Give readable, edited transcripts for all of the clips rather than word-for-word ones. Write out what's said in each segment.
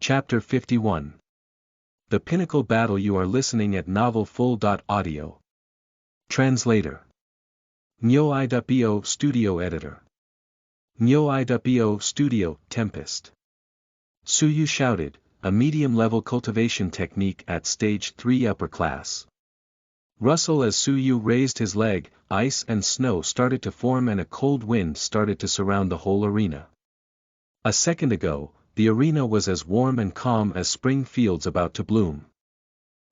Chapter 51. The Pinnacle Battle. You are listening at Novel Full. Audio. Translator. Nyo I.bo Studio Editor. Nyo I.bo Studio, Tempest. Suyu shouted, a medium-level cultivation technique at Stage 3 Upper Class. Rustle. As Suyu raised his leg, ice and snow started to form and a cold wind started to surround the whole arena. A second ago, the arena was as warm and calm as spring fields about to bloom.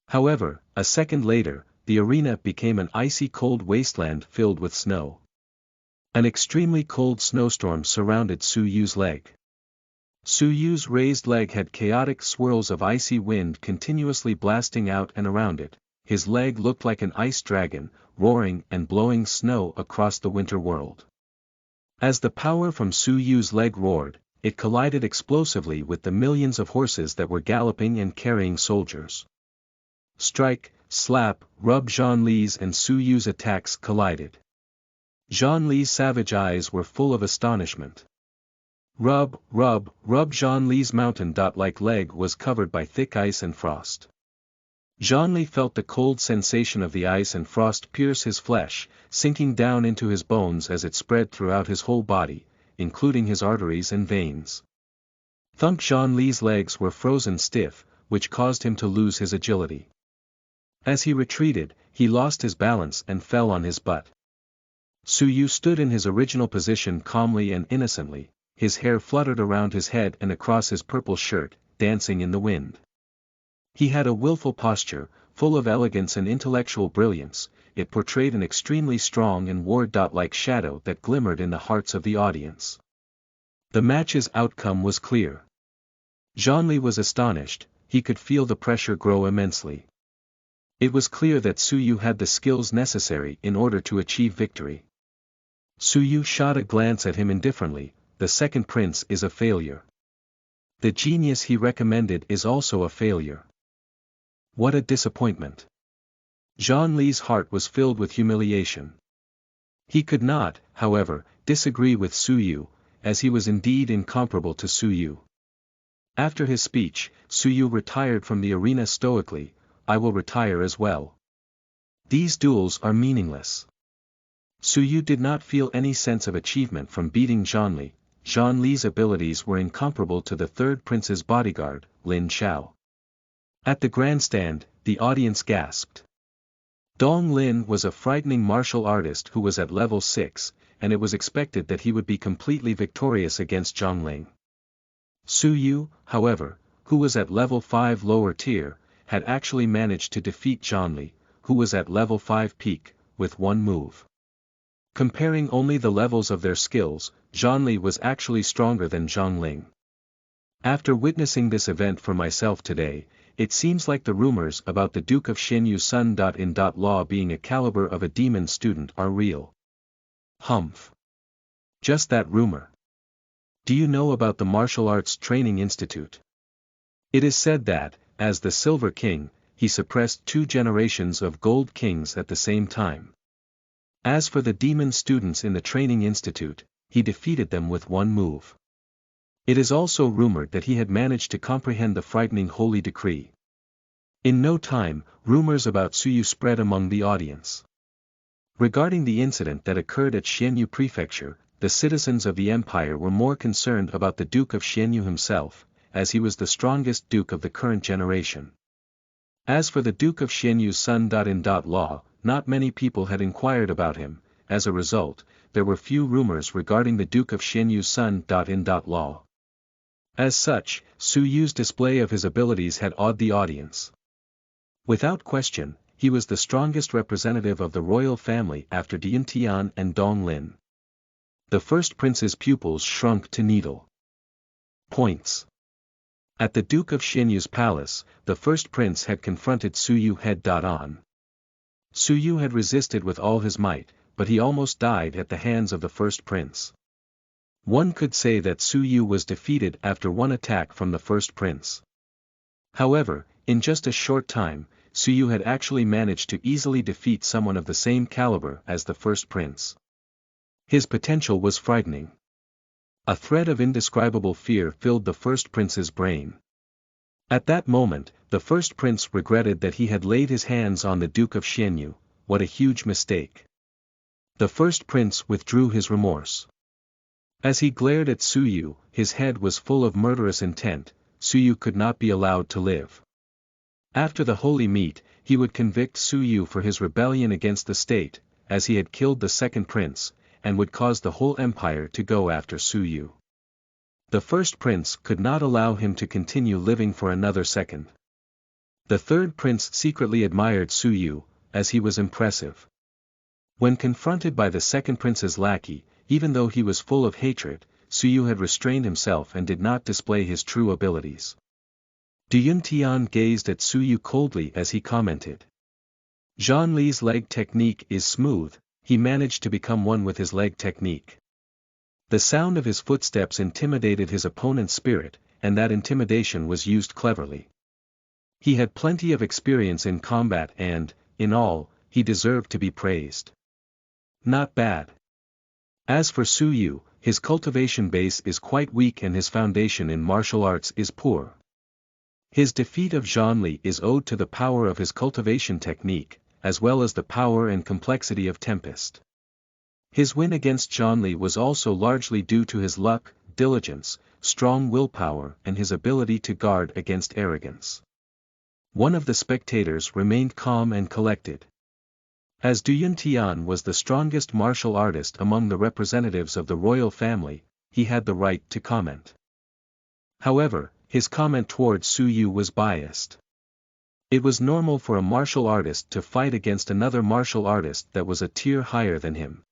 However, a second later, the arena became an icy cold wasteland filled with snow. An extremely cold snowstorm surrounded Suyu's leg. Suyu's raised leg had chaotic swirls of icy wind continuously blasting out and around it. His leg looked like an ice dragon, roaring and blowing snow across the winter world. As the power from Suyu's leg roared, it collided explosively with the millions of horses that were galloping and carrying soldiers. Strike, slap, rub. Zhongli's and Suyu's attacks collided. Zhongli's savage eyes were full of astonishment. Rub, rub, rub. Zhongli's mountain-like leg was covered by thick ice and frost. Zhongli felt the cold sensation of the ice and frost pierce his flesh, sinking down into his bones as it spread throughout his whole body, including his arteries and veins. Thunk. Zhongli's legs were frozen stiff, which caused him to lose his agility. As he retreated, he lost his balance and fell on his butt. Suyu stood in his original position calmly and innocently, his hair fluttered around his head and across his purple shirt, dancing in the wind. He had a willful posture, full of elegance and intellectual brilliance. It portrayed an extremely strong and ward-like shadow that glimmered in the hearts of the audience. The match's outcome was clear. Zhongli was astonished, he could feel the pressure grow immensely. It was clear that Suyu had the skills necessary in order to achieve victory. Suyu shot a glance at him indifferently. The second prince is a failure. The genius he recommended is also a failure. What a disappointment. Zhongli's heart was filled with humiliation. He could not, however, disagree with Suyu, as he was indeed incomparable to Suyu. After his speech, Suyu retired from the arena stoically. I will retire as well. These duels are meaningless. Suyu did not feel any sense of achievement from beating Zhongli. Zhongli's abilities were incomparable to the third prince's bodyguard, Lin Xiao. At the grandstand, the audience gasped. Dong Lin was a frightening martial artist who was at level 6, and it was expected that he would be completely victorious against Zhongling. Suyu, however, who was at level 5 lower tier, had actually managed to defeat Zhongli, who was at level 5 peak, with one move. Comparing only the levels of their skills, Zhongli was actually stronger than Zhongling. After witnessing this event for myself today, it seems like the rumors about the Duke of Xianyu's son in law being a caliber of a demon student are real. Humph. Just that rumor. Do you know about the Martial Arts Training Institute? It is said that, as the Silver King, he suppressed 2 generations of Gold Kings at the same time. As for the demon students in the Training Institute, he defeated them with one move. It is also rumored that he had managed to comprehend the frightening holy decree. In no time, rumors about Suyu spread among the audience. Regarding the incident that occurred at Xianyu Prefecture, the citizens of the empire were more concerned about the Duke of Xianyu himself, as he was the strongest duke of the current generation. As for the Duke of Xianyu's son in law, not many people had inquired about him. As a result, there were few rumors regarding the Duke of Xianyu's son in law. As such, Suyu's display of his abilities had awed the audience. Without question, he was the strongest representative of the royal family after Dian Tian and Dong Lin. The first prince's pupils shrunk to needle points. At the Duke of Xianyu's palace, the first prince had confronted Suyu head-on. Suyu had resisted with all his might, but he almost died at the hands of the first prince. One could say that Suyu was defeated after one attack from the first prince. However, in just a short time, Suyu had actually managed to easily defeat someone of the same caliber as the first prince. His potential was frightening. A thread of indescribable fear filled the first prince's brain. At that moment, the first prince regretted that he had laid his hands on the Duke of Xianyu. What a huge mistake. The first prince withdrew his remorse. As he glared at Su Yu, his head was full of murderous intent. Su Yu could not be allowed to live. After the holy meet, he would convict Su Yu for his rebellion against the state, as he had killed the second prince, and would cause the whole empire to go after Su Yu. The first prince could not allow him to continue living for another second. The third prince secretly admired Su Yu, as he was impressive. When confronted by the second prince's lackey, even though he was full of hatred, Su Yu had restrained himself and did not display his true abilities. Du Yuntian gazed at Su Yu coldly as he commented. Zhang Li's leg technique is smooth, he managed to become one with his leg technique. The sound of his footsteps intimidated his opponent's spirit, and that intimidation was used cleverly. He had plenty of experience in combat and, in all, he deserved to be praised. Not bad. As for Su Yu, his cultivation base is quite weak and his foundation in martial arts is poor. His defeat of Zhang Li is owed to the power of his cultivation technique, as well as the power and complexity of Tempest. His win against Zhang Li was also largely due to his luck, diligence, strong willpower and his ability to guard against arrogance. One of the spectators remained calm and collected. As Du Yuntian was the strongest martial artist among the representatives of the royal family, he had the right to comment. However, his comment towards Su Yu was biased. It was normal for a martial artist to fight against another martial artist that was a tier higher than him.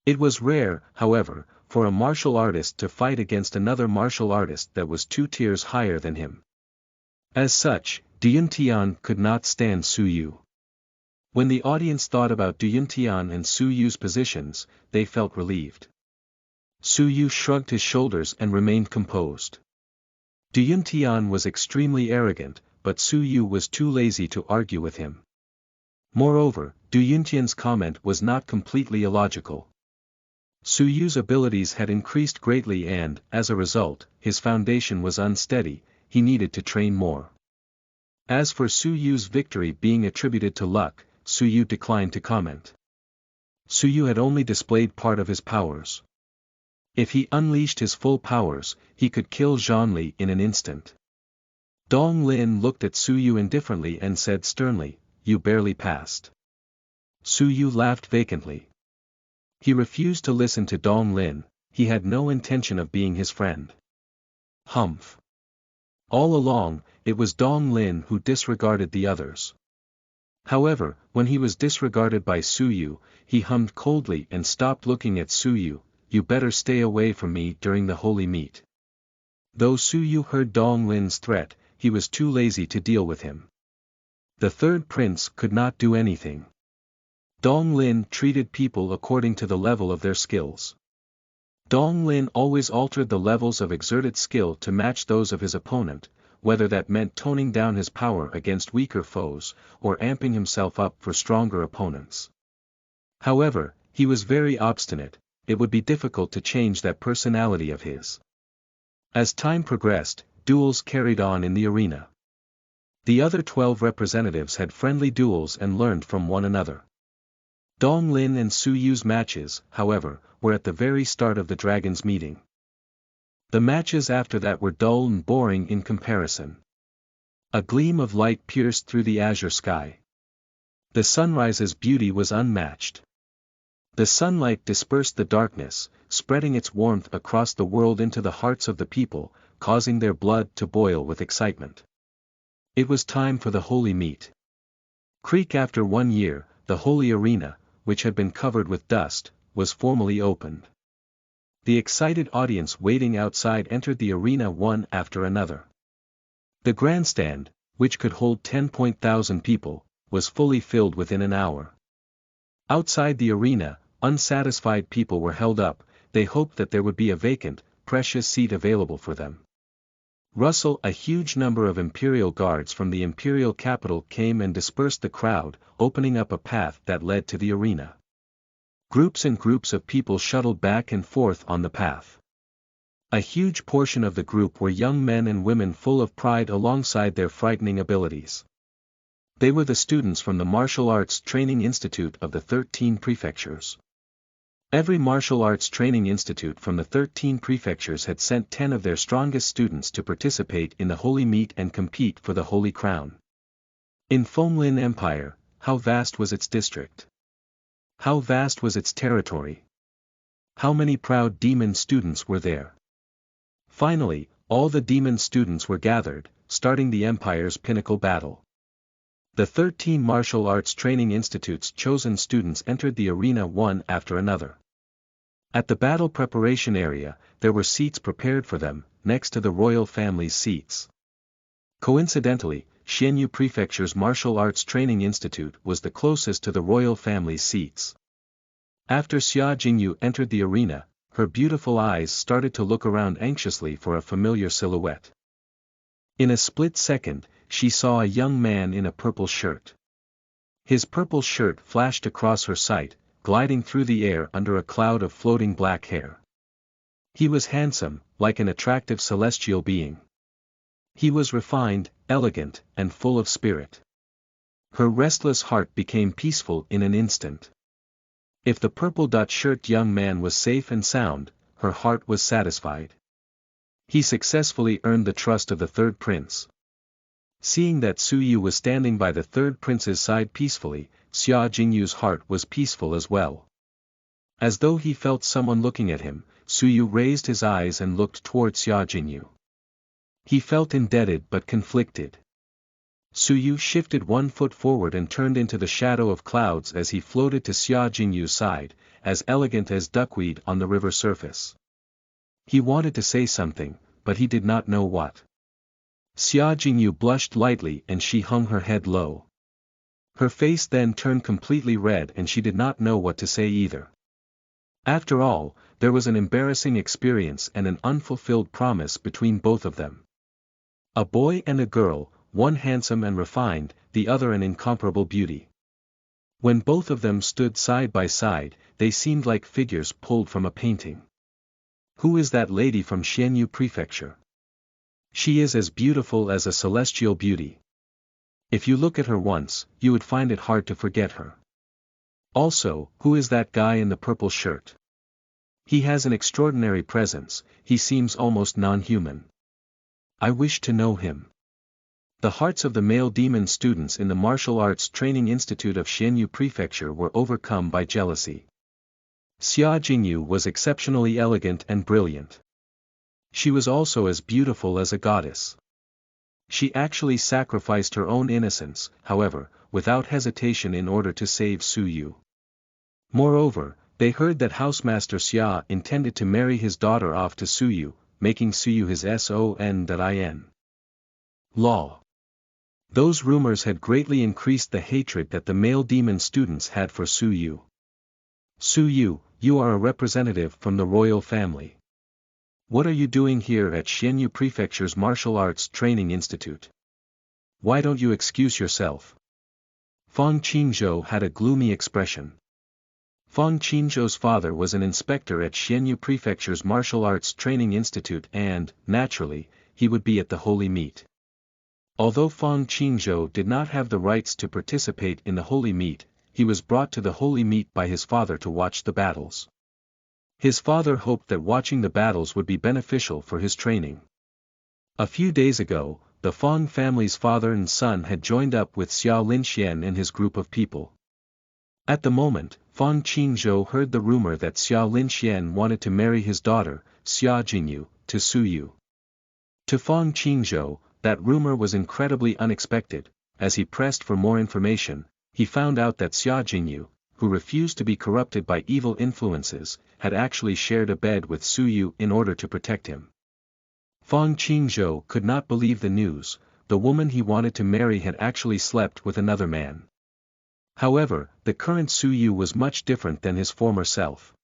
It was rare, however, for a martial artist to fight against another martial artist that was 2 tiers higher than him. As such, Du Yuntian could not stand Su Yu. When the audience thought about Du Yuntian and Su Yu's positions, they felt relieved. Su Yu shrugged his shoulders and remained composed. Du Yuntian was extremely arrogant, but Su Yu was too lazy to argue with him. Moreover, Du Yuntian's comment was not completely illogical. Su Yu's abilities had increased greatly and, as a result, his foundation was unsteady, he needed to train more. As for Su Yu's victory being attributed to luck, Su Yu declined to comment. Su Yu had only displayed part of his powers. If he unleashed his full powers, he could kill Zhang Li in an instant. Dong Lin looked at Su Yu indifferently and said sternly, "You barely passed." Su Yu laughed vacantly. He refused to listen to Dong Lin, he had no intention of being his friend. Humph. All along, it was Dong Lin who disregarded the others. However, when he was disregarded by Su Yu, he hummed coldly and stopped looking at Su Yu, "You better stay away from me during the holy meet." Though Su Yu heard Dong Lin's threat, he was too lazy to deal with him. The third prince could not do anything. Dong Lin treated people according to the level of their skills. Dong Lin always altered the levels of exerted skill to match those of his opponent, whether that meant toning down his power against weaker foes, or amping himself up for stronger opponents. However, he was very obstinate, it would be difficult to change that personality of his. As time progressed, duels carried on in the arena. The other 12 representatives had friendly duels and learned from one another. Dong Lin and Su Yu's matches, however, were at the very start of the Dragon's meeting. The matches after that were dull and boring in comparison. A gleam of light pierced through the azure sky. The sunrise's beauty was unmatched. The sunlight dispersed the darkness, spreading its warmth across the world into the hearts of the people, causing their blood to boil with excitement. It was time for the holy meet. Creek after 1 year, the holy arena, which had been covered with dust, was formally opened. The excited audience waiting outside entered the arena one after another. The grandstand, which could hold 10,000 people, was fully filled within an hour. Outside the arena, unsatisfied people were held up, they hoped that there would be a vacant, precious seat available for them. Russell, a huge number of imperial guards from the imperial capital came and dispersed the crowd, opening up a path that led to the arena. Groups and groups of people shuttled back and forth on the path. A huge portion of the group were young men and women full of pride alongside their frightening abilities. They were the students from the Martial Arts Training Institute of the 13 prefectures. Every martial arts training institute from the 13 prefectures had sent 10 of their strongest students to participate in the Holy Meet and compete for the Holy Crown. In Fomlin Empire, how vast was its district? How vast was its territory? How many proud demon students were there? Finally, all the demon students were gathered, starting the Empire's pinnacle battle. The 13 martial arts training institutes' chosen students entered the arena one after another. At the battle preparation area, there were seats prepared for them, next to the royal family's seats. Coincidentally, Xianyu Prefecture's Martial Arts Training Institute was the closest to the royal family's seats. After Xia Jingyu entered the arena, her beautiful eyes started to look around anxiously for a familiar silhouette. In a split second, she saw a young man in a purple shirt. His purple shirt flashed across her sight, gliding through the air under a cloud of floating black hair. He was handsome, like an attractive celestial being. He was refined, elegant, and full of spirit. Her restless heart became peaceful in an instant. If the purple-shirt young man was safe and sound, her heart was satisfied. He successfully earned the trust of the third prince. Seeing that Su Yu was standing by the third prince's side peacefully, Xia Jingyu's heart was peaceful as well. As though he felt someone looking at him, Su Yu raised his eyes and looked toward Xia Jingyu. He felt indebted but conflicted. Su Yu shifted one foot forward and turned into the shadow of clouds as he floated to Xia Jingyu's side, as elegant as duckweed on the river surface. He wanted to say something, but he did not know what. Xia Jingyu blushed lightly and she hung her head low. Her face then turned completely red and she did not know what to say either. After all, there was an embarrassing experience and an unfulfilled promise between both of them. A boy and a girl, one handsome and refined, the other an incomparable beauty. When both of them stood side by side, they seemed like figures pulled from a painting. Who is that lady from Xianyu Prefecture? She is as beautiful as a celestial beauty. If you look at her once, you would find it hard to forget her. Also, who is that guy in the purple shirt? He has an extraordinary presence, he seems almost non-human. I wish to know him. The hearts of the male demon students in the Martial Arts Training Institute of Xianyu Prefecture were overcome by jealousy. Xia Jingyu was exceptionally elegant and brilliant. She was also as beautiful as a goddess. She actually sacrificed her own innocence, however, without hesitation in order to save Su Yu. Moreover, they heard that Housemaster Xia intended to marry his daughter off to Su Yu, making Su Yu his son. Law. Those rumors had greatly increased the hatred that the male demon students had for Su Yu. Su Yu, you are a representative from the royal family. What are you doing here at Xianyu Prefecture's Martial Arts Training Institute? Why don't you excuse yourself? Fang Qingzhou had a gloomy expression. Fang Qingzhou's father was an inspector at Xianyu Prefecture's Martial Arts Training Institute and, naturally, he would be at the Holy Meet. Although Fang Qingzhou did not have the rights to participate in the Holy Meet, he was brought to the Holy Meet by his father to watch the battles. His father hoped that watching the battles would be beneficial for his training. A few days ago, the Fang family's father and son had joined up with Xiao Linxian and his group of people. At the moment, Fang Qingzhou heard the rumor that Xiao Linxian wanted to marry his daughter, Xia Jingyu, to Su Yu. To Fang Qingzhou, that rumor was incredibly unexpected. As he pressed for more information, he found out that Xia Jingyu, who refused to be corrupted by evil influences, had actually shared a bed with Su Yu in order to protect him. Fang Qingzhou could not believe the news, the woman he wanted to marry had actually slept with another man. However, the current Su Yu was much different than his former self.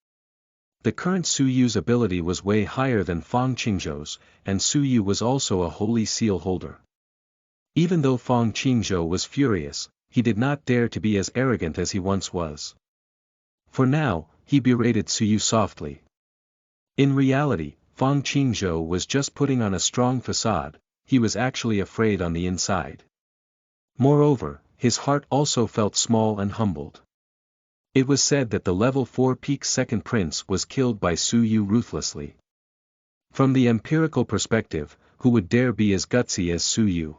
The current Su Yu's ability was way higher than Fang Qingzhou's, and Su Yu was also a holy seal holder. Even though Fang Qingzhou was furious, he did not dare to be as arrogant as he once was. For now, he berated Su Yu softly. In reality, Fang Qingzhou was just putting on a strong facade, he was actually afraid on the inside. Moreover, his heart also felt small and humbled. It was said that the level 4 peak second prince was killed by Su Yu ruthlessly. From the empirical perspective, who would dare be as gutsy as Su Yu?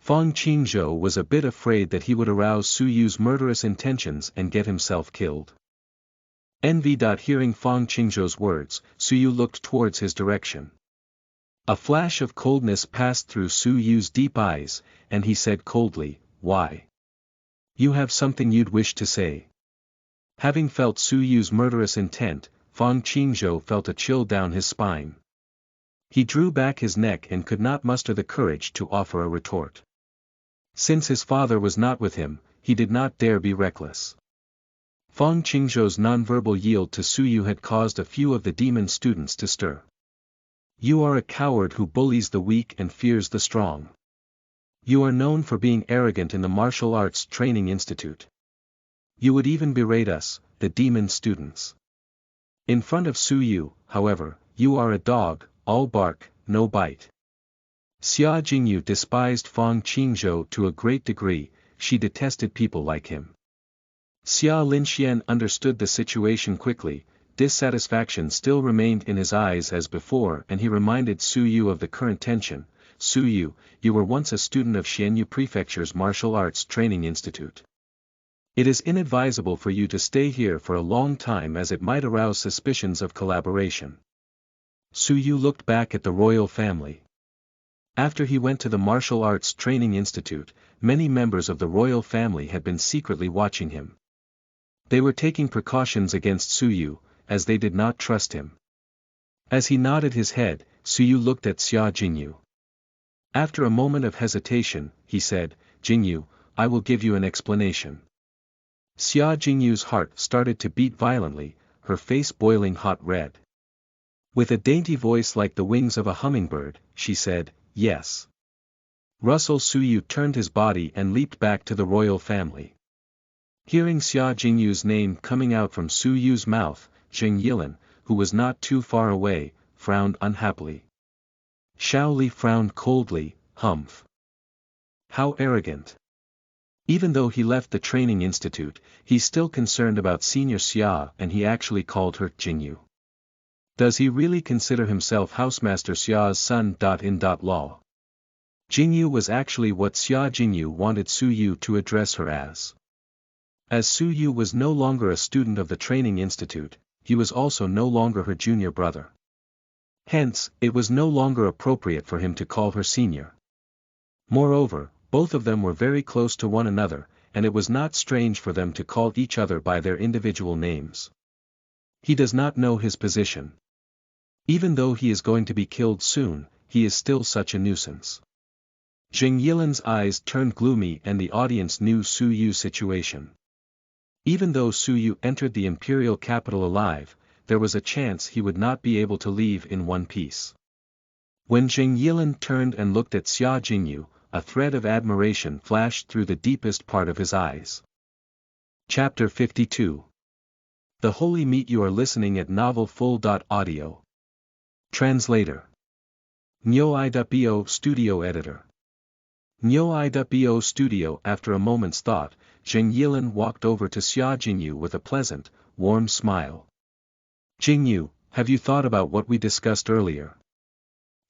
Fang Qingzhou was a bit afraid that he would arouse Su Yu's murderous intentions and get himself killed. Hearing Fang Qingzhou's words, Su Yu looked towards his direction. A flash of coldness passed through Su Yu's deep eyes, and he said coldly, "Why? You have something you'd wish to say." Having felt Su Yu's murderous intent, Fang Qingzhou felt a chill down his spine. He drew back his neck and could not muster the courage to offer a retort. Since his father was not with him, he did not dare be reckless. Fang Qingzhou's nonverbal yield to Su Yu had caused a few of the demon students to stir. "You are a coward who bullies the weak and fears the strong. You are known for being arrogant in the martial arts training institute. You would even berate us, the demon students. In front of Su Yu, however, you are a dog, all bark, no bite." Xia Jingyu despised Fang Qingzhou to a great degree, she detested people like him. Xia Linxian understood the situation quickly, dissatisfaction still remained in his eyes as before and he reminded Su Yu of the current tension. "Su Yu, you were once a student of Xianyu Prefecture's Martial Arts Training Institute. It is inadvisable for you to stay here for a long time as it might arouse suspicions of collaboration." Su Yu looked back at the royal family. After he went to the Martial Arts Training Institute, many members of the royal family had been secretly watching him. They were taking precautions against Su Yu, as they did not trust him. As he nodded his head, Su Yu looked at Xia Jingyu. After a moment of hesitation, he said, "Jingyu, I will give you an explanation." Xia Jingyu's heart started to beat violently, her face boiling hot red. With a dainty voice like the wings of a hummingbird, she said, "Yes." Russell Su Yu turned his body and leaped back to the royal family. Hearing Xia Jingyu's name coming out from Su Yu's mouth, Jing Yilan, who was not too far away, frowned unhappily. Xiao Li frowned coldly, "Humph. How arrogant." Even though he left the training institute, he's still concerned about Senior Xia and he actually called her Jingyu. Does he really consider himself Housemaster Xia's son? Law. Jingyu was actually what Xia Jingyu wanted Su Yu to address her as. As Su Yu was no longer a student of the training institute, he was also no longer her junior brother. Hence, it was no longer appropriate for him to call her senior. Moreover, both of them were very close to one another, and it was not strange for them to call each other by their individual names. He does not know his position. Even though he is going to be killed soon, he is still such a nuisance. Jing Yilan's eyes turned gloomy and the audience knew Su Yu's situation. Even though Su Yu entered the imperial capital alive, there was a chance he would not be able to leave in one piece. When Jing Yilan turned and looked at Xia Jingyu, a thread of admiration flashed through the deepest part of his eyes. Chapter 52. The Holy Meat. You are listening at novelfull.audio. Translator. Nyo-i.bo Studio Editor. Nyo-i.bo Studio. After a moment's thought, Jing Yilan walked over to Xia Jingyu with a pleasant, warm smile. "Jingyu, have you thought about what we discussed earlier?"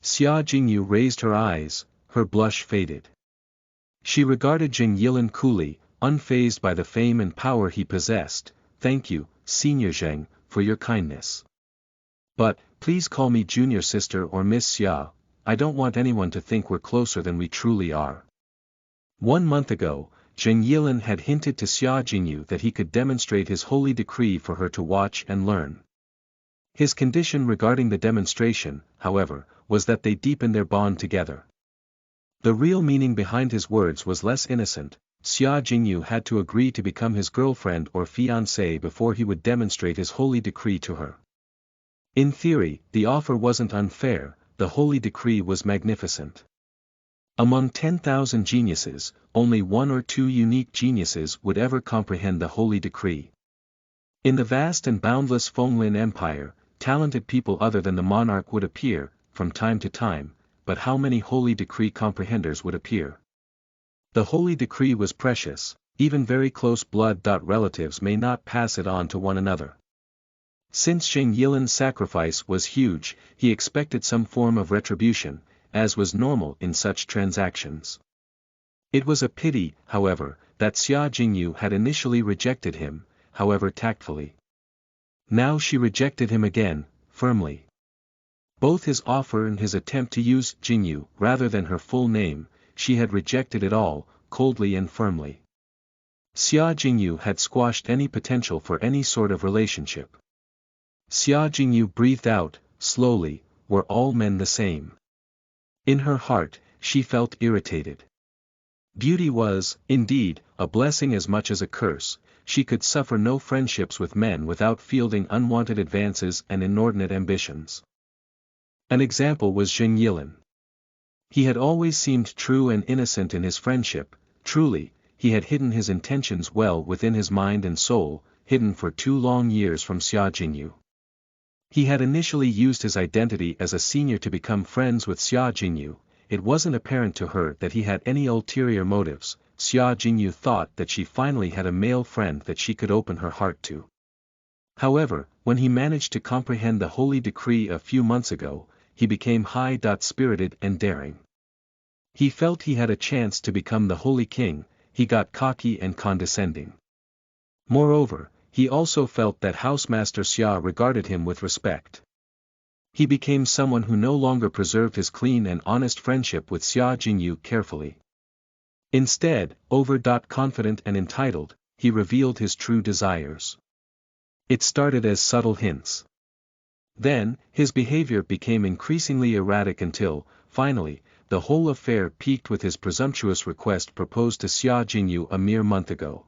Xia Jingyu raised her eyes, her blush faded. She regarded Jing Yilan coolly, unfazed by the fame and power he possessed. "Thank you, Senior Zheng, for your kindness. But, please call me Junior Sister or Miss Xia, I don't want anyone to think we're closer than we truly are." 1 month ago, Jing Yilan had hinted to Xia Jingyu that he could demonstrate his holy decree for her to watch and learn. His condition regarding the demonstration, however, was that they deepen their bond together. The real meaning behind his words was less innocent. Xia Jingyu had to agree to become his girlfriend or fiancée before he would demonstrate his holy decree to her. In theory, the offer wasn't unfair, the holy decree was magnificent. Among 10,000 geniuses, only 1 or 2 unique geniuses would ever comprehend the holy decree. In the vast and boundless Fenglin Empire, talented people other than the monarch would appear, from time to time, but how many holy decree comprehenders would appear? The holy decree was precious, even very close blood. Relatives may not pass it on to one another. Since Zheng Yilan's sacrifice was huge, he expected some form of retribution, as was normal in such transactions. It was a pity, however, that Xia Jingyu had initially rejected him, however tactfully. Now she rejected him again, firmly. Both his offer and his attempt to use Jingyu rather than her full name, she had rejected it all, coldly and firmly. Xia Jingyu had squashed any potential for any sort of relationship. Xia Jingyu breathed out, slowly, were all men the same? In her heart, she felt irritated. Beauty was, indeed, a blessing as much as a curse. She could suffer no friendships with men without fielding unwanted advances and inordinate ambitions. An example was Zheng Yilan. He had always seemed true and innocent in his friendship. Truly, he had hidden his intentions well within his mind and soul, hidden for 2 long years from Xia Jingyu. He had initially used his identity as a senior to become friends with Xia Jingyu. It wasn't apparent to her that he had any ulterior motives. Xia Jingyu thought that she finally had a male friend that she could open her heart to. However, when he managed to comprehend the holy decree a few months ago, he became high-spirited and daring. He felt he had a chance to become the holy king. He got cocky and condescending. Moreover, he also felt that Housemaster Xia regarded him with respect. He became someone who no longer preserved his clean and honest friendship with Xia Jingyu carefully. Instead, confident and entitled, he revealed his true desires. It started as subtle hints. Then, his behavior became increasingly erratic until, finally, the whole affair peaked with his presumptuous request proposed to Xia Jingyu a mere month ago.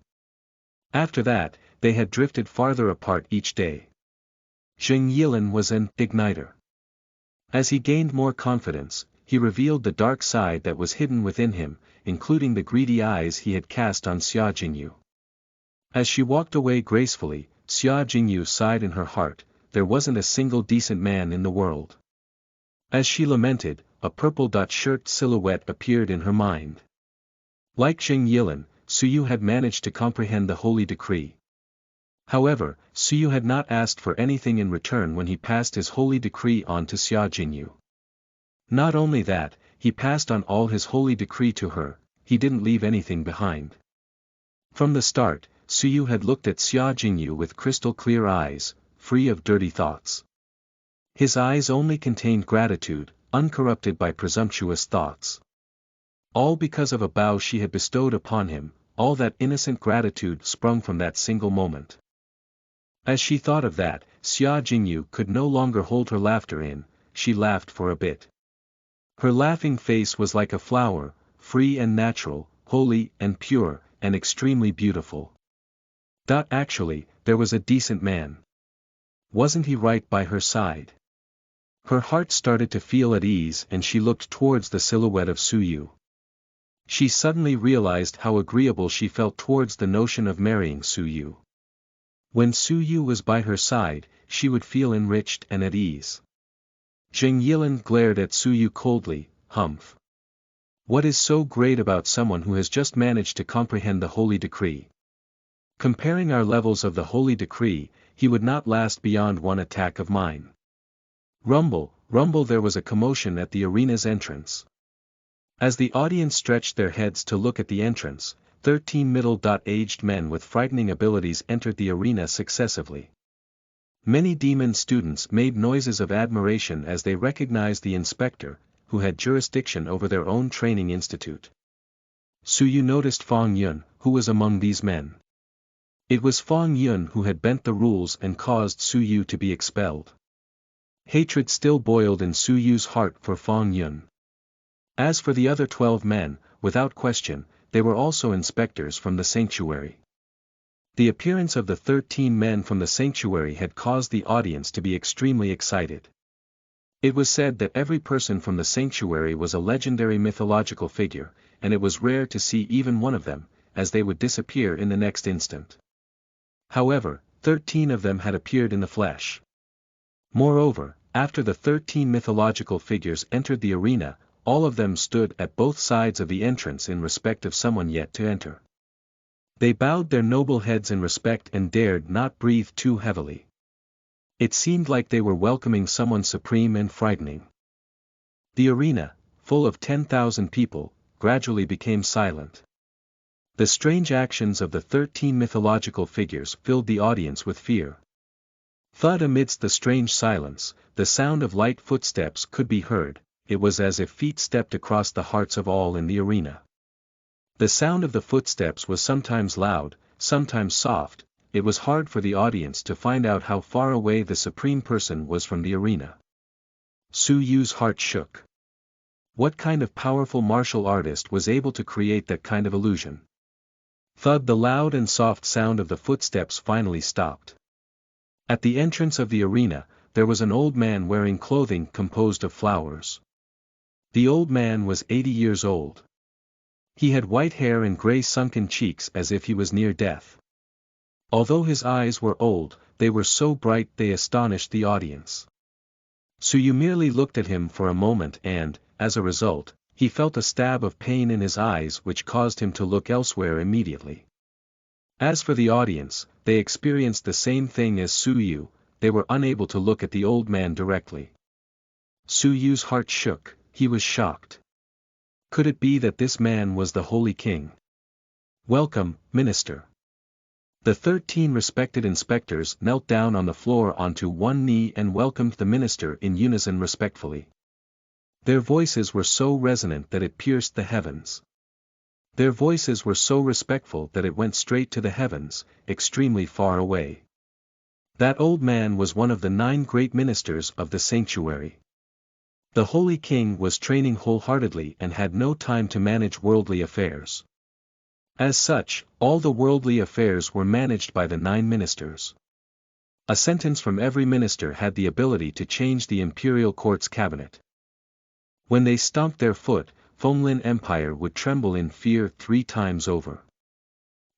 After that, they had drifted farther apart each day. Zheng Yilan was an igniter. As he gained more confidence, he revealed the dark side that was hidden within him, including the greedy eyes he had cast on Xia Jingyu. As she walked away gracefully, Xia Jingyu sighed in her heart, there wasn't a single decent man in the world. As she lamented, a purple-shirt silhouette appeared in her mind. Like Zheng Yilan, Suyu had managed to comprehend the holy decree. However, Suyu had not asked for anything in return when he passed his holy decree on to Xia Jingyu. Not only that, he passed on all his holy decree to her, he didn't leave anything behind. From the start, Suyu had looked at Xia Jingyu with crystal-clear eyes, free of dirty thoughts. His eyes only contained gratitude, uncorrupted by presumptuous thoughts. All because of a bow she had bestowed upon him, all that innocent gratitude sprung from that single moment. As she thought of that, Xia Jingyu could no longer hold her laughter in, she laughed for a bit. Her laughing face was like a flower, free and natural, holy and pure, and extremely beautiful. Actually, there was a decent man. Wasn't he right by her side? Her heart started to feel at ease and she looked towards the silhouette of Suyu. She suddenly realized how agreeable she felt towards the notion of marrying Suyu. When Suyu was by her side, she would feel enriched and at ease. Zheng Yilan glared at Suyu coldly, humph. What is so great about someone who has just managed to comprehend the holy decree? Comparing our levels of the holy decree, he would not last beyond one attack of mine. Rumble, rumble, there was a commotion at the arena's entrance. As the audience stretched their heads to look at the entrance, 13 middle-aged men with frightening abilities entered the arena successively. Many demon students made noises of admiration as they recognized the inspector, who had jurisdiction over their own training institute. Suyu noticed Fang Yun, who was among these men. It was Fang Yun who had bent the rules and caused Suyu to be expelled. Hatred still boiled in Suyu's heart for Fang Yun. As for the other 12 men, without question, they were also inspectors from the sanctuary. The appearance of the 13 men from the sanctuary had caused the audience to be extremely excited. It was said that every person from the sanctuary was a legendary mythological figure, and it was rare to see even one of them, as they would disappear in the next instant. However, 13 of them had appeared in the flesh. Moreover, after the 13 mythological figures entered the arena, all of them stood at both sides of the entrance in respect of someone yet to enter. They bowed their noble heads in respect and dared not breathe too heavily. It seemed like they were welcoming someone supreme and frightening. The arena, full of 10,000 people, gradually became silent. The strange actions of the 13 mythological figures filled the audience with fear. Thud amidst the strange silence, the sound of light footsteps could be heard. It was as if feet stepped across the hearts of all in the arena. The sound of the footsteps was sometimes loud, sometimes soft. It was hard for the audience to find out how far away the supreme person was from the arena. Su Yu's heart shook. What kind of powerful martial artist was able to create that kind of illusion? Thud, the loud and soft sound of the footsteps finally stopped. At the entrance of the arena, there was an old man wearing clothing composed of flowers. The old man was 80 years old. He had white hair and gray sunken cheeks as if he was near death. Although his eyes were old, they were so bright they astonished the audience. Su Yu merely looked at him for a moment and, as a result, he felt a stab of pain in his eyes which caused him to look elsewhere immediately. As for the audience, they experienced the same thing as Su Yu. They were unable to look at the old man directly. Su Yu's heart shook, he was shocked. Could it be that this man was the Holy King? Welcome, Minister. The 13 respected inspectors knelt down on the floor onto one knee and welcomed the minister in unison respectfully. Their voices were so resonant that it pierced the heavens. Their voices were so respectful that it went straight to the heavens, extremely far away. That old man was one of the 9 great ministers of the sanctuary. The Holy King was training wholeheartedly and had no time to manage worldly affairs. As such, all the worldly affairs were managed by the 9 ministers. A sentence from every minister had the ability to change the imperial court's cabinet. When they stomped their foot, Fenglin Empire would tremble in fear 3 times over.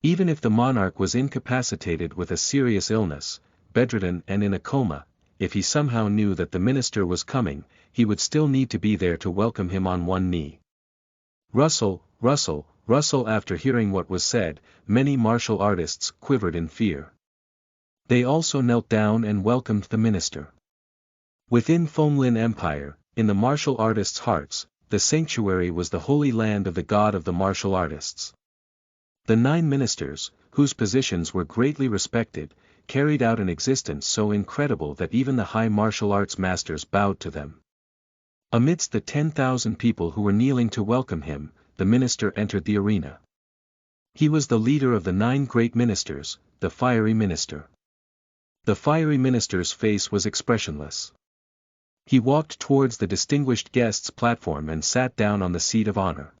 Even if the monarch was incapacitated with a serious illness, bedridden and in a coma, if he somehow knew that the minister was coming, he would still need to be there to welcome him on one knee. Rustle, rustle, rustle. After hearing what was said, many martial artists quivered in fear. They also knelt down and welcomed the minister. Within Fenglin Empire, in the martial artists' hearts, the sanctuary was the holy land of the god of the martial artists. The 9 ministers, whose positions were greatly respected, carried out an existence so incredible that even the high martial arts masters bowed to them. Amidst the 10,000 people who were kneeling to welcome him, the minister entered the arena. He was the leader of the 9 great ministers, the fiery minister. The fiery minister's face was expressionless. He walked towards the distinguished guests' platform and sat down on the seat of honor.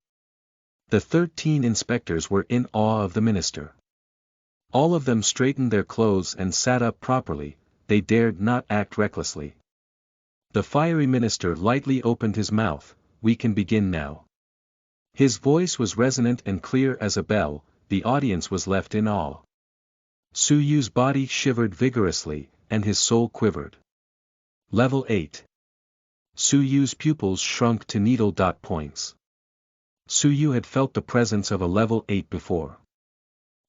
The 13 inspectors were in awe of the minister. All of them straightened their clothes and sat up properly. They dared not act recklessly. The fiery minister lightly opened his mouth. We can begin now. His voice was resonant and clear as a bell. The audience was left in awe. Su Yu's body shivered vigorously, and his soul quivered. Level 8. Su Yu's pupils shrunk to needle dot points. Su Yu had felt the presence of a level 8 before.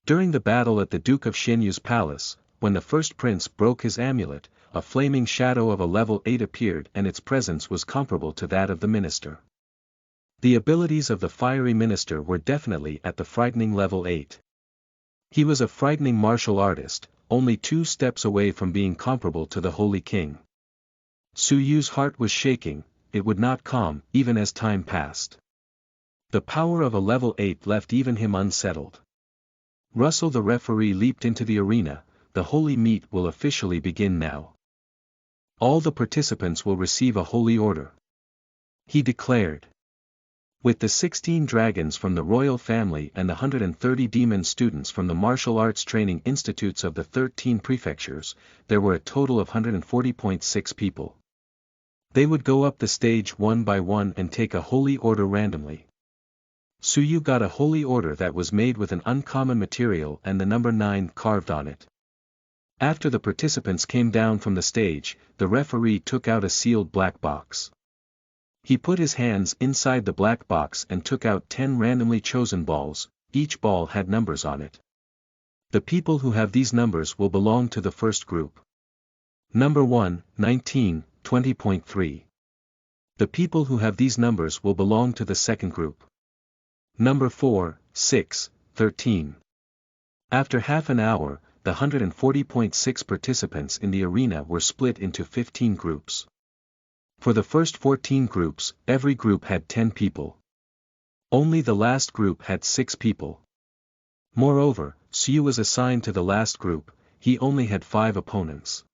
During the battle at the Duke of Xianyu's palace, when the first prince broke his amulet, a flaming shadow of a level 8 appeared and its presence was comparable to that of the minister. The abilities of the fiery minister were definitely at the frightening level 8. He was a frightening martial artist, only 2 steps away from being comparable to the Holy King. Su Yu's heart was shaking, it would not calm, even as time passed. The power of a level 8 left even him unsettled. Russell the referee leaped into the arena. The holy meet will officially begin now. All the participants will receive a holy order. He declared. With the 16 dragons from the royal family and the 130 demon students from the martial arts training institutes of the 13 prefectures, there were a total of 140.6 people. They would go up the stage one by one and take a holy order randomly. Su Yu got a holy order that was made with an uncommon material and the number 9 carved on it. After the participants came down from the stage, the referee took out a sealed black box. He put his hands inside the black box and took out 10 randomly chosen balls. Each ball had numbers on it. The people who have these numbers will belong to the first group. Number 1, 19, 20.3. The people who have these numbers will belong to the second group. Number 4, 6, 13. After half an hour, the 140.6 participants in the arena were split into 15 groups. For the first 14 groups, every group had 10 people. Only the last group had 6 people. Moreover, Su was assigned to the last group. He only had 5 opponents.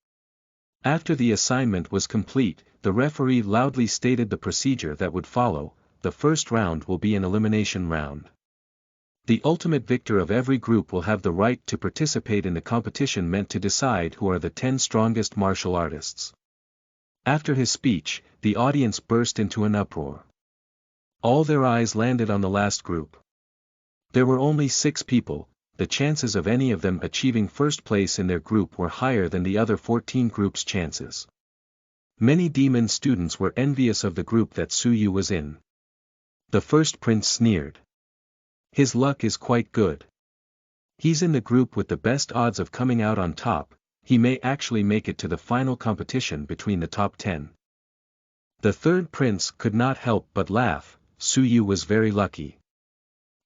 After the assignment was complete, the referee loudly stated the procedure that would follow. The first round will be an elimination round. The ultimate victor of every group will have the right to participate in the competition meant to decide who are the 10 strongest martial artists. After his speech, the audience burst into an uproar. All their eyes landed on the last group. There were only 6 people. The chances of any of them achieving first place in their group were higher than the other 14 groups' chances. Many demon students were envious of the group that Su was in. The first prince sneered. His luck is quite good. He's in the group with the best odds of coming out on top. He may actually make it to the final competition between the top 10. The third prince could not help but laugh. Su was very lucky.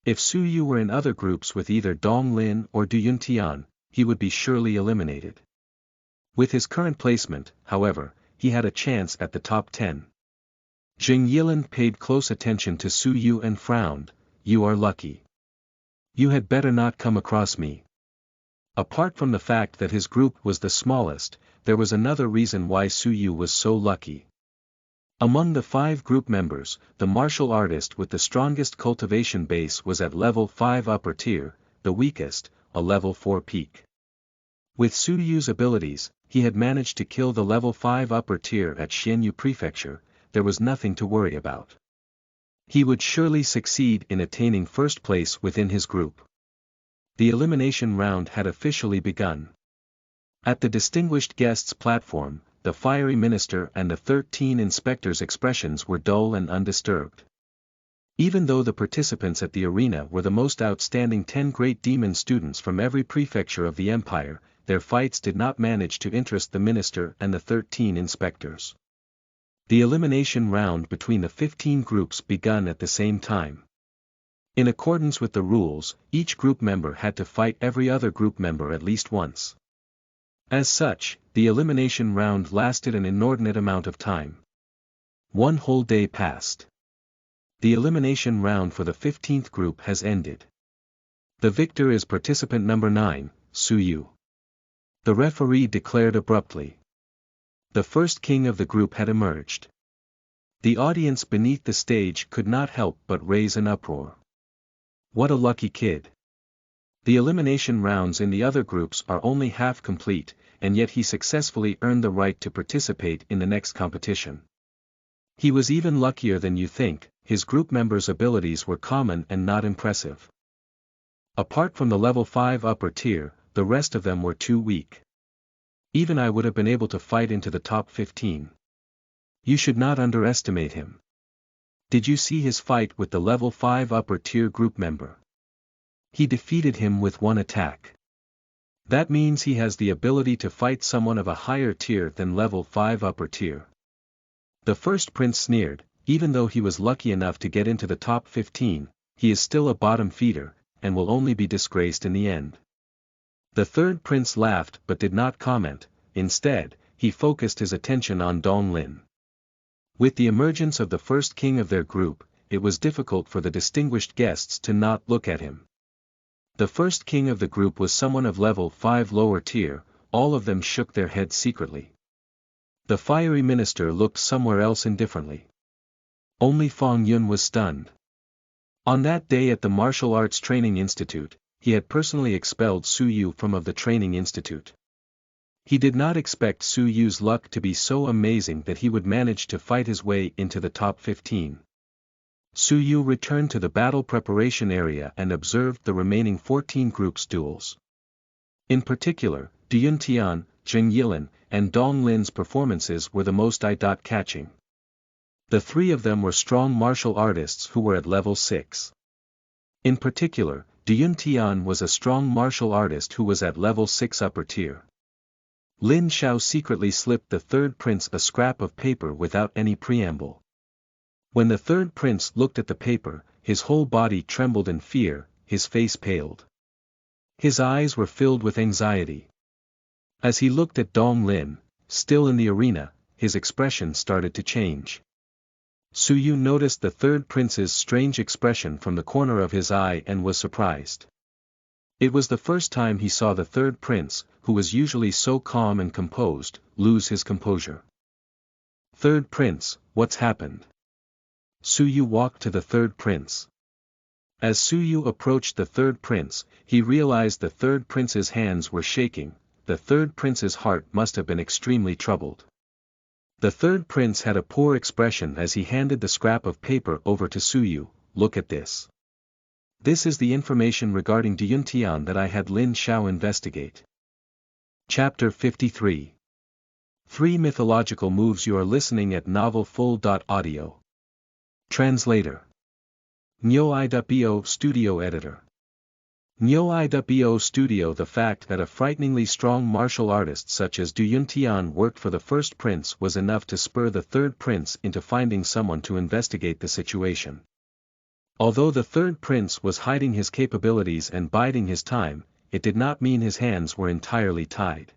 If Su were in other groups with either Dong Lin or Du Yuntian, he would be surely eliminated. With his current placement, however, he had a chance at the top 10. Jing Yilin paid close attention to Su and frowned. You are lucky. You had better not come across me. Apart from the fact that his group was the smallest, there was another reason why Su was so lucky. Among the 5 group members, the martial artist with the strongest cultivation base was at level 5 upper tier, the weakest, a level 4 peak. With Su's abilities, he had managed to kill the level 5 upper tier at Xianyu Prefecture. There was nothing to worry about. He would surely succeed in attaining first place within his group. The elimination round had officially begun. At the distinguished guests' platform, the fiery minister and the 13 inspectors' expressions were dull and undisturbed. Even though the participants at the arena were the most outstanding 10 great demon students from every prefecture of the empire, their fights did not manage to interest the minister and the 13 inspectors. The elimination round between the 15 groups begun at the same time. In accordance with the rules, each group member had to fight every other group member at least once. As such, the elimination round lasted an inordinate amount of time. 1 whole day passed. The elimination round for the 15th group has ended. The victor is participant number 9, Su. The referee declared abruptly. The first king of the group had emerged. The audience beneath the stage could not help but raise an uproar. What a lucky kid. The elimination rounds in the other groups are only half complete, and yet he successfully earned the right to participate in the next competition. He was even luckier than you think. His group members' abilities were common and not impressive. Apart from the level 5 upper tier, the rest of them were too weak. Even I would have been able to fight into the top 15. You should not underestimate him. Did you see his fight with the level 5 upper tier group member? He defeated him with 1 attack. That means he has the ability to fight someone of a higher tier than level 5 upper tier. The first prince sneered. Even though he was lucky enough to get into the top 15, he is still a bottom feeder, and will only be disgraced in the end. The third prince laughed but did not comment. Instead, he focused his attention on Dong Lin. With the emergence of the first king of their group, it was difficult for the distinguished guests to not look at him. The first king of the group was someone of level 5 lower tier. All of them shook their heads secretly. The fiery minister looked somewhere else indifferently. Only Fang Yun was stunned. On that day at the Martial Arts Training Institute, he had personally expelled Su from the Training Institute. He did not expect Su's luck to be so amazing that he would manage to fight his way into the top 15. Su returned to the battle preparation area and observed the remaining 14 groups' duels. In particular, Duyuntian, Jing Yilin, and Dong Lin's performances were the most eye-catching. The three of them were strong martial artists who were at level 6. In particular, Duyuntian was a strong martial artist who was at level 6 upper tier. Lin Xiao secretly slipped the third prince a scrap of paper without any preamble. When the third prince looked at the paper, his whole body trembled in fear, his face paled. His eyes were filled with anxiety. As he looked at Dong Lin, still in the arena, his expression started to change. Su Yu noticed the third prince's strange expression from the corner of his eye and was surprised. It was the first time he saw the third prince, who was usually so calm and composed, lose his composure. "Third prince, what's happened?" Su Yu walked to the third prince. As Su Yu approached the third prince, he realized the third prince's hands were shaking. The third prince's heart must have been extremely troubled. The third prince had a poor expression as he handed the scrap of paper over to Su Yu. "Look at this. This is the information regarding Duyuntian that I had Lin Xiao investigate." Chapter 53. 3 Mythological Moves. You are listening at novelfull.audio. Translator. Nyo-i.bo Studio Editor. Nyo-i.bo Studio. The fact that a frighteningly strong martial artist such as Duyuntian worked for the first prince was enough to spur the third prince into finding someone to investigate the situation. Although the third prince was hiding his capabilities and biding his time, it did not mean his hands were entirely tied.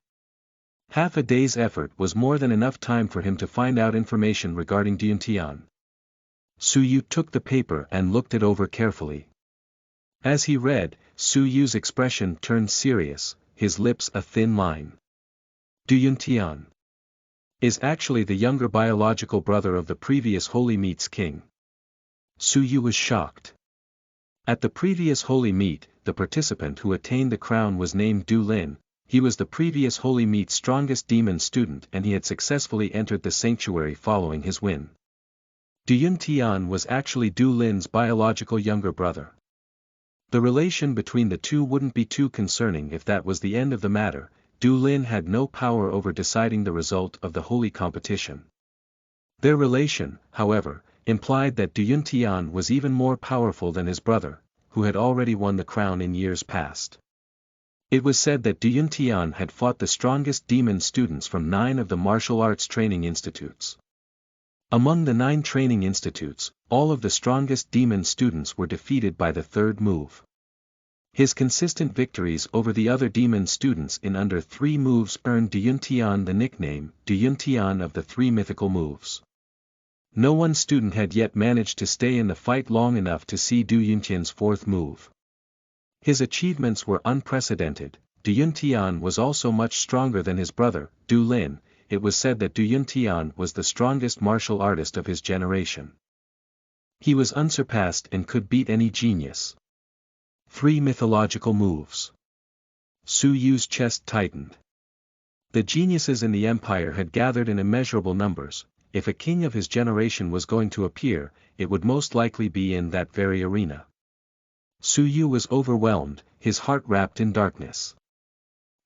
Half a day's effort was more than enough time for him to find out information regarding Duyuntian. Su Yu took the paper and looked it over carefully. As he read, Su Yu's expression turned serious, his lips a thin line. Duyuntian is actually the younger biological brother of the previous Holy Meet's king. Su Yu was shocked. At the previous Holy Meet, the participant who attained the crown was named Du Lin. He was the previous Holy Meet's strongest demon student and he had successfully entered the sanctuary following his win. Duyuntian was actually Du Lin's biological younger brother. The relation between the two wouldn't be too concerning if that was the end of the matter. Du Lin had no power over deciding the result of the holy competition. Their relation, however, implied that Duyuntian was even more powerful than his brother, who had already won the crown in years past. It was said that Duyuntian had fought the strongest demon students from 9 of the martial arts training institutes. Among the 9 training institutes, all of the strongest demon students were defeated by the third move. His consistent victories over the other demon students in under 3 moves earned Duyuntian the nickname Duyuntian of the 3 mythical moves. No one student had yet managed to stay in the fight long enough to see Duyuntian's 4th move. His achievements were unprecedented. Duyuntian was also much stronger than his brother, Du Lin. It was said that Duyuntian was the strongest martial artist of his generation. He was unsurpassed and could beat any genius. 3 mythological moves. Su Yu's chest tightened. The geniuses in the empire had gathered in immeasurable numbers. If a king of his generation was going to appear, it would most likely be in that very arena. Su Yu was overwhelmed, his heart wrapped in darkness.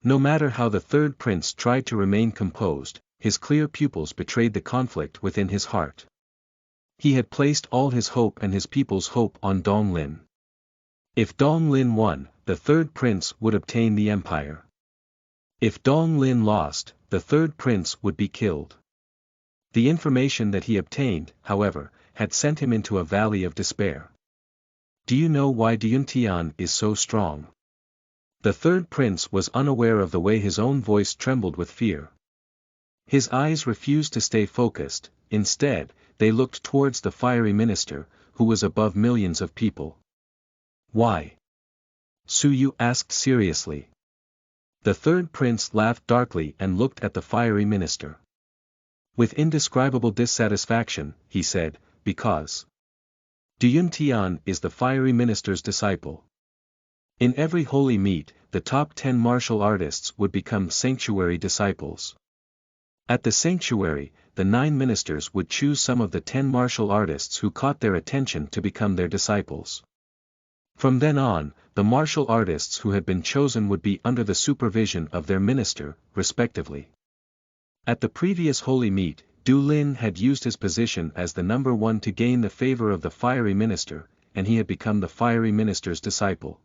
No matter how the third prince tried to remain composed, his clear pupils betrayed the conflict within his heart. He had placed all his hope and his people's hope on Dong Lin. If Dong Lin won, the third prince would obtain the empire. If Dong Lin lost, the third prince would be killed. The information that he obtained, however, had sent him into a valley of despair. Do you know why Duyuntian is so strong? The third prince was unaware of the way his own voice trembled with fear. His eyes refused to stay focused, instead, they looked towards the fiery minister, who was above millions of people. Why? Su Yu asked seriously. The third prince laughed darkly and looked at the fiery minister. With indescribable dissatisfaction, he said, because Duyuntian is the fiery minister's disciple. In every holy meet, the top 10 martial artists would become sanctuary disciples. At the sanctuary, the 9 ministers would choose some of the 10 martial artists who caught their attention to become their disciples. From then on, the martial artists who had been chosen would be under the supervision of their minister, respectively. At the previous holy meet, Du Lin had used his position as the number one to gain the favor of the fiery minister, and he had become the fiery minister's disciple.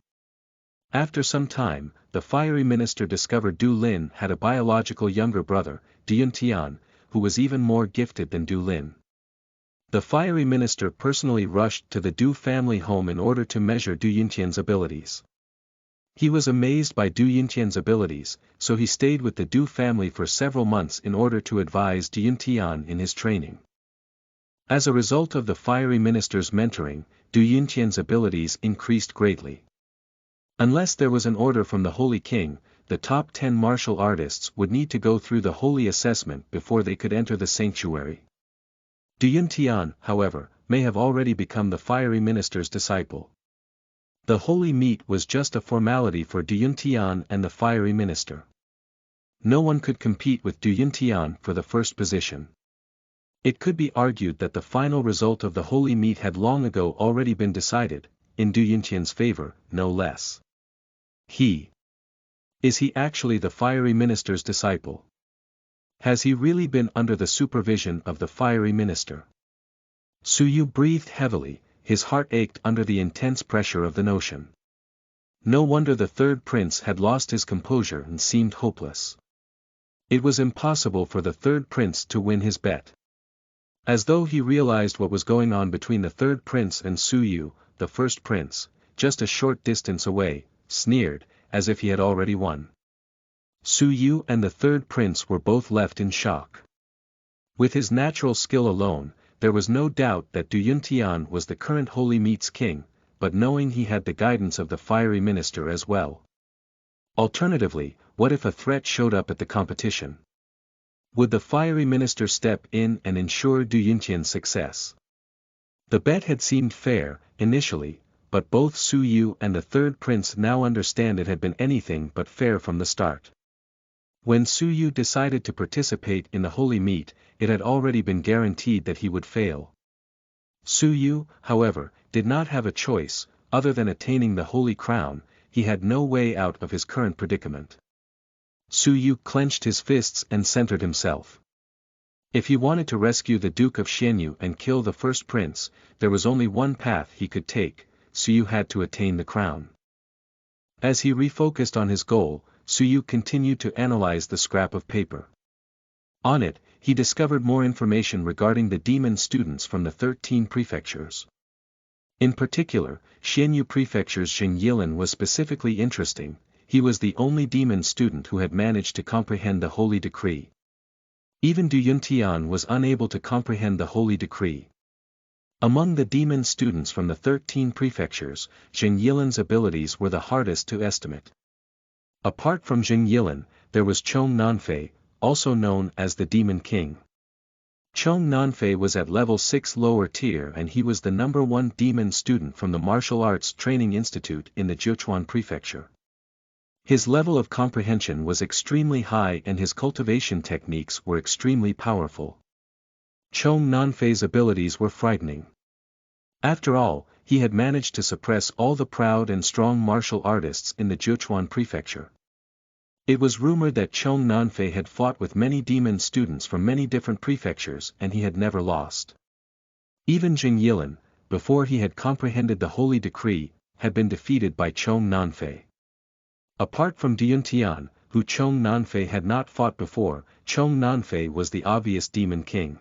After some time, the fiery minister discovered Du Lin had a biological younger brother, Duyuntian, who was even more gifted than Du Lin. The fiery minister personally rushed to the Du family home in order to measure Du Yuntian's abilities. He was amazed by Du Yuntian's abilities, so he stayed with the Du family for several months in order to advise Du Yuntian in his training. As a result of the fiery minister's mentoring, Du Yuntian's abilities increased greatly. Unless there was an order from the Holy King, the top 10 martial artists would need to go through the holy assessment before they could enter the sanctuary. Du Yuntian, however, may have already become the fiery minister's disciple. The holy meet was just a formality for Du Yuntian and the fiery minister. No one could compete with Du Yuntian for the first position. It could be argued that the final result of the holy meet had long ago already been decided, in Du Yuntian's favor, no less. Is he actually the fiery minister's disciple? Has he really been under the supervision of the fiery minister? Su Yu breathed heavily, his heart ached under the intense pressure of the notion. No wonder the third prince had lost his composure and seemed hopeless. It was impossible for the third prince to win his bet. As though he realized what was going on between the third prince and Su Yu, the first prince, just a short distance away, sneered, as if he had already won. Su Yu and the third prince were both left in shock. With his natural skill alone, there was no doubt that Du Yuntian was the current holy meet's king, but knowing he had the guidance of the fiery minister as well. Alternatively, what if a threat showed up at the competition? Would the fiery minister step in and ensure Du Yuntian's success? The bet had seemed fair, initially, but both Su Yu and the third prince now understand it had been anything but fair from the start. When Su Yu decided to participate in the holy meet, it had already been guaranteed that he would fail. Su Yu, however, did not have a choice, other than attaining the holy crown. He had no way out of his current predicament. Su Yu clenched his fists and centered himself. If he wanted to rescue the Duke of Xianyu and kill the first prince, there was only one path he could take: Su Yu had to attain the crown. As he refocused on his goal, Su Yu continued to analyze the scrap of paper. On it, he discovered more information regarding the demon students from the 13 prefectures. In particular, Xianyu Prefecture's Zheng Yilin was specifically interesting. He was the only demon student who had managed to comprehend the holy decree. Even Du Yuntian was unable to comprehend the holy decree. Among the demon students from the 13 prefectures, Zheng Yilin's abilities were the hardest to estimate. Apart from Zheng Yilin, there was Chong Nanfei, also known as the Demon King. Chong Nanfei was at level 6 lower tier, and he was the number 1 demon student from the Martial Arts Training Institute in the Jiuquan Prefecture. His level of comprehension was extremely high and his cultivation techniques were extremely powerful. Chong Nanfei's abilities were frightening. After all, he had managed to suppress all the proud and strong martial artists in the Jiuquan Prefecture. It was rumored that Chong Nanfei had fought with many demon students from many different prefectures and he had never lost. Even Zheng Yilin, before he had comprehended the holy decree, had been defeated by Chong Nanfei. Apart from Duyuntian, who Chong Nanfei had not fought before, Chong Nanfei was the obvious demon king.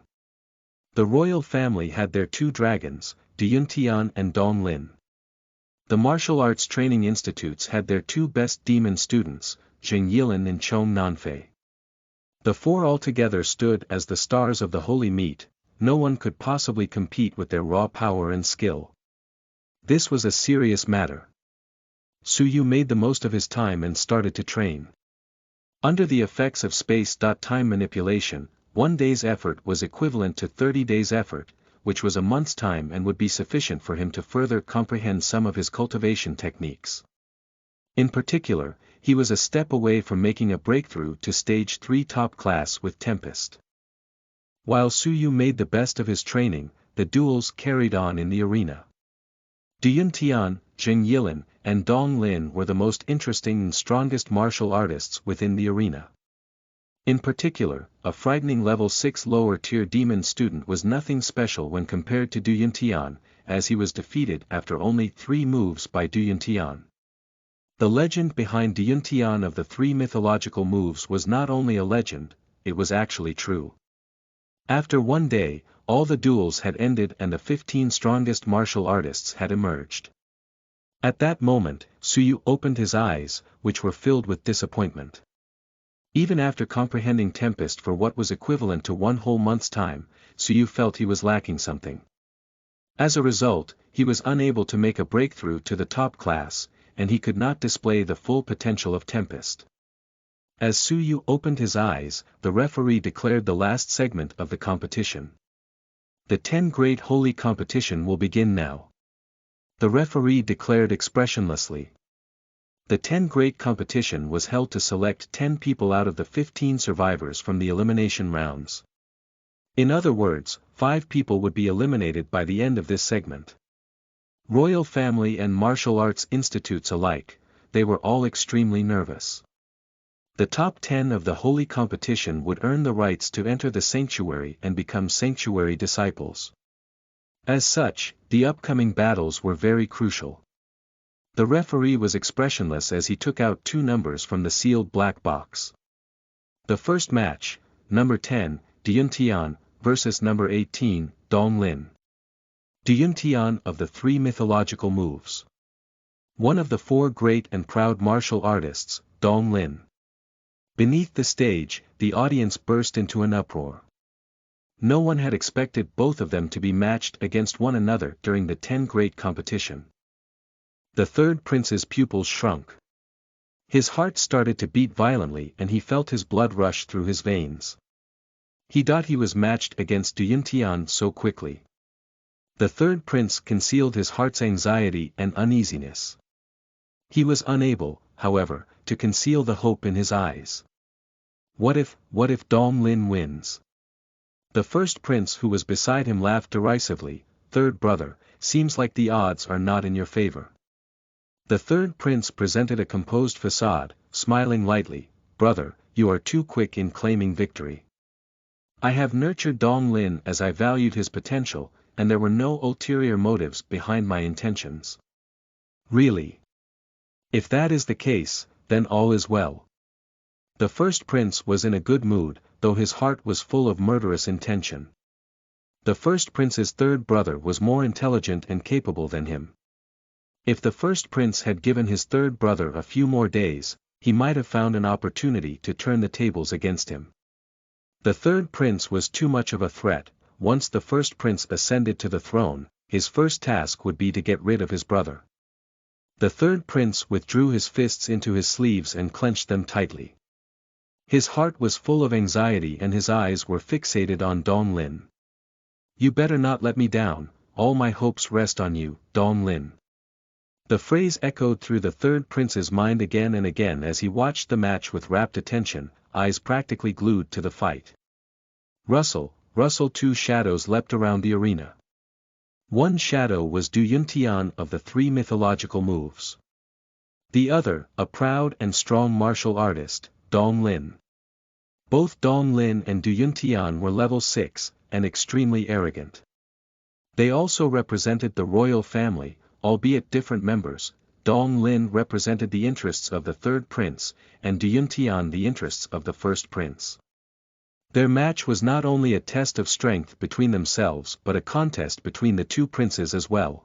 The royal family had their 2 dragons, Duyuntian and Dong Lin. The martial arts training institutes had their 2 best demon students, Zheng Yilin and Chong Nanfei. The 4 altogether stood as the stars of the holy meet. No one could possibly compete with their raw power and skill. This was a serious matter. Su Yu made the most of his time and started to train. Under the effects of space-time manipulation, 1 day's effort was equivalent to 30 days' effort, which was a month's time and would be sufficient for him to further comprehend some of his cultivation techniques. In particular, he was a step away from making a breakthrough to stage 3 top class with Tempest. While Su Yu made the best of his training, the duels carried on in the arena. Duyuntian, Jing Yilin, and Dong Lin were the most interesting and strongest martial artists within the arena. In particular, a frightening level 6 lower-tier demon student was nothing special when compared to Du Yuntian, as he was defeated after only 3 moves by Du Yuntian. The legend behind Du Yuntian of the 3 mythological moves was not only a legend, it was actually true. After one day, all the duels had ended and the 15 strongest martial artists had emerged. At that moment, Suyu opened his eyes, which were filled with disappointment. Even after comprehending Tempest for what was equivalent to 1 whole month's time, Suyu felt he was lacking something. As a result, he was unable to make a breakthrough to the top class, and he could not display the full potential of Tempest. As Suyu opened his eyes, the referee declared the last segment of the competition. The 10 Great Holy Competition will begin now. The referee declared expressionlessly. The 10 Great Competition was held to select 10 people out of the 15 survivors from the elimination rounds. In other words, 5 people would be eliminated by the end of this segment. Royal family and martial arts institutes alike, they were all extremely nervous. The top 10 of the holy competition would earn the rights to enter the sanctuary and become sanctuary disciples. As such, the upcoming battles were very crucial. The referee was expressionless as he took out 2 numbers from the sealed black box. The first match, number 10, Du Yuntian, versus number 18, Dong Lin. Du Yuntian of the 3 mythological moves. One of the 4 great and proud martial artists, Dong Lin. Beneath the stage, the audience burst into an uproar. No one had expected both of them to be matched against one another during the 10 Great Competition. The third prince's pupils shrunk. His heart started to beat violently and he felt his blood rush through his veins. He thought he was matched against Du Yuntian so quickly. The third prince concealed his heart's anxiety and uneasiness. He was unable, however, to conceal the hope in his eyes. What if Dong Lin wins? The first prince who was beside him laughed derisively. Third brother, seems like the odds are not in your favor. The third prince presented a composed facade, smiling lightly. Brother, you are too quick in claiming victory. I have nurtured Dong Lin as I valued his potential, and there were no ulterior motives behind my intentions. Really? If that is the case, then all is well. The first prince was in a good mood, though his heart was full of murderous intention. The first prince's third brother was more intelligent and capable than him. If the first prince had given his third brother a few more days, he might have found an opportunity to turn the tables against him. The third prince was too much of a threat. Once the first prince ascended to the throne, his first task would be to get rid of his brother. The third prince withdrew his fists into his sleeves and clenched them tightly. His heart was full of anxiety and his eyes were fixated on Dong Lin. You better not let me down, all my hopes rest on you, Dong Lin. The phrase echoed through the third prince's mind again and again as he watched the match with rapt attention, eyes practically glued to the fight. Rustle, 2 shadows leapt around the arena. One shadow was Du Yuntian of the 3 mythological moves. The other, a proud and strong martial artist, Dong Lin. Both Dong Lin and Du Yuntian were level 6, and extremely arrogant. They also represented the royal family, albeit different members. Dong Lin represented the interests of the third prince, and Du Yuntian the interests of the first prince. Their match was not only a test of strength between themselves but a contest between the 2 princes as well.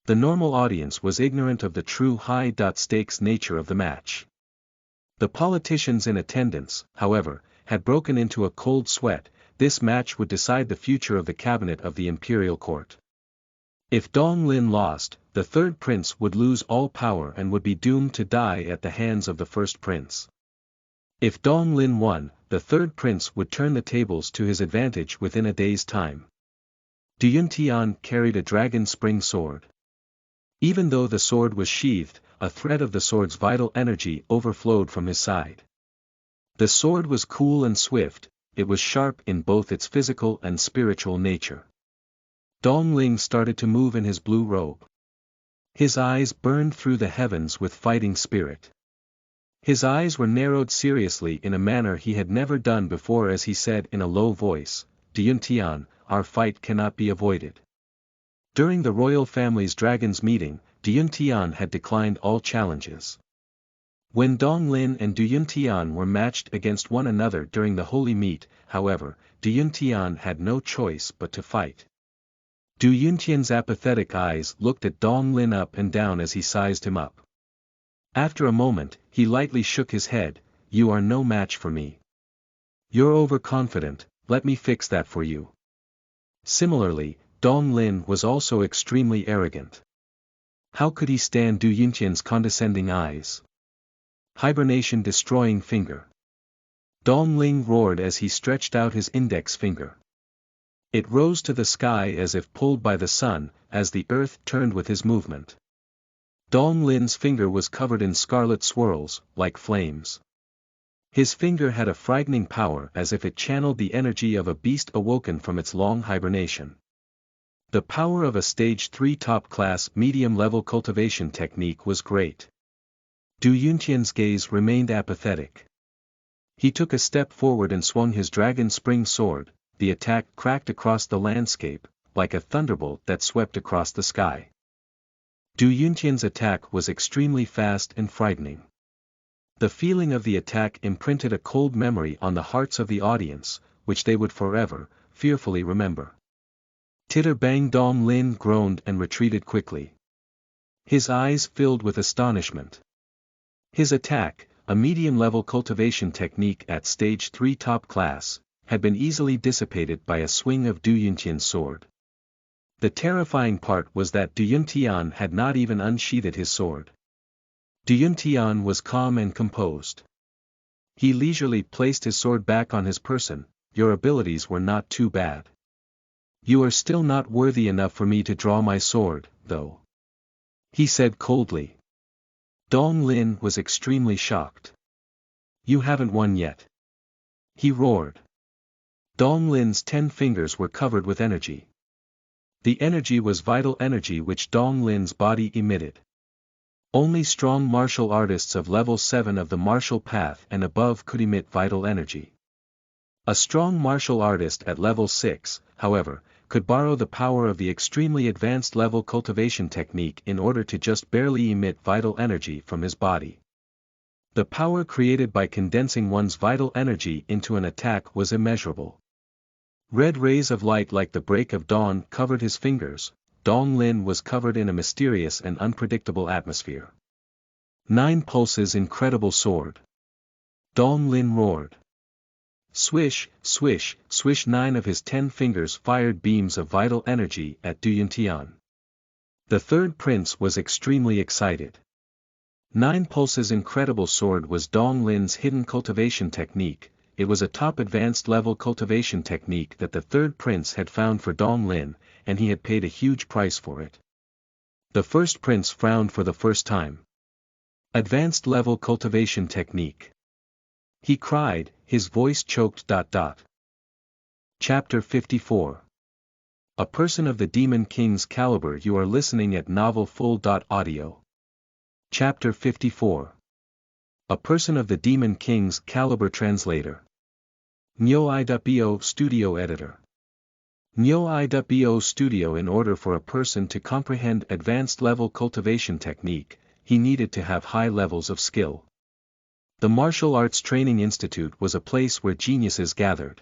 The normal audience was ignorant of the true high-stakes nature of the match. The politicians in attendance, however, had broken into a cold sweat. This match would decide the future of the cabinet of the imperial court. If Dong Lin lost, the third prince would lose all power and would be doomed to die at the hands of the first prince. If Dong Lin won, the third prince would turn the tables to his advantage within a day's time. Du Yuntian carried a dragon spring sword. Even though the sword was sheathed, a thread of the sword's vital energy overflowed from his side. The sword was cool and swift, it was sharp in both its physical and spiritual nature. Dong Ling started to move in his blue robe. His eyes burned through the heavens with fighting spirit. His eyes were narrowed seriously in a manner he had never done before as he said in a low voice, "Dyun, our fight cannot be avoided." During the royal family's dragons meeting, Dyun had declined all challenges. When Dong Lin and Dyun were matched against one another during the holy meet, however, Dyun had no choice but to fight. Dyun's apathetic eyes looked at Dong Lin up and down as he sized him up. After a moment, he lightly shook his head, "You are no match for me. You're overconfident, let me fix that for you." Similarly, Dong Lin was also extremely arrogant. How could he stand Dyun's condescending eyes? Hibernation destroying finger. Dong Ling roared as he stretched out his index finger. It rose to the sky as if pulled by the sun, as the earth turned with his movement. Dong Lin's finger was covered in scarlet swirls, like flames. His finger had a frightening power as if it channeled the energy of a beast awoken from its long hibernation. The power of a stage 3 top-class medium-level cultivation technique was great. Dyun's gaze remained apathetic. He took a step forward and swung his dragon spring sword. The attack cracked across the landscape, like a thunderbolt that swept across the sky. Dyun's attack was extremely fast and frightening. The feeling of the attack imprinted a cold memory on the hearts of the audience, which they would forever, fearfully remember. Titter bang Dong Lin groaned and retreated quickly. His eyes filled with astonishment. His attack, a medium-level cultivation technique at stage 3 top class, had been easily dissipated by a swing of Dyun's sword. The terrifying part was that Dyun had not even unsheathed his sword. Dyun was calm and composed. He leisurely placed his sword back on his person. "Your abilities were not too bad. You are still not worthy enough for me to draw my sword, though," he said coldly. Dong Lin was extremely shocked. "You haven't won yet," he roared. Dong Lin's 10 fingers were covered with energy. The energy was vital energy which Dong Lin's body emitted. Only strong martial artists of level 7 of the martial path and above could emit vital energy. A strong martial artist at level 6, however, could borrow the power of the extremely advanced level cultivation technique in order to just barely emit vital energy from his body. The power created by condensing one's vital energy into an attack was immeasurable. Red rays of light like the break of dawn covered his fingers. Dong Lin was covered in a mysterious and unpredictable atmosphere. 9 pulses incredible sword. Dong Lin roared. Swish, swish, swish. 9 of his 10 fingers fired beams of vital energy at Dyun. The third prince was extremely excited. 9 pulses incredible sword was Dong Lin's hidden cultivation technique. It was a top advanced level cultivation technique that the third prince had found for Dong Lin, and he had paid a huge price for it. The first prince frowned for the first time. Advanced level cultivation technique, he cried, his voice choked. Chapter 54. A person of the Demon King's caliber. You are listening at novelfull.audio. Chapter 54. A person of the Demon King's caliber. Translator. Nyo.bo Studio Editor. Nyo.bo Studio. In order for a person to comprehend advanced level cultivation technique, he needed to have high levels of skill. The Martial Arts Training Institute was a place where geniuses gathered.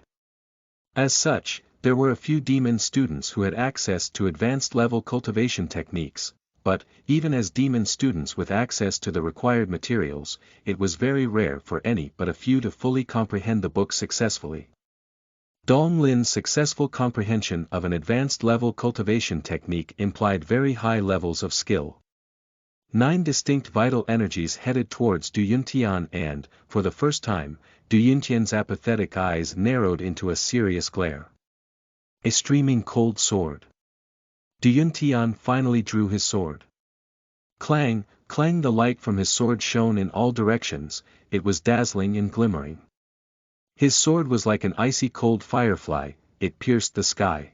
As such, there were a few demon students who had access to advanced level cultivation techniques, but, even as demon students with access to the required materials, it was very rare for any but a few to fully comprehend the book successfully. Dong Lin's successful comprehension of an advanced level cultivation technique implied very high levels of skill. 9 distinct vital energies headed towards Dyun and, for the first time, Dyun's apathetic eyes narrowed into a serious glare. A streaming cold sword. Dyun finally drew his sword. Clang, clang. The light from his sword shone in all directions. It was dazzling and glimmering. His sword was like an icy cold firefly, it pierced the sky.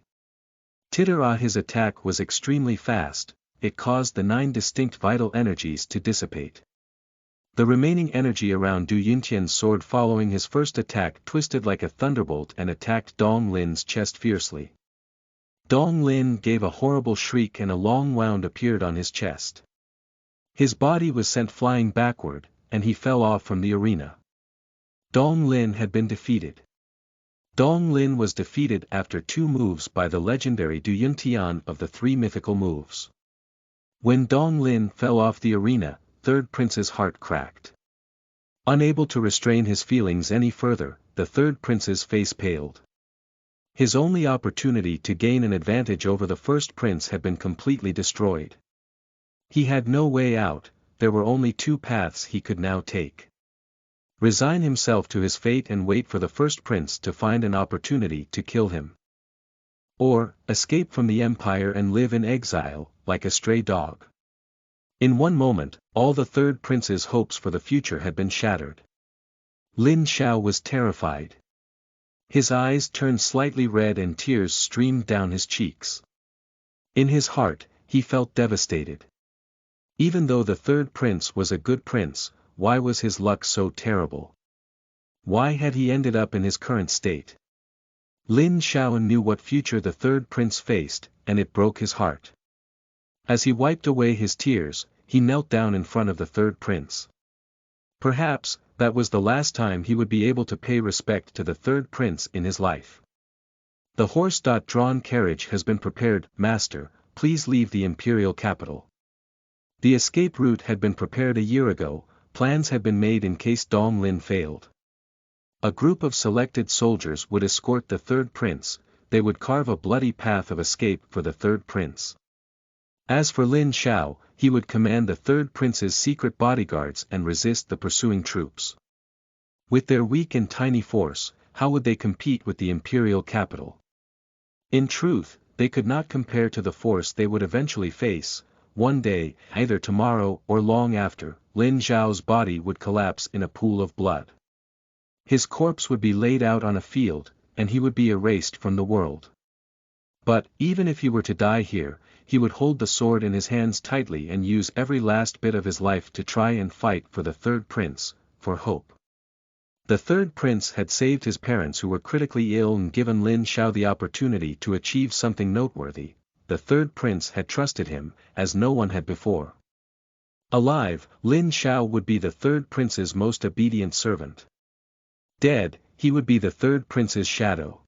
Titter. His attack was extremely fast, it caused the 9 distinct vital energies to dissipate. The remaining energy around Du Yuntian's sword following his first attack twisted like a thunderbolt and attacked Dong Lin's chest fiercely. Dong Lin gave a horrible shriek and a long wound appeared on his chest. His body was sent flying backward, and he fell off from the arena. Dong Lin had been defeated. Dong Lin was defeated after 2 moves by the legendary Du Yuntian of the 3 mythical moves. When Dong Lin fell off the arena, Third Prince's heart cracked. Unable to restrain his feelings any further, the Third Prince's face paled. His only opportunity to gain an advantage over the First Prince had been completely destroyed. He had no way out, there were only 2 paths he could now take. Resign himself to his fate and wait for the First Prince to find an opportunity to kill him. Or, escape from the Empire and live in exile, like a stray dog. In one moment, all the Third Prince's hopes for the future had been shattered. Lin Xiao was terrified. His eyes turned slightly red and tears streamed down his cheeks. In his heart, he felt devastated. Even though the Third Prince was a good prince, why was his luck so terrible? Why had he ended up in his current state? Lin Xiao knew what future the Third Prince faced, and it broke his heart. As he wiped away his tears, he knelt down in front of the Third Prince. Perhaps, that was the last time he would be able to pay respect to the Third Prince in his life. The horse-drawn carriage has been prepared, Master, please leave the imperial capital. The escape route had been prepared a year ago, plans had been made in case Dong Lin failed. A group of selected soldiers would escort the Third Prince, they would carve a bloody path of escape for the Third Prince. As for Lin Xiao, he would command the Third Prince's secret bodyguards and resist the pursuing troops. With their weak and tiny force, how would they compete with the imperial capital? In truth, they could not compare to the force they would eventually face. One day, either tomorrow or long after, Lin Xiao's body would collapse in a pool of blood. His corpse would be laid out on a field, and he would be erased from the world. But, even if he were to die here, he would hold the sword in his hands tightly and use every last bit of his life to try and fight for the Third Prince, for hope. The Third Prince had saved his parents who were critically ill and given Lin Xiao the opportunity to achieve something noteworthy. The Third Prince had trusted him, as no one had before. Alive, Lin Xiao would be the Third Prince's most obedient servant. Dead, he would be the Third Prince's shadow.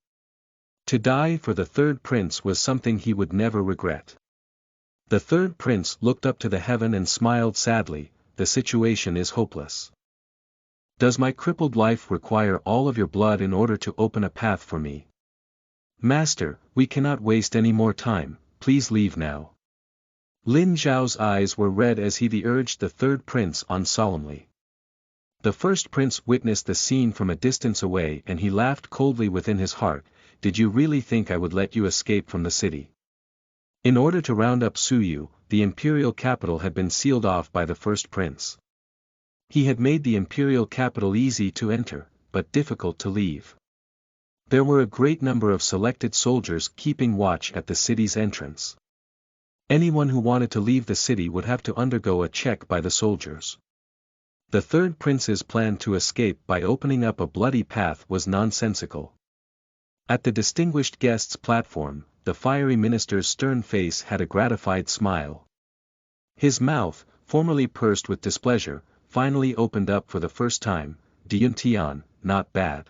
To die for the Third Prince was something he would never regret. The Third Prince looked up to the heaven and smiled sadly, the situation is hopeless. Does my crippled life require all of your blood in order to open a path for me? Master, we cannot waste any more time, please leave now. Lin Xiao's eyes were red as he urged the Third Prince on solemnly. The First Prince witnessed the scene from a distance away and he laughed coldly within his heart. Did you really think I would let you escape from the city? In order to round up Suyu, the imperial capital had been sealed off by the First Prince. He had made the imperial capital easy to enter, but difficult to leave. There were a great number of selected soldiers keeping watch at the city's entrance. Anyone who wanted to leave the city would have to undergo a check by the soldiers. The Third Prince's plan to escape by opening up a bloody path was nonsensical. At the distinguished guest's platform, the fiery minister's stern face had a gratified smile. His mouth, formerly pursed with displeasure, finally opened up for the first time. Diuntian, not bad.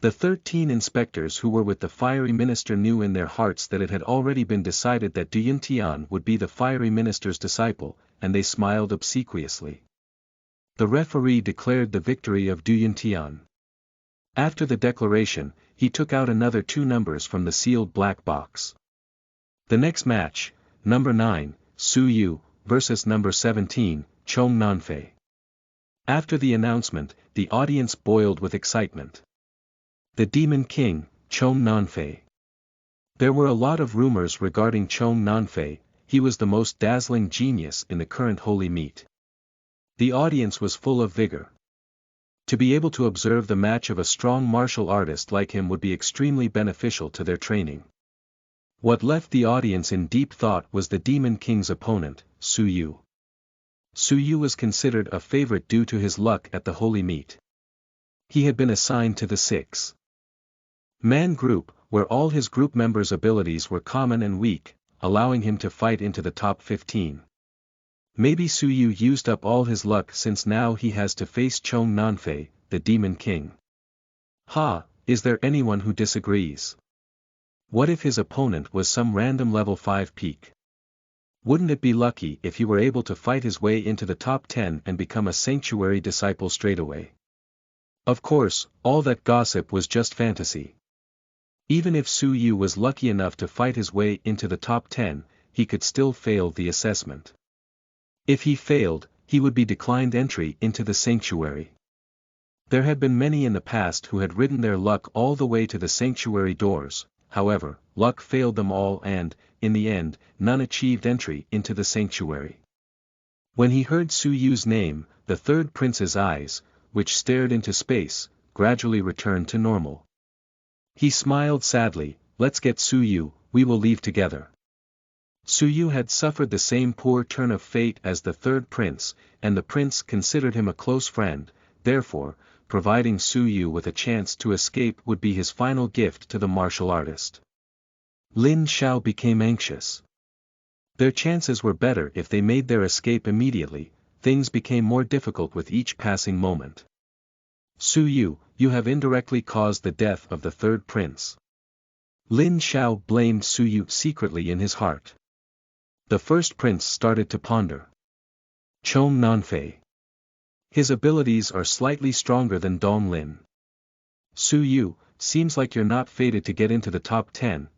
The 13 inspectors who were with the fiery minister knew in their hearts that it had already been decided that Diuntian would be the fiery minister's disciple, and they smiled obsequiously. The referee declared the victory of Diuntian. After the declaration, he took out another 2 numbers from the sealed black box. The next match, number 9, Su Yu, versus number 17, Chong Nanfei. After the announcement, the audience boiled with excitement. The Demon King, Chong Nanfei. There were a lot of rumors regarding Chong Nanfei, he was the most dazzling genius in the current holy meet. The audience was full of vigor. To be able to observe the match of a strong martial artist like him would be extremely beneficial to their training. What left the audience in deep thought was the Demon King's opponent, Su Yu. Su Yu was considered a favorite due to his luck at the holy meet. He had been assigned to the 6-man group, where all his group members' abilities were common and weak, allowing him to fight into the top 15. Maybe Su Yu used up all his luck since now he has to face Chong Nanfei, the Demon King. Is there anyone who disagrees? What if his opponent was some random level 5 peak? Wouldn't it be lucky if he were able to fight his way into the top 10 and become a sanctuary disciple straightaway? Of course, all that gossip was just fantasy. Even if Su Yu was lucky enough to fight his way into the top 10, he could still fail the assessment. If he failed, he would be declined entry into the sanctuary. There had been many in the past who had ridden their luck all the way to the sanctuary doors, however, luck failed them all and, in the end, none achieved entry into the sanctuary. When he heard Su Yu's name, the third prince's eyes, which stared into space, gradually returned to normal. He smiled sadly, "Let's get Su Yu, we will leave together." Su Yu had suffered the same poor turn of fate as the third prince, and the prince considered him a close friend, therefore, providing Su Yu with a chance to escape would be his final gift to the martial artist. Lin Xiao became anxious. Their chances were better if they made their escape immediately, things became more difficult with each passing moment. "Su Yu, you have indirectly caused the death of the third prince." Lin Xiao blamed Su Yu secretly in his heart. The first prince started to ponder. Chong Nanfei. His abilities are slightly stronger than Dong Lin. Su Yu, seems like you're not fated to get into the top 10,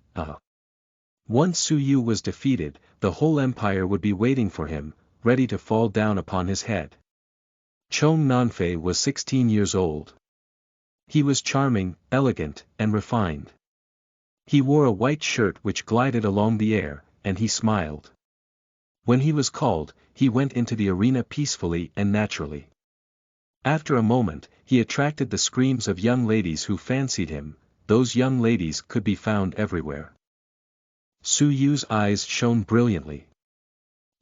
Once Su Yu was defeated, the whole empire would be waiting for him, ready to fall down upon his head. Chong Nanfei was 16 years old. He was charming, elegant, and refined. He wore a white shirt which glided along the air, and he smiled. When he was called, he went into the arena peacefully and naturally. After a moment, he attracted the screams of young ladies who fancied him. Those young ladies could be found everywhere. Su Yu's eyes shone brilliantly.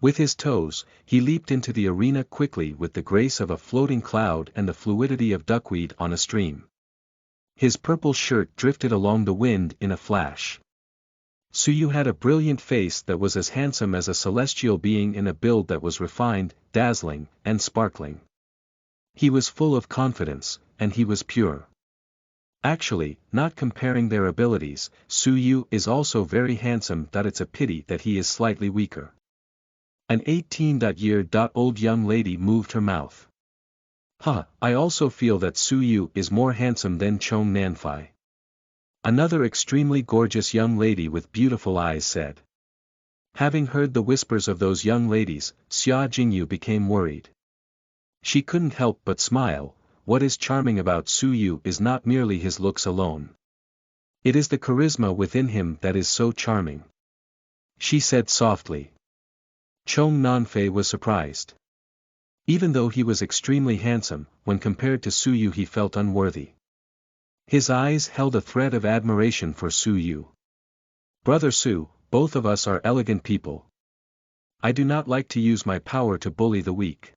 With his toes, he leaped into the arena quickly with the grace of a floating cloud and the fluidity of duckweed on a stream. His purple shirt drifted along the wind in a flash. Su Yu had a brilliant face that was as handsome as a celestial being in a build that was refined, dazzling, and sparkling. He was full of confidence, and he was pure. Actually, not comparing their abilities, Su Yu is also very handsome. It's a pity that he is slightly weaker. An 18-year-old young lady moved her mouth. I also feel that Su Yu is more handsome than Chong Nanfei. Another extremely gorgeous young lady with beautiful eyes said. Having heard the whispers of those young ladies, Xia Jingyu became worried. She couldn't help but smile. What is charming about Su Yu is not merely his looks alone. It is the charisma within him that is so charming. She said softly. Chong Nanfei was surprised. Even though he was extremely handsome, when compared to Su Yu he felt unworthy. His eyes held a thread of admiration for Su Yu. "Brother Su, both of us are elegant people. I do not like to use my power to bully the weak.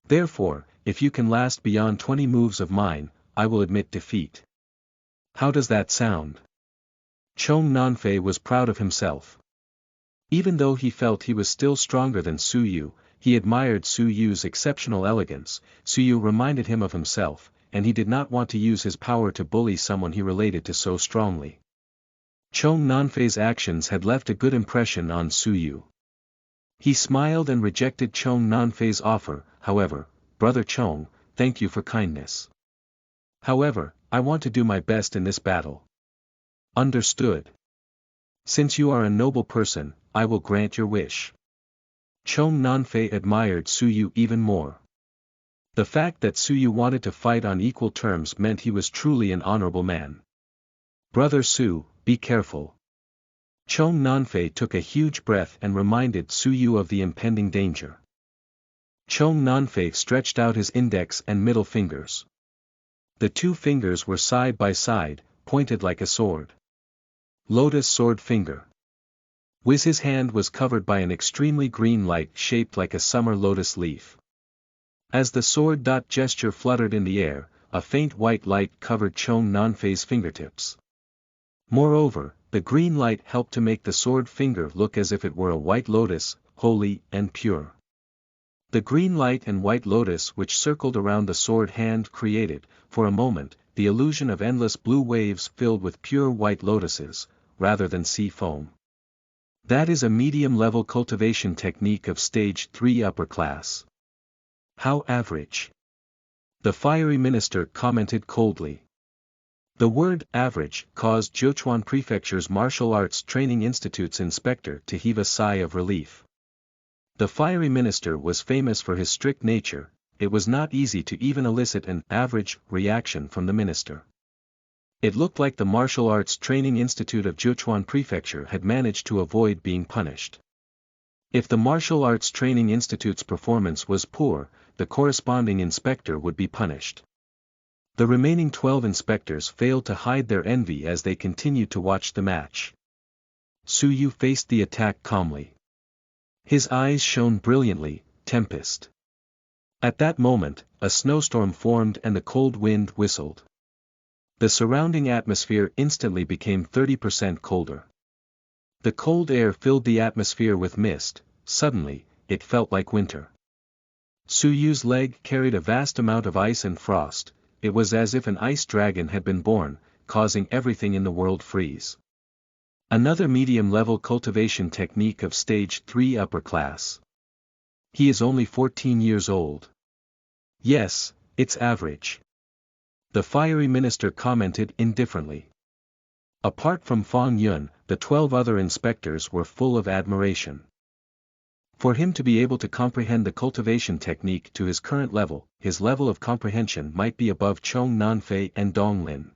Therefore, if you can last beyond 20 moves of mine, I will admit defeat. How does that sound?" Chong Nanfei was proud of himself. Even though he felt he was still stronger than Su Yu, he admired Su Yu's exceptional elegance. Su Yu reminded him of himself, and he did not want to use his power to bully someone he related to so strongly. Chong Nanfei's actions had left a good impression on Su Yu. He smiled and rejected Chong Nanfei's offer. "However, Brother Chong, thank you for kindness. However, I want to do my best in this battle." "Understood. Since you are a noble person, I will grant your wish." Chong Nanfei admired Su Yu even more. The fact that Su Yu wanted to fight on equal terms meant he was truly an honorable man. "Brother Su, be careful." Chong Nanfei took a huge breath and reminded Su Yu of the impending danger. Chong Nanfei stretched out his index and middle fingers. The two fingers were side by side, pointed like a sword. Lotus sword finger. His hand was covered by an extremely green light shaped like a summer lotus leaf. As the sword gesture fluttered in the air, a faint white light covered Chong Nanfei's fingertips. Moreover, the green light helped to make the sword finger look as if it were a white lotus, holy and pure. The green light and white lotus which circled around the sword hand created, for a moment, the illusion of endless blue waves filled with pure white lotuses, rather than sea foam. That is a medium-level cultivation technique of stage 3 upper class. How average. The fiery minister commented coldly. The word average caused Jiuquan Prefecture's Martial Arts Training Institute's inspector to heave a sigh of relief. The fiery minister was famous for his strict nature. It was not easy to even elicit an average reaction from the minister. It looked like the Martial Arts Training Institute of Jiuquan Prefecture had managed to avoid being punished. If the Martial Arts Training Institute's performance was poor, the corresponding inspector would be punished. The remaining 12 inspectors failed to hide their envy as they continued to watch the match. Su Yu faced the attack calmly. His eyes shone brilliantly, tempest. At that moment, a snowstorm formed and the cold wind whistled. The surrounding atmosphere instantly became 30% colder. The cold air filled the atmosphere with mist. Suddenly, it felt like winter. Su Yu's leg carried a vast amount of ice and frost. It was as if an ice dragon had been born, causing everything in the world freeze. Another medium-level cultivation technique of stage 3 upper class. He is only 14 years old. Yes, it's average. The fiery minister commented indifferently. Apart from Fang Yun, the 12 other inspectors were full of admiration. For him to be able to comprehend the cultivation technique to his current level, his level of comprehension might be above Chong Nanfei and Dong Lin.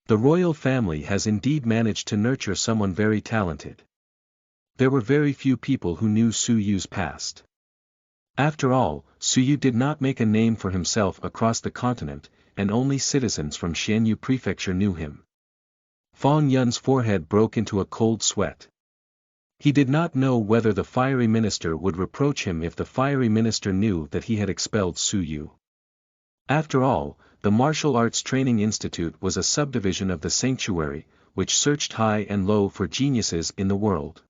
The royal family has indeed managed to nurture someone very talented. There were very few people who knew Su Yu's past. After all, Su Yu did not make a name for himself across the continent, and only citizens from Xianyu Prefecture knew him. Fang Yun's forehead broke into a cold sweat. He did not know whether the fiery minister would reproach him if the fiery minister knew that he had expelled Su Yu. After all, the Martial Arts Training Institute was a subdivision of the sanctuary, which searched high and low for geniuses in the world.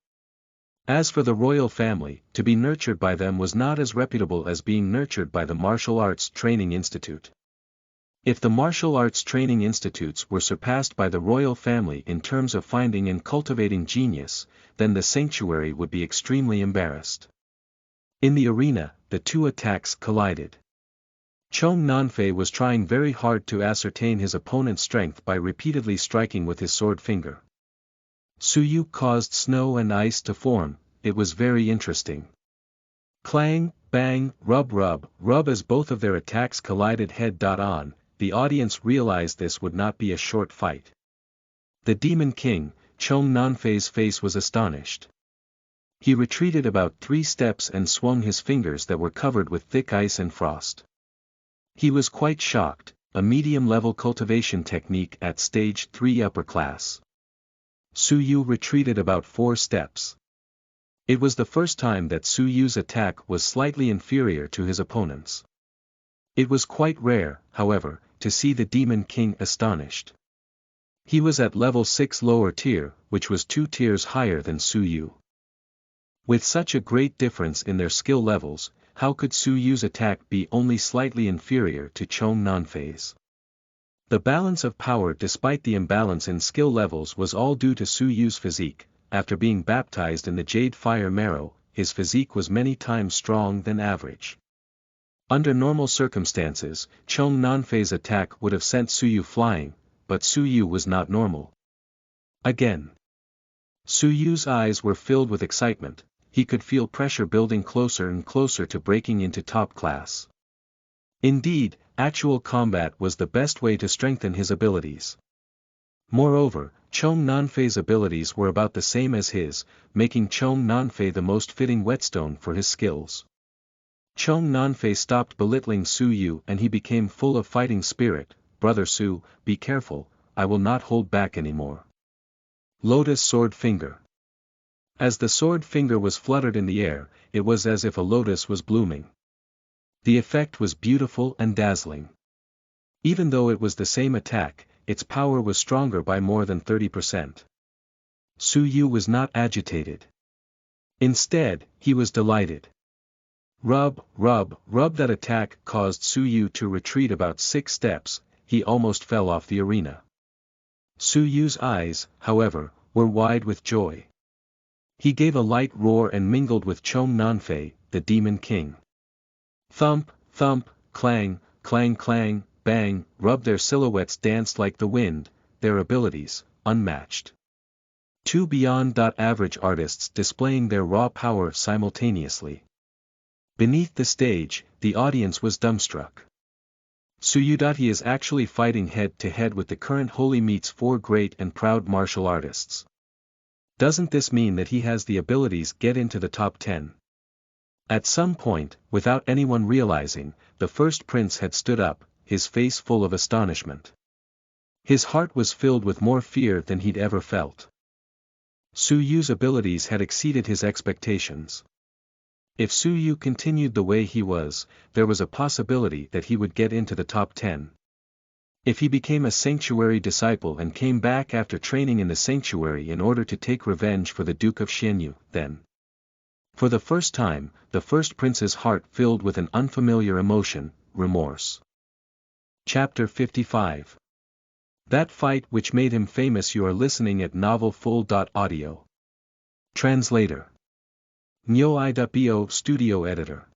As for the royal family, to be nurtured by them was not as reputable as being nurtured by the Martial Arts Training Institute. If the Martial Arts Training Institutes were surpassed by the royal family in terms of finding and cultivating genius, then the sanctuary would be extremely embarrassed. In the arena, the two attacks collided. Chong Nanfei was trying very hard to ascertain his opponent's strength by repeatedly striking with his sword finger. Su Yu caused snow and ice to form. It was very interesting. Clang, bang, rub as both of their attacks collided head-on, the audience realized this would not be a short fight. The Demon King, Chong Nanfei's face was astonished. He retreated about 3 steps and swung his fingers that were covered with thick ice and frost. He was quite shocked, a medium-level cultivation technique at stage 3 upper class. Su Yu retreated about 4 steps. It was the first time that Su Yu's attack was slightly inferior to his opponent's. It was quite rare, however, to see the Demon King astonished. He was at level 6 lower tier, which was 2 tiers higher than Su Yu. With such a great difference in their skill levels, how could Su Yu's attack be only slightly inferior to Chong Nanfei's? The balance of power despite the imbalance in skill levels was all due to Su Yu's physique. After being baptized in the Jade Fire Marrow, his physique was many times strong than average. Under normal circumstances, Chong Nanfei's attack would have sent Su Yu flying, but Su Yu was not normal. Again. Su Yu's eyes were filled with excitement. He could feel pressure building closer and closer to breaking into top class. Indeed, actual combat was the best way to strengthen his abilities. Moreover, Chong Nanfei's abilities were about the same as his, making Chong Nanfei the most fitting whetstone for his skills. Chong Nanfei stopped belittling Su Yu and he became full of fighting spirit. Brother Su, be careful, I will not hold back anymore. Lotus Sword Finger. As the sword finger was fluttered in the air, it was as if a lotus was blooming. The effect was beautiful and dazzling. Even though it was the same attack, its power was stronger by more than 30%. Su Yu was not agitated. Instead, he was delighted. Rub, rub, rub. That attack caused Su Yu to retreat about 6 steps, he almost fell off the arena. Su Yu's eyes, however, were wide with joy. He gave a light roar and mingled with Chong Nanfei, the Demon King. Thump, thump, clang, clang clang, bang, rub. Their silhouettes danced like the wind, their abilities, unmatched. Two beyond-average artists displaying their raw power simultaneously. Beneath the stage, the audience was dumbstruck. Su Yu. He is actually fighting head-to-head with the current Holy Meat's 4 great and proud martial artists. Doesn't this mean that he has the abilities get into the top 10? At some point, without anyone realizing, the first prince had stood up, his face full of astonishment. His heart was filled with more fear than he'd ever felt. Su Yu's abilities had exceeded his expectations. If Su Yu continued the way he was, there was a possibility that he would get into the top 10. If he became a sanctuary disciple and came back after training in the sanctuary in order to take revenge for the Duke of Xianyu, then. For the first time, the first prince's heart filled with an unfamiliar emotion, remorse. Chapter 55. That fight which made him famous. You are listening at novelfull.audio. Translator. Nyo-i.bo Studio Editor.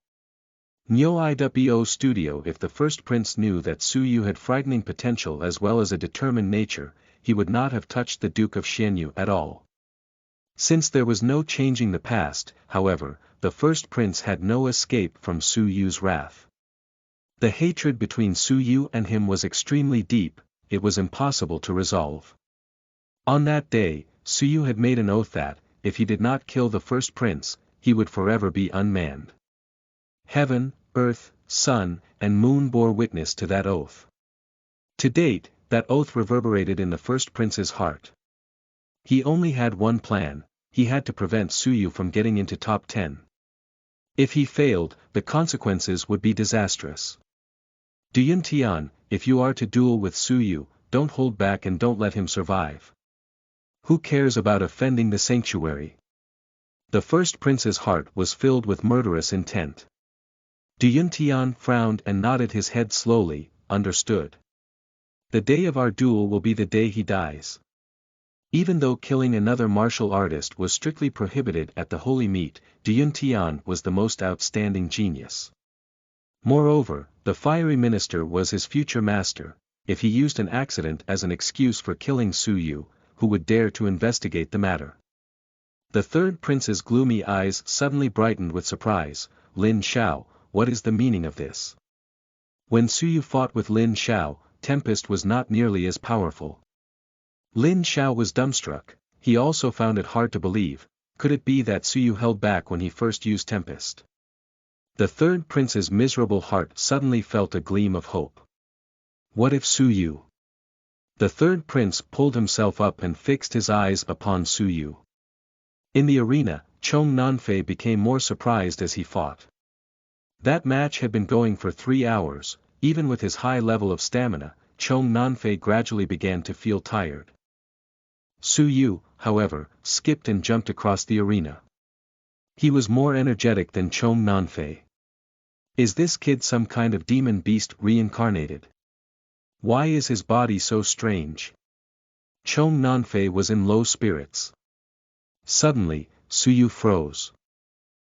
Nyo-i.bo Studio. If the first prince knew that Su Yu had frightening potential as well as a determined nature, he would not have touched the Duke of Xianyu at all. Since there was no changing the past, however, the first prince had no escape from Su Yu's wrath. The hatred between Su Yu and him was extremely deep, it was impossible to resolve. On that day, Su Yu had made an oath that, if he did not kill the first prince, he would forever be unmanned. Heaven, earth, sun, and moon bore witness to that oath. To date, that oath reverberated in the first prince's heart. He only had one plan, he had to prevent Su Yu from getting into top 10. If he failed, the consequences would be disastrous. Duyun, if you are to duel with Su Yu, don't hold back and don't let him survive. Who cares about offending the sanctuary? The first prince's heart was filled with murderous intent. Duyun frowned and nodded his head slowly, understood. The day of our duel will be the day he dies. Even though killing another martial artist was strictly prohibited at the Holy Meat, Duyun was the most outstanding genius. Moreover, the fiery minister was his future master. If he used an accident as an excuse for killing Su Yu, who would dare to investigate the matter? The third prince's gloomy eyes suddenly brightened with surprise. Lin Xiao, what is the meaning of this? When Su Yu fought with Lin Xiao, Tempest was not nearly as powerful. Lin Xiao was dumbstruck, he also found it hard to believe, could it be that Su Yu held back when he first used Tempest? The third prince's miserable heart suddenly felt a gleam of hope. What if Su Yu? The third prince pulled himself up and fixed his eyes upon Su Yu. In the arena, Chong Nanfei became more surprised as he fought. That match had been going for 3 hours, even with his high level of stamina, Chong Nanfei gradually began to feel tired. Su Yu, however, skipped and jumped across the arena. He was more energetic than Chong Nanfei. Is this kid some kind of demon beast reincarnated? Why is his body so strange? Chong Nanfei was in low spirits. Suddenly, Su Yu froze.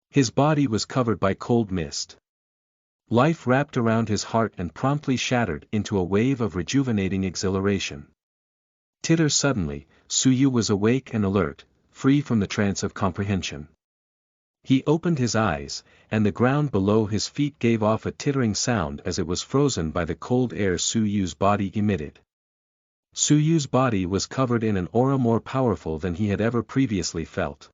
His body was covered by cold mist. Life wrapped around his heart and promptly shattered into a wave of rejuvenating exhilaration. Titter suddenly, Su Yu was awake and alert, free from the trance of comprehension. He opened his eyes, and the ground below his feet gave off a tittering sound as it was frozen by the cold air Su Yu's body emitted. Su Yu's body was covered in an aura more powerful than he had ever previously felt.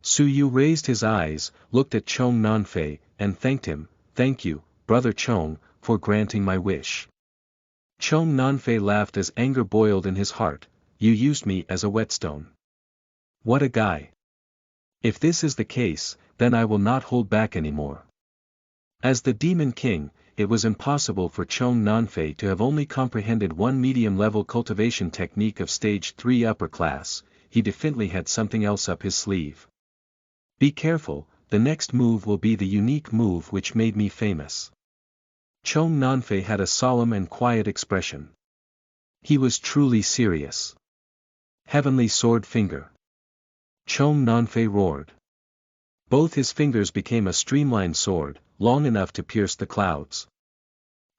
Su Yu raised his eyes, looked at Chong Nanfei, and thanked him. Thank you, Brother Chong, for granting my wish. Chong Nanfei laughed as anger boiled in his heart. You used me as a whetstone. What a guy. If this is the case, then I will not hold back anymore. As the Demon King, it was impossible for Chong Nanfei to have only comprehended one medium-level cultivation technique of stage 3 upper class. He definitely had something else up his sleeve. Be careful, the next move will be the unique move which made me famous. Chong Nanfei had a solemn and quiet expression. He was truly serious. Heavenly Sword Finger. Chong Nanfei roared. Both his fingers became a streamlined sword, long enough to pierce the clouds.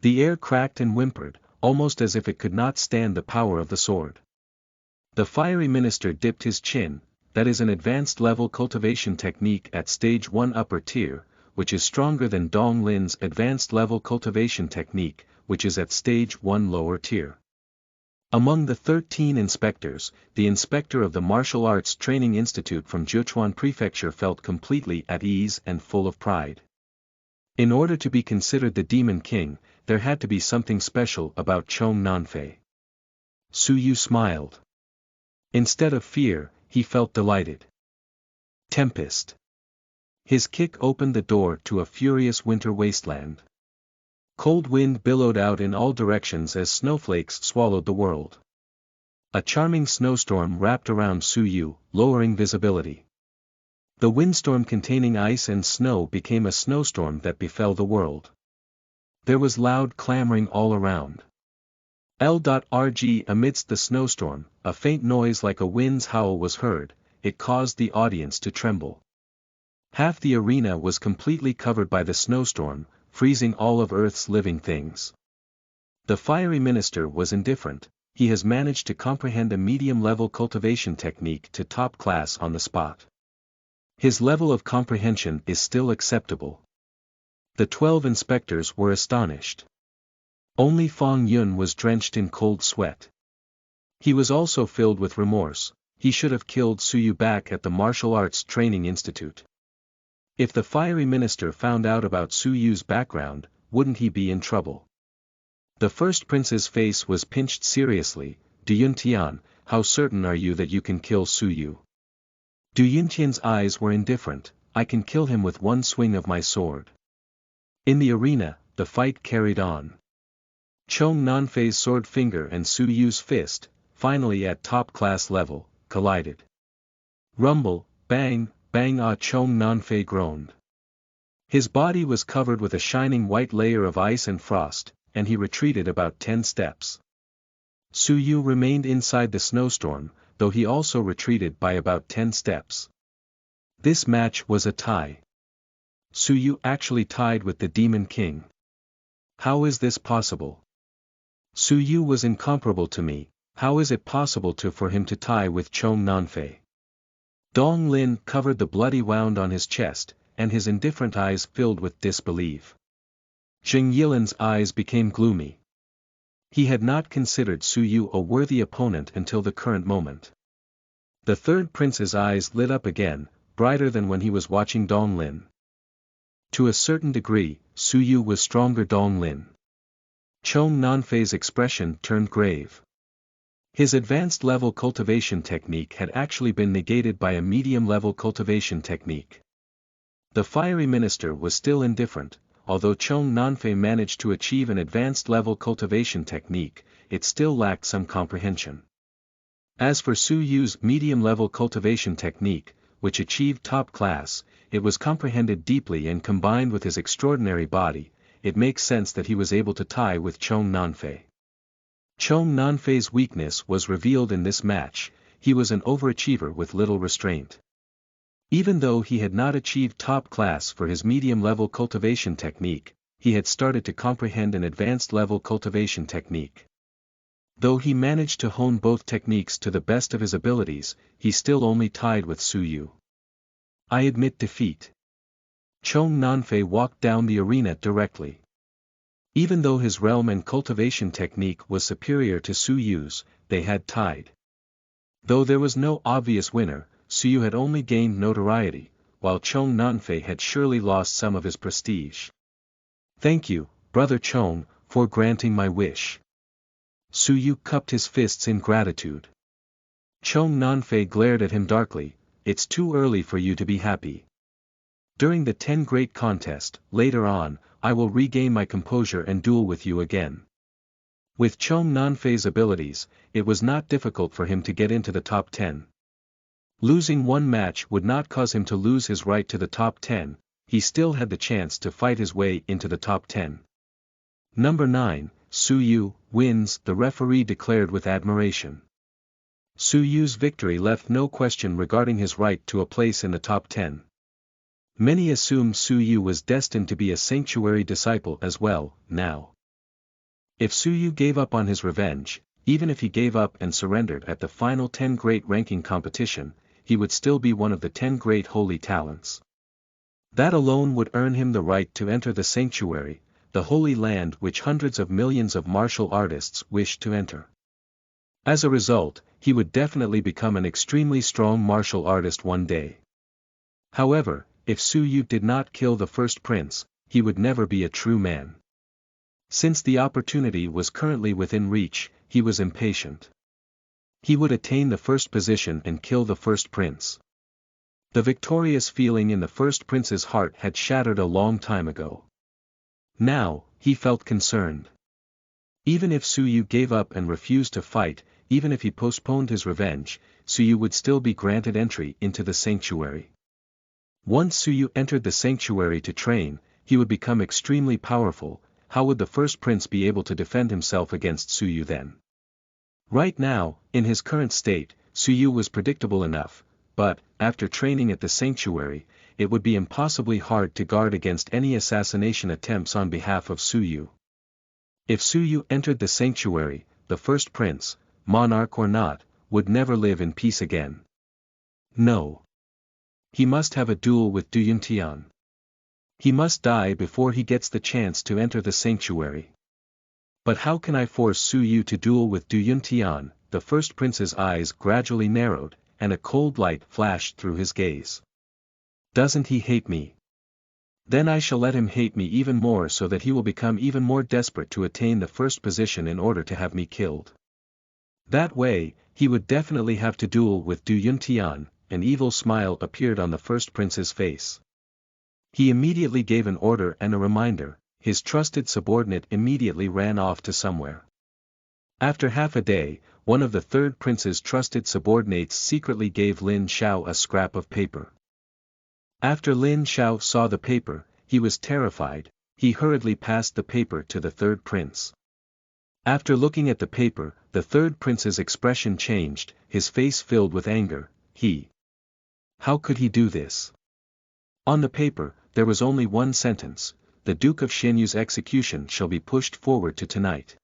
The air cracked and whimpered, almost as if it could not stand the power of the sword. The fiery minister dipped his chin. That is an advanced level cultivation technique at stage 1 upper tier, which is stronger than Dong Lin's advanced level cultivation technique, which is at stage 1 lower tier. Among the 13 inspectors, the inspector of the Martial Arts Training Institute from Jiuquan Prefecture felt completely at ease and full of pride. In order to be considered the Demon King, there had to be something special about Chong Nanfei. Su Yu smiled. Instead of fear, he felt delighted. Tempest. His kick opened the door to a furious winter wasteland. Cold wind billowed out in all directions as snowflakes swallowed the world. A charming snowstorm wrapped around Su Yu, lowering visibility. The windstorm containing ice and snow became a snowstorm that befell the world. There was loud clamoring all around. L.RG amidst the snowstorm, a faint noise like a wind's howl was heard. It caused the audience to tremble. Half the arena was completely covered by the snowstorm, freezing all of Earth's living things. The fiery minister was indifferent. He has managed to comprehend a medium-level cultivation technique to top class on the spot. His level of comprehension is still acceptable. The 12 inspectors were astonished. Only Fang Yun was drenched in cold sweat. He was also filled with remorse. He should have killed Su Yu back at the Martial Arts Training Institute. If the fiery minister found out about Su Yu's background, wouldn't he be in trouble? The first prince's face was pinched seriously. Du Yuntian, how certain are you that you can kill Su Yu? Du Yuntian's eyes were indifferent. I can kill him with one swing of my sword. In the arena, the fight carried on. Chong Nanfei's sword finger and Su Yu's fist, finally at top-class level, collided. Rumble, bang, bang! Chong Nanfei groaned. His body was covered with a shining white layer of ice and frost, and he retreated about 10 steps. Su Yu remained inside the snowstorm, though he also retreated by about 10 steps. This match was a tie. Su Yu actually tied with the Demon King. How is this possible? Su Yu was incomparable to me. How is it possible for him to tie with Chong Nanfei? Dong Lin covered the bloody wound on his chest, and his indifferent eyes filled with disbelief. Jing Yilan's eyes became gloomy. He had not considered Su Yu a worthy opponent until the current moment. The third prince's eyes lit up again, brighter than when he was watching Dong Lin. To a certain degree, Su Yu was stronger Dong Lin. Chong Nanfei's expression turned grave. His advanced level cultivation technique had actually been negated by a medium level cultivation technique. The fiery minister was still indifferent. Although Chong Nanfei managed to achieve an advanced level cultivation technique, it still lacked some comprehension. As for Su Yu's medium level cultivation technique, which achieved top class, it was comprehended deeply and combined with his extraordinary body. It makes sense that he was able to tie with Chong Nanfei. Chong Nanfei's weakness was revealed in this match. He was an overachiever with little restraint. Even though he had not achieved top class for his medium-level cultivation technique, he had started to comprehend an advanced-level cultivation technique. Though he managed to hone both techniques to the best of his abilities, he still only tied with Su Yu. I admit defeat. Chong Nanfei walked down the arena directly. Even though his realm and cultivation technique was superior to Su Yu's, they had tied. Though there was no obvious winner, Su Yu had only gained notoriety, while Chong Nanfei had surely lost some of his prestige. Thank you, Brother Chong, for granting my wish. Su Yu cupped his fists in gratitude. Chong Nanfei glared at him darkly. it's too early for you to be happy. During the 10 Great Contest, later on, I will regain my composure and duel with you again. With Chong Nanfei's abilities, it was not difficult for him to get into the top 10. Losing one match would not cause him to lose his right to the top 10, he still had the chance to fight his way into the top 10. Number 9, Su Yu, wins, the referee declared with admiration. Su Yu's victory left no question regarding his right to a place in the top 10. Many assumed Su Yu was destined to be a sanctuary disciple as well, now. If Su Yu gave up on his revenge, even if he gave up and surrendered at the final 10 great ranking competition, he would still be one of the 10 great holy talents. That alone would earn him the right to enter the sanctuary, the holy land which hundreds of millions of martial artists wished to enter. As a result, he would definitely become an extremely strong martial artist one day. However, if Su Yu did not kill the first prince, he would never be a true man. Since the opportunity was currently within reach, he was impatient. He would attain the first position and kill the first prince. The victorious feeling in the first prince's heart had shattered a long time ago. Now, he felt concerned. Even if Su Yu gave up and refused to fight, even if he postponed his revenge, Su Yu would still be granted entry into the sanctuary. Once Su Yu entered the sanctuary to train, he would become extremely powerful. How would the first prince be able to defend himself against Su Yu then? Right now, in his current state, Su Yu was predictable enough, but, after training at the sanctuary, it would be impossibly hard to guard against any assassination attempts on behalf of Su Yu. If Su Yu entered the sanctuary, the first prince, monarch or not, would never live in peace again. No. He must have a duel with Du Yuntian. He must die before he gets the chance to enter the sanctuary. But how can I force Su Yu to duel with Du Yuntian? The first prince's eyes gradually narrowed, and a cold light flashed through his gaze. Doesn't he hate me? Then I shall let him hate me even more so that he will become even more desperate to attain the first position in order to have me killed. That way, he would definitely have to duel with Du Yuntian. An evil smile appeared on the first prince's face. He immediately gave an order and a reminder. His trusted subordinate immediately ran off to somewhere. After half a day, one of the third prince's trusted subordinates secretly gave Lin Xiao a scrap of paper. After Lin Xiao saw the paper, he was terrified. He hurriedly passed the paper to the third prince. After looking at the paper, the third prince's expression changed, his face filled with anger. How could he do this? On the paper, there was only one sentence: the Duke of Xianyu's execution shall be pushed forward to tonight.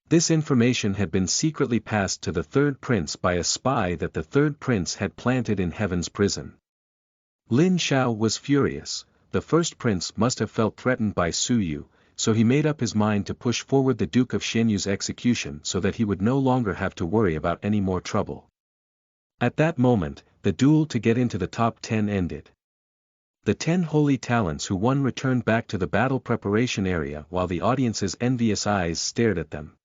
This information had been secretly passed to the third prince by a spy that the third prince had planted in Heaven's prison. Lin Xiao was furious. The first prince must have felt threatened by Su Yu, so he made up his mind to push forward the Duke of Xianyu's execution so that he would no longer have to worry about any more trouble. At that moment, the duel to get into the top 10 ended. The 10 holy talents who won returned back to the battle preparation area while the audience's envious eyes stared at them.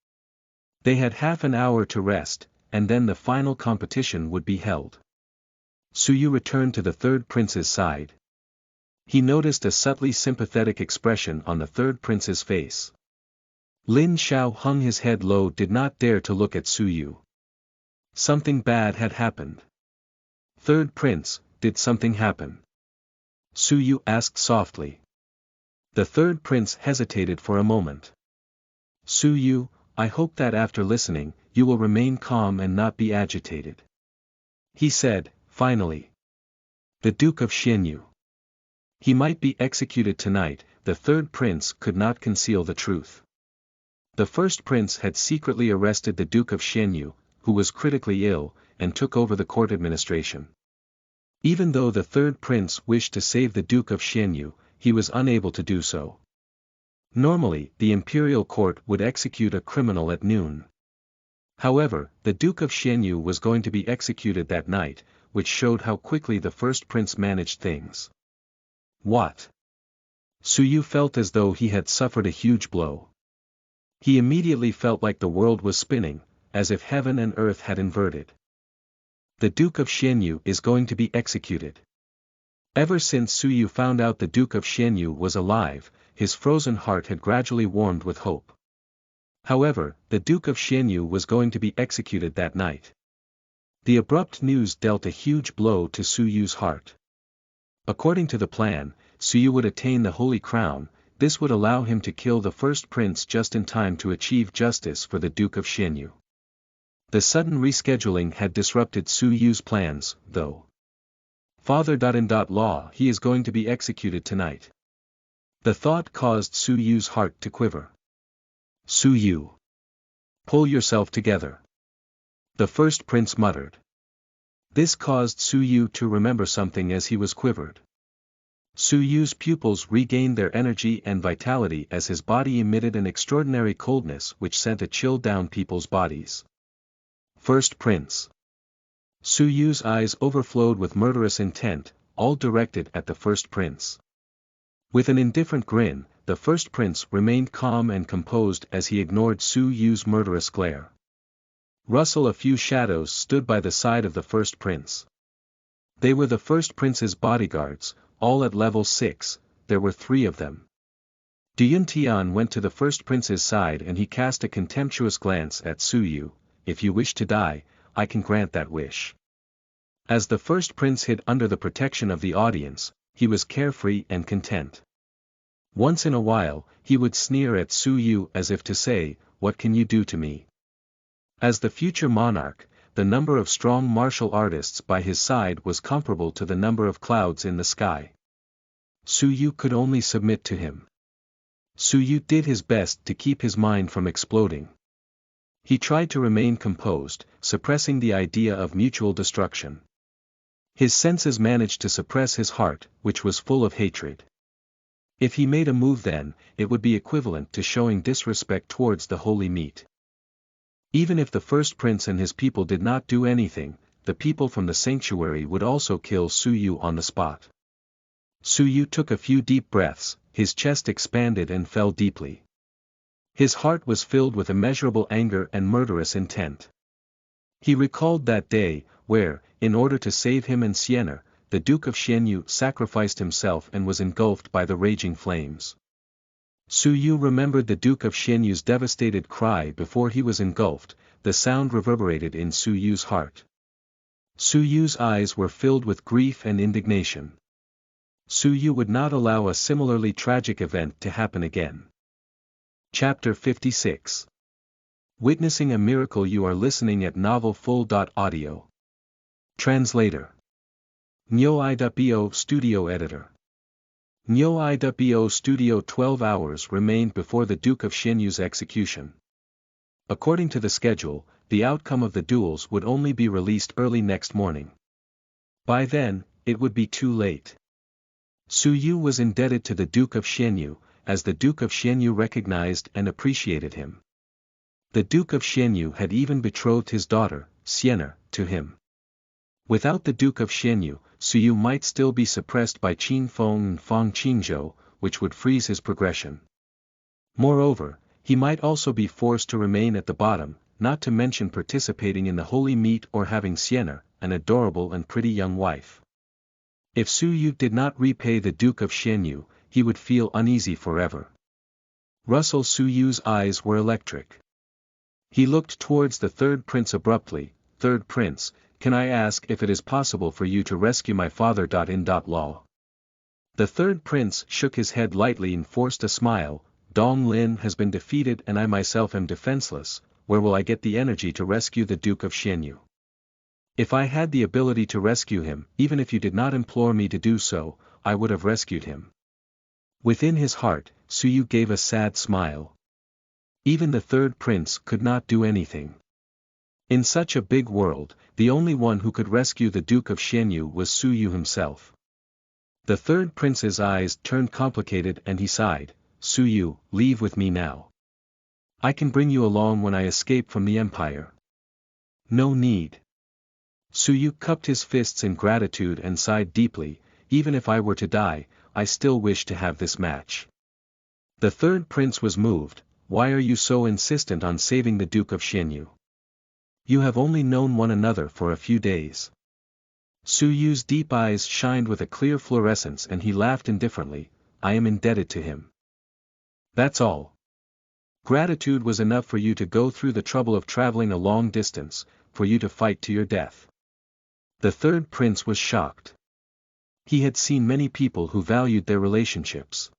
They had half an hour to rest, and then the final competition would be held. Su Yu returned to the third prince's side. He noticed a subtly sympathetic expression on the third prince's face. Lin Xiao hung his head low, did not dare to look at Su Yu. Something bad had happened. Third prince, did something happen? Su Yu asked softly. The third prince hesitated for a moment. Su Yu, I hope that after listening, you will remain calm and not be agitated. He said, finally. The Duke of Xianyu. He might be executed tonight. The third prince could not conceal the truth. The first prince had secretly arrested the Duke of Xianyu, who was critically ill, and took over the court administration. Even though the third prince wished to save the Duke of Xianyu, he was unable to do so. Normally, the imperial court would execute a criminal at noon. However, the Duke of Xianyu was going to be executed that night, which showed how quickly the first prince managed things. What? Su Yu felt as though he had suffered a huge blow. He immediately felt like the world was spinning, as if heaven and earth had inverted. The Duke of Xianyu is going to be executed. Ever since Su Yu found out the Duke of Xianyu was alive, his frozen heart had gradually warmed with hope. However, the Duke of Xianyu was going to be executed that night. The abrupt news dealt a huge blow to Su Yu's heart. According to the plan, Su Yu would attain the Holy Crown. This would allow him to kill the first prince just in time to achieve justice for the Duke of Xianyu. The sudden rescheduling had disrupted Su Yu's plans, though. Father.in.law, he is going to be executed tonight. The thought caused Su Yu's heart to quiver. Su Yu. Pull yourself together. The first prince muttered. This caused Su Yu to remember something as he was quivered. Su Yu's pupils regained their energy and vitality as his body emitted an extraordinary coldness which sent a chill down people's bodies. First prince. Su Yu's eyes overflowed with murderous intent, all directed at the first prince. With an indifferent grin, the first prince remained calm and composed as he ignored Su Yu's murderous glare. A few shadows stood by the side of the first prince. They were the first prince's bodyguards, all at level 6, there were 3 of them. Duyun went to the first prince's side and he cast a contemptuous glance at Su Yu. If you wish to die, I can grant that wish. As the first prince hid under the protection of the audience, he was carefree and content. Once in a while, he would sneer at Su Yu as if to say, "What can you do to me?" As the future monarch, the number of strong martial artists by his side was comparable to the number of clouds in the sky. Su Yu could only submit to him. Su Yu did his best to keep his mind from exploding. He tried to remain composed, suppressing the idea of mutual destruction. His senses managed to suppress his heart, which was full of hatred. If he made a move then, it would be equivalent to showing disrespect towards the holy meat. Even if the first prince and his people did not do anything, the people from the sanctuary would also kill Su Yu on the spot. Su Yu took a few deep breaths, his chest expanded and fell deeply. His heart was filled with immeasurable anger and murderous intent. He recalled that day, where, in order to save him and Sienna, the Duke of Xianyu sacrificed himself and was engulfed by the raging flames. Su Yu remembered the Duke of Xianyu's devastated cry before he was engulfed. The sound reverberated in Su Yu's heart. Su Yu's eyes were filled with grief and indignation. Su Yu would not allow a similarly tragic event to happen again. Chapter 56. Witnessing a Miracle. You are listening at novelfull.audio. Translator. Nyo.bo Studio Editor. Nyo.bo Studio. 12 hours remained before the Duke of Xianyu's execution. According to the schedule, the outcome of the duels would only be released early next morning. By then, it would be too late. Su Yu was indebted to the Duke of Xianyu, as the Duke of Xianyu recognized and appreciated him. The Duke of Xianyu had even betrothed his daughter, Sienna, to him. Without the Duke of Xianyu, Su Yu might still be suppressed by Qin Feng and Fang Qingzhou, which would freeze his progression. Moreover, he might also be forced to remain at the bottom, not to mention participating in the holy meat or having Sienna, an adorable and pretty young wife. If Su Yu did not repay the Duke of Xianyu, he would feel uneasy forever. Su Yu's eyes were electric. He looked towards the third prince abruptly. Third prince, can I ask if it is possible for you to rescue my father.in.law? The third prince shook his head lightly and forced a smile. Dong Lin has been defeated and I myself am defenseless. Where will I get the energy to rescue the Duke of Xianyu? If I had the ability to rescue him, even if you did not implore me to do so, I would have rescued him. Within his heart, Su Yu gave a sad smile. Even the third prince could not do anything. In such a big world, the only one who could rescue the Duke of Xianyu was Su Yu himself. The third prince's eyes turned complicated and he sighed. Su Yu, leave with me now. I can bring you along when I escape from the empire. No need. Su Yu cupped his fists in gratitude and sighed deeply. Even if I were to die, I still wish to have this match. The third prince was moved. Why are you so insistent on saving the Duke of Xianyu? You have only known one another for a few days. Su Yu's deep eyes shined with a clear fluorescence and he laughed indifferently. I am indebted to him. That's all. Gratitude was enough for you to go through the trouble of traveling a long distance, for you to fight to your death. The third prince was shocked. He had seen many people who valued their relationships.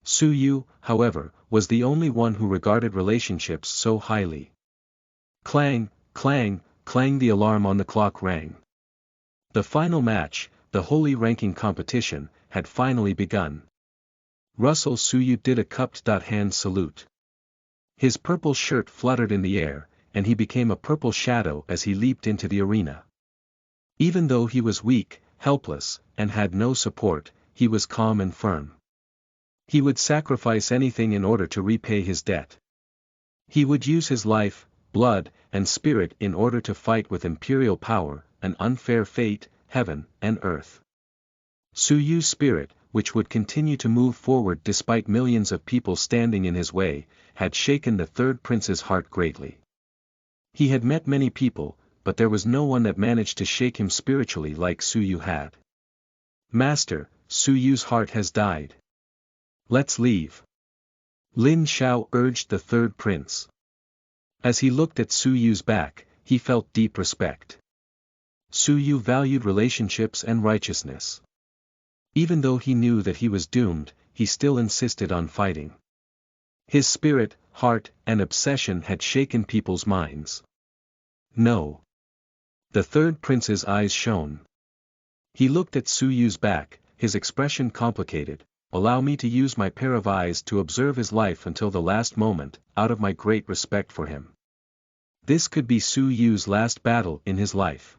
Su Yu, however, was the only one who regarded relationships so highly. Clang, clang, clang, the alarm on the clock rang. The final match, the holy ranking competition, had finally begun. Russell Su Yu did a cupped hand salute. His purple shirt fluttered in the air, and he became a purple shadow as he leaped into the arena. Even though he was weak, helpless, and had no support, he was calm and firm. He would sacrifice anything in order to repay his debt. He would use his life, blood, and spirit in order to fight with imperial power, an unfair fate, heaven and earth. Su Yu's spirit, which would continue to move forward despite millions of people standing in his way, had shaken the third prince's heart greatly. He had met many people, but there was no one that managed to shake him spiritually like Su Yu had. Master, Su Yu's heart has died. Let's leave. Lin Xiao urged the third prince. As he looked at Su Yu's back, he felt deep respect. Su Yu valued relationships and righteousness. Even though he knew that he was doomed, he still insisted on fighting. His spirit, heart, and obsession had shaken people's minds. No. The third prince's eyes shone. He looked at Su Yu's back, his expression complicated. Allow me to use my pair of eyes to observe his life until the last moment, out of my great respect for him. This could be Su Yu's last battle in his life.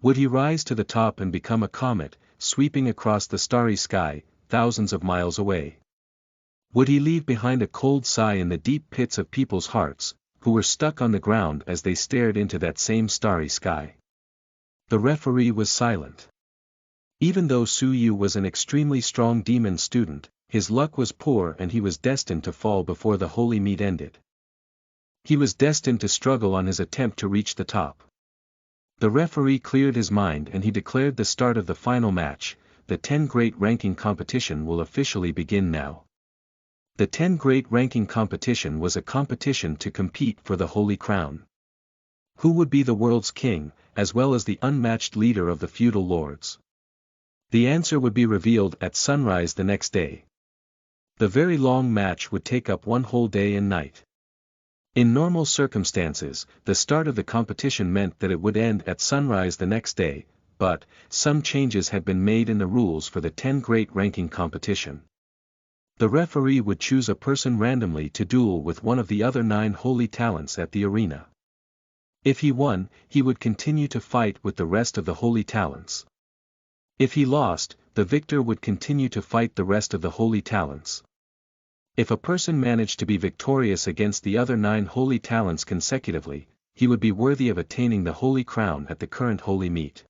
Would he rise to the top and become a comet, sweeping across the starry sky, thousands of miles away? Would he leave behind a cold sigh in the deep pits of people's hearts, who were stuck on the ground as they stared into that same starry sky? The referee was silent. Even though Su Yu was an extremely strong demon student, his luck was poor and he was destined to fall before the holy meet ended. He was destined to struggle on his attempt to reach the top. The referee cleared his mind and he declared the start of the final match. The 10 Great Ranking competition will officially begin now. The 10 Great Ranking competition was a competition to compete for the Holy Crown. Who would be the world's king, as well as the unmatched leader of the feudal lords? The answer would be revealed at sunrise the next day. The very long match would take up one whole day and night. In normal circumstances, the start of the competition meant that it would end at sunrise the next day, but some changes had been made in the rules for the 10 Great Ranking competition. The referee would choose a person randomly to duel with one of the other 9 holy talents at the arena. If he won, he would continue to fight with the rest of the holy talents. If he lost, the victor would continue to fight the rest of the holy talents. If a person managed to be victorious against the other 9 holy talents consecutively, he would be worthy of attaining the holy crown at the current holy meet.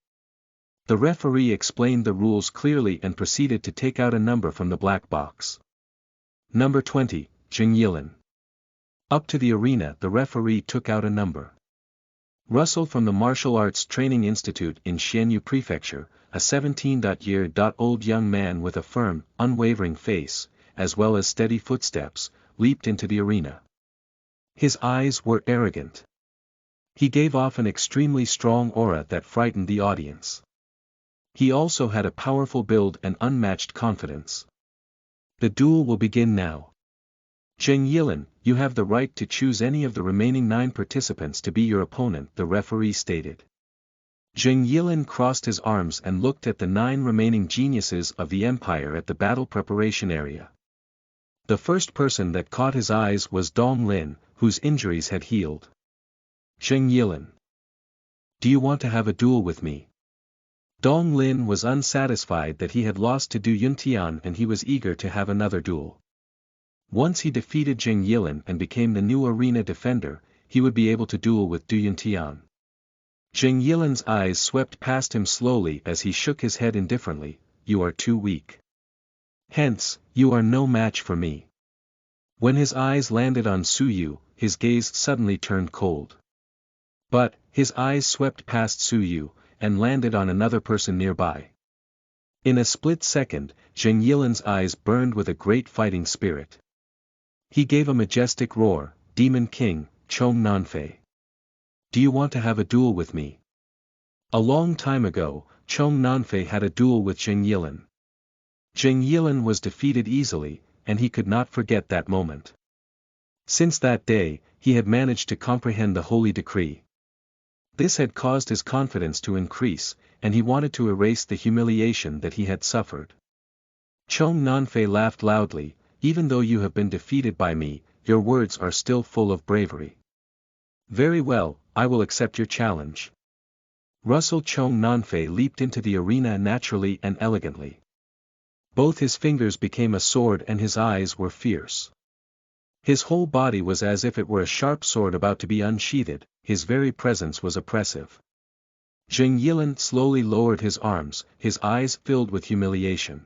The referee explained the rules clearly and proceeded to take out a number from the black box. Number 20, Jing Yilin. Up to the arena the referee took out a number. Russell from the Martial Arts Training Institute in Xianyu Prefecture, a 17-year-old young man with a firm, unwavering face, as well as steady footsteps, leaped into the arena. His eyes were arrogant. He gave off an extremely strong aura that frightened the audience. He also had a powerful build and unmatched confidence. The duel will begin now. Zheng Yilin, you have the right to choose any of the remaining 9 participants to be your opponent, the referee stated. Zheng Yilin crossed his arms and looked at the 9 remaining geniuses of the empire at the battle preparation area. The first person that caught his eyes was Dong Lin, whose injuries had healed. Zheng Yilin. Do you want to have a duel with me? Dong Lin was unsatisfied that he had lost to Du Yuntian and he was eager to have another duel. Once he defeated Zheng Yilin and became the new arena defender, he would be able to duel with Du Yuntian. Zheng Yilin's eyes swept past him slowly as he shook his head indifferently. You are too weak. Hence, you are no match for me. When his eyes landed on Su Yu, his gaze suddenly turned cold. But, his eyes swept past Su Yu, and landed on another person nearby. In a split second, Zheng Yilan's eyes burned with a great fighting spirit. He gave a majestic roar, "Demon King, Chong Nanfei. Do you want to have a duel with me?" A long time ago, Chong Nanfei had a duel with Zheng Yilan. Zheng Yilan was defeated easily, and he could not forget that moment. Since that day, he had managed to comprehend the holy decree. This had caused his confidence to increase, and he wanted to erase the humiliation that he had suffered. Chong Nanfei laughed loudly, "Even though you have been defeated by me, your words are still full of bravery. Very well, I will accept your challenge." Russell Chong Nanfei leaped into the arena naturally and elegantly. Both his fingers became a sword and his eyes were fierce. His whole body was as if it were a sharp sword about to be unsheathed, his very presence was oppressive. Zheng Yilan slowly lowered his arms, his eyes filled with humiliation.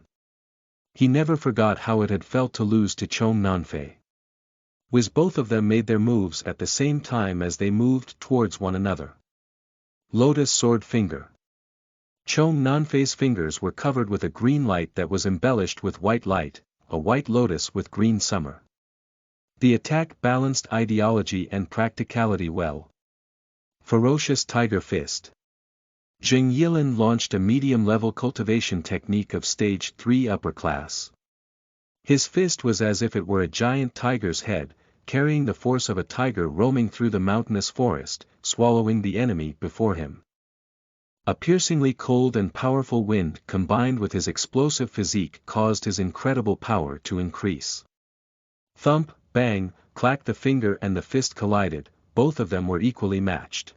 He never forgot how it had felt to lose to Chong Nanfei. Both of them made their moves at the same time as they moved towards one another. Lotus Sword Finger. Chong Nanfei's fingers were covered with a green light that was embellished with white light, a white lotus with green summer. The attack balanced ideology and practicality well. Ferocious Tiger Fist. Zheng Yilan launched a medium-level cultivation technique of stage 3 upper class. His fist was as if it were a giant tiger's head, carrying the force of a tiger roaming through the mountainous forest, swallowing the enemy before him. A piercingly cold and powerful wind combined with his explosive physique caused his incredible power to increase. Thump, bang, clack, the finger and the fist collided, both of them were equally matched.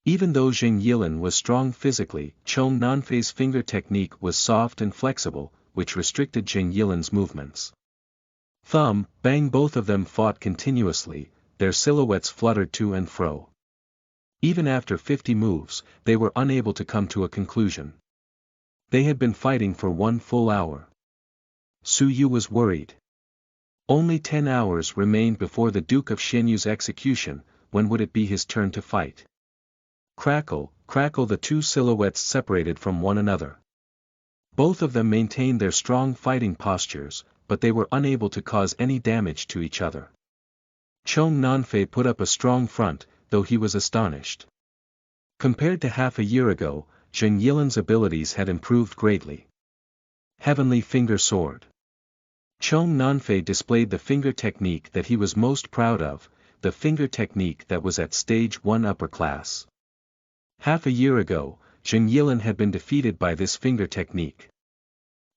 Even though Zheng Yilan was strong physically, Chong Nanfei's finger technique was soft and flexible, which restricted Zheng Yilan's movements. Thumb, bang, both of them fought continuously, their silhouettes fluttered to and fro. Even after 50 moves, they were unable to come to a conclusion. They had been fighting for 1 full hour. Su Yu was worried. Only 10 hours remained before the Duke of Xianyu's execution. When would it be his turn to fight? Crackle, crackle, the two silhouettes separated from one another. Both of them maintained their strong fighting postures, but they were unable to cause any damage to each other. Chong Nanfei put up a strong front, though he was astonished. Compared to half a year ago, Zheng Yilan's abilities had improved greatly. Heavenly Finger Sword. Chong Nanfei displayed the finger technique that he was most proud of, the finger technique that was at stage 1 upper class. Half a year ago, Zheng Yilan had been defeated by this finger technique.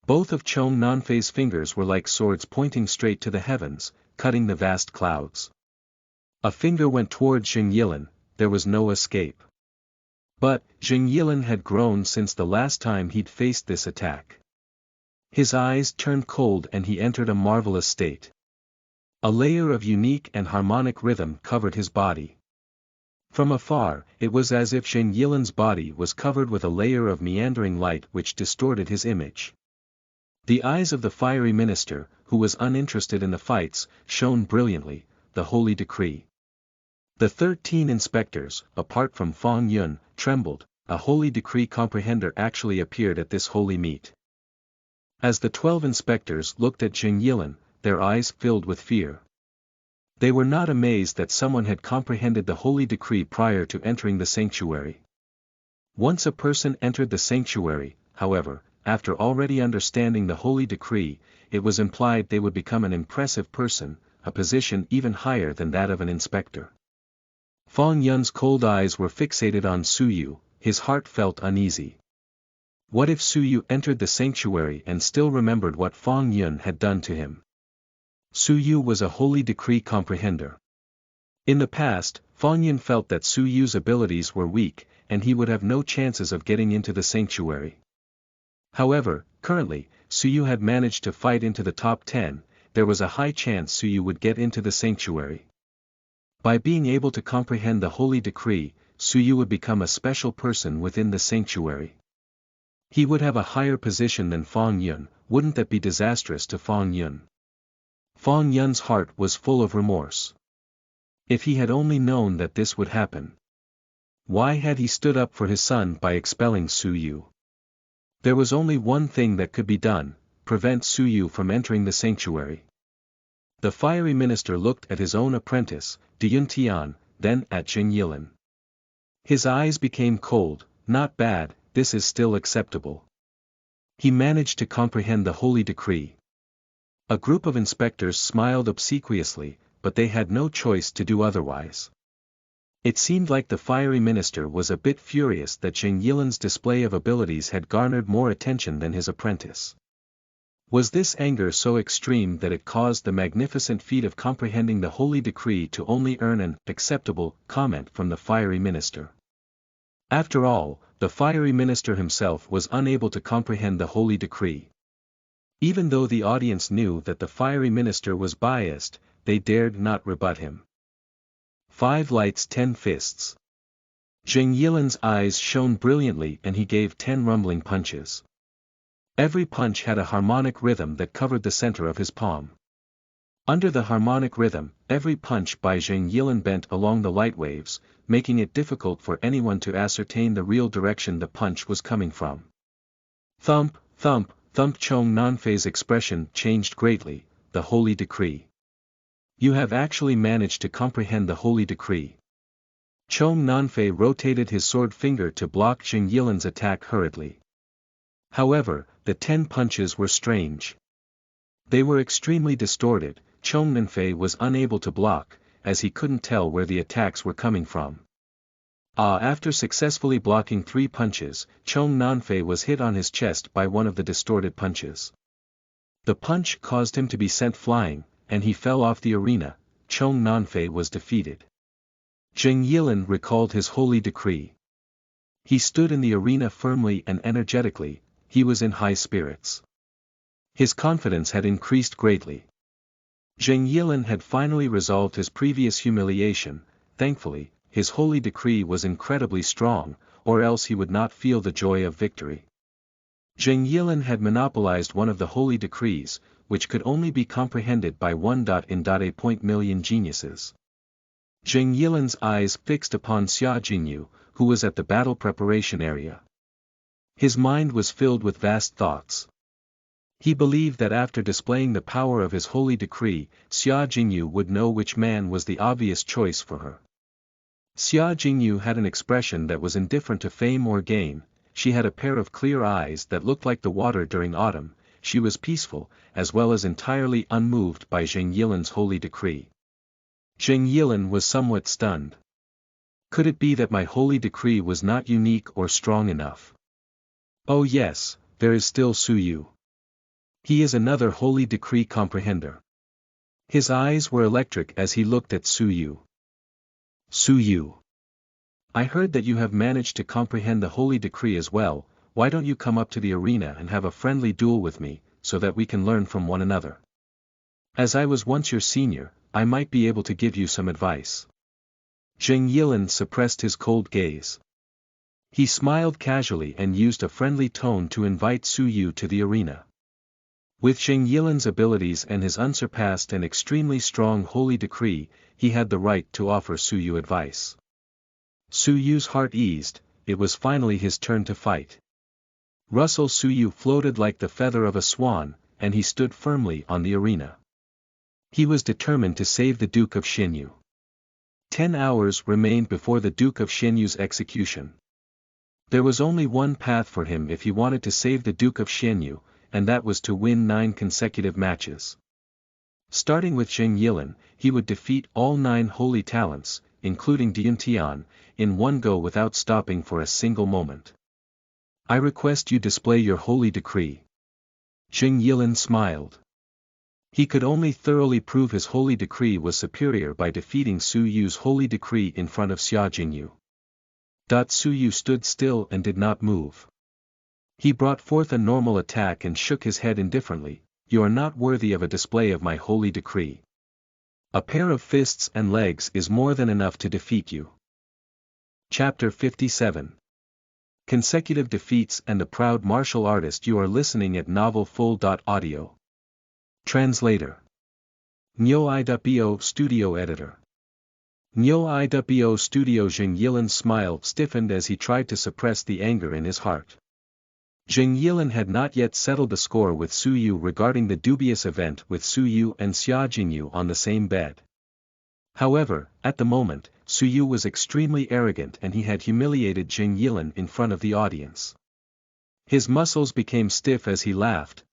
Both of Chong Nanfei's fingers were like swords pointing straight to the heavens, cutting the vast clouds. A finger went toward Zheng Yilan, there was no escape. But, Zheng Yilan had grown since the last time he'd faced this attack. His eyes turned cold and he entered a marvelous state. A layer of unique and harmonic rhythm covered his body. From afar, it was as if Zheng Yilan's body was covered with a layer of meandering light which distorted his image. The eyes of the fiery minister, who was uninterested in the fights, shone brilliantly, the holy decree. The 13 inspectors, apart from Fang Yun, trembled, a holy decree comprehender actually appeared at this holy meet. As the 12 inspectors looked at Zheng Yilan, their eyes filled with fear. They were not amazed that someone had comprehended the holy decree prior to entering the sanctuary. Once a person entered the sanctuary, however, after already understanding the holy decree, it was implied they would become an impressive person, a position even higher than that of an inspector. Fang Yun's cold eyes were fixated on Su Yu, his heart felt uneasy. What if Su Yu entered the sanctuary and still remembered what Fang Yun had done to him? Su Yu was a holy decree comprehender. In the past, Fang Yun felt that Su Yu's abilities were weak, and he would have no chances of getting into the sanctuary. However, currently, Su Yu had managed to fight into the top 10, there was a high chance Su Yu would get into the sanctuary. By being able to comprehend the holy decree, Su Yu would become a special person within the sanctuary. He would have a higher position than Fang Yun. Wouldn't that be disastrous to Fang Yun? Fang Yun's heart was full of remorse. If he had only known that this would happen. Why had he stood up for his son by expelling Su Yu? There was only one thing that could be done: prevent Su Yu from entering the sanctuary. The fiery minister looked at his own apprentice, Diyun Tian, then at Jing Yilin. His eyes became cold. Not bad, this is still acceptable. He managed to comprehend the holy decree. A group of inspectors smiled obsequiously, but they had no choice to do otherwise. It seemed like the fiery minister was a bit furious that Jing Yilin's display of abilities had garnered more attention than his apprentice. Was this anger so extreme that it caused the magnificent feat of comprehending the holy decree to only earn an acceptable comment from the fiery minister? After all, the fiery minister himself was unable to comprehend the holy decree. Even though the audience knew that the fiery minister was biased, they dared not rebut him. 5 lights 10 fists. Jing Yilin's eyes shone brilliantly and he gave 10 rumbling punches. Every punch had a harmonic rhythm that covered the center of his palm. Under the harmonic rhythm, every punch by Jing Yilin bent along the light waves, making it difficult for anyone to ascertain the real direction the punch was coming from. Thump, thump, thump. Chong Nanfei's expression changed greatly. The holy decree. You have actually managed to comprehend the holy decree. Chong Nanfei rotated his sword finger to block Jing Yilin's attack hurriedly. However, the 10 punches were strange. They were extremely distorted. Chong Nanfei was unable to block, as he couldn't tell where the attacks were coming from. After successfully blocking 3 punches, Chong Nanfei was hit on his chest by one of the distorted punches. The punch caused him to be sent flying, and he fell off the arena. Chong Nanfei was defeated. Jing Yilin recalled his holy decree. He stood in the arena firmly and energetically. He was in high spirits. His confidence had increased greatly. Jing Yilin had finally resolved his previous humiliation. Thankfully, his holy decree was incredibly strong, or else he would not feel the joy of victory. Jing Yilin had monopolized one of the holy decrees, which could only be comprehended by 1.in.a million geniuses. Jing Yilin's eyes fixed upon Xia Jingyu, who was at the battle preparation area. His mind was filled with vast thoughts. He believed that after displaying the power of his holy decree, Xia Jingyu would know which man was the obvious choice for her. Xia Jingyu had an expression that was indifferent to fame or gain. She had a pair of clear eyes that looked like the water during autumn. She was peaceful, as well as entirely unmoved by Jing Yilin's holy decree. Jing Yilin was somewhat stunned. Could it be that my holy decree was not unique or strong enough? Oh yes, there is still Su Yu. He is another holy decree comprehender. His eyes were electric as he looked at Su Yu. Su Yu. I heard that you have managed to comprehend the holy decree as well. Why don't you come up to the arena and have a friendly duel with me, so that we can learn from one another? As I was once your senior, I might be able to give you some advice. Jing Yilin suppressed his cold gaze. He smiled casually and used a friendly tone to invite Su Yu to the arena. With Jing Yilin's abilities and his unsurpassed and extremely strong holy decree, he had the right to offer Su Yu advice. Su Yu's heart eased. It was finally his turn to fight. Russell Su Yu floated like the feather of a swan, and he stood firmly on the arena. He was determined to save the Duke of Xinyu. 10 hours remained before the Duke of Xinyu's execution. There was only one path for him if he wanted to save the Duke of Xinyu, and that was to win 9 consecutive matches. Starting with Jing Yilin, he would defeat all 9 holy talents, including Diyun Tian, in one go without stopping for a single moment. I request you display your holy decree. Jing Yilin smiled. He could only thoroughly prove his holy decree was superior by defeating Su Yu's holy decree in front of Xia Jingyu. Su Yu stood still and did not move. He brought forth a normal attack and shook his head indifferently. You are not worthy of a display of my holy decree. A pair of fists and legs is more than enough to defeat you. Chapter 57. Consecutive defeats and the proud martial artist. You are listening at novelfull.audio. Translator. Nyo Ibo Studio Editor. Nyo Iwo Studio. Jing Yilan's smile stiffened as he tried to suppress the anger in his heart. Jing Yilan had not yet settled the score with Su Yu regarding the dubious event with Su Yu and Xia Jingyu on the same bed. However, at the moment, Su Yu was extremely arrogant and he had humiliated Jing Yilan in front of the audience. His muscles became stiff as he laughed.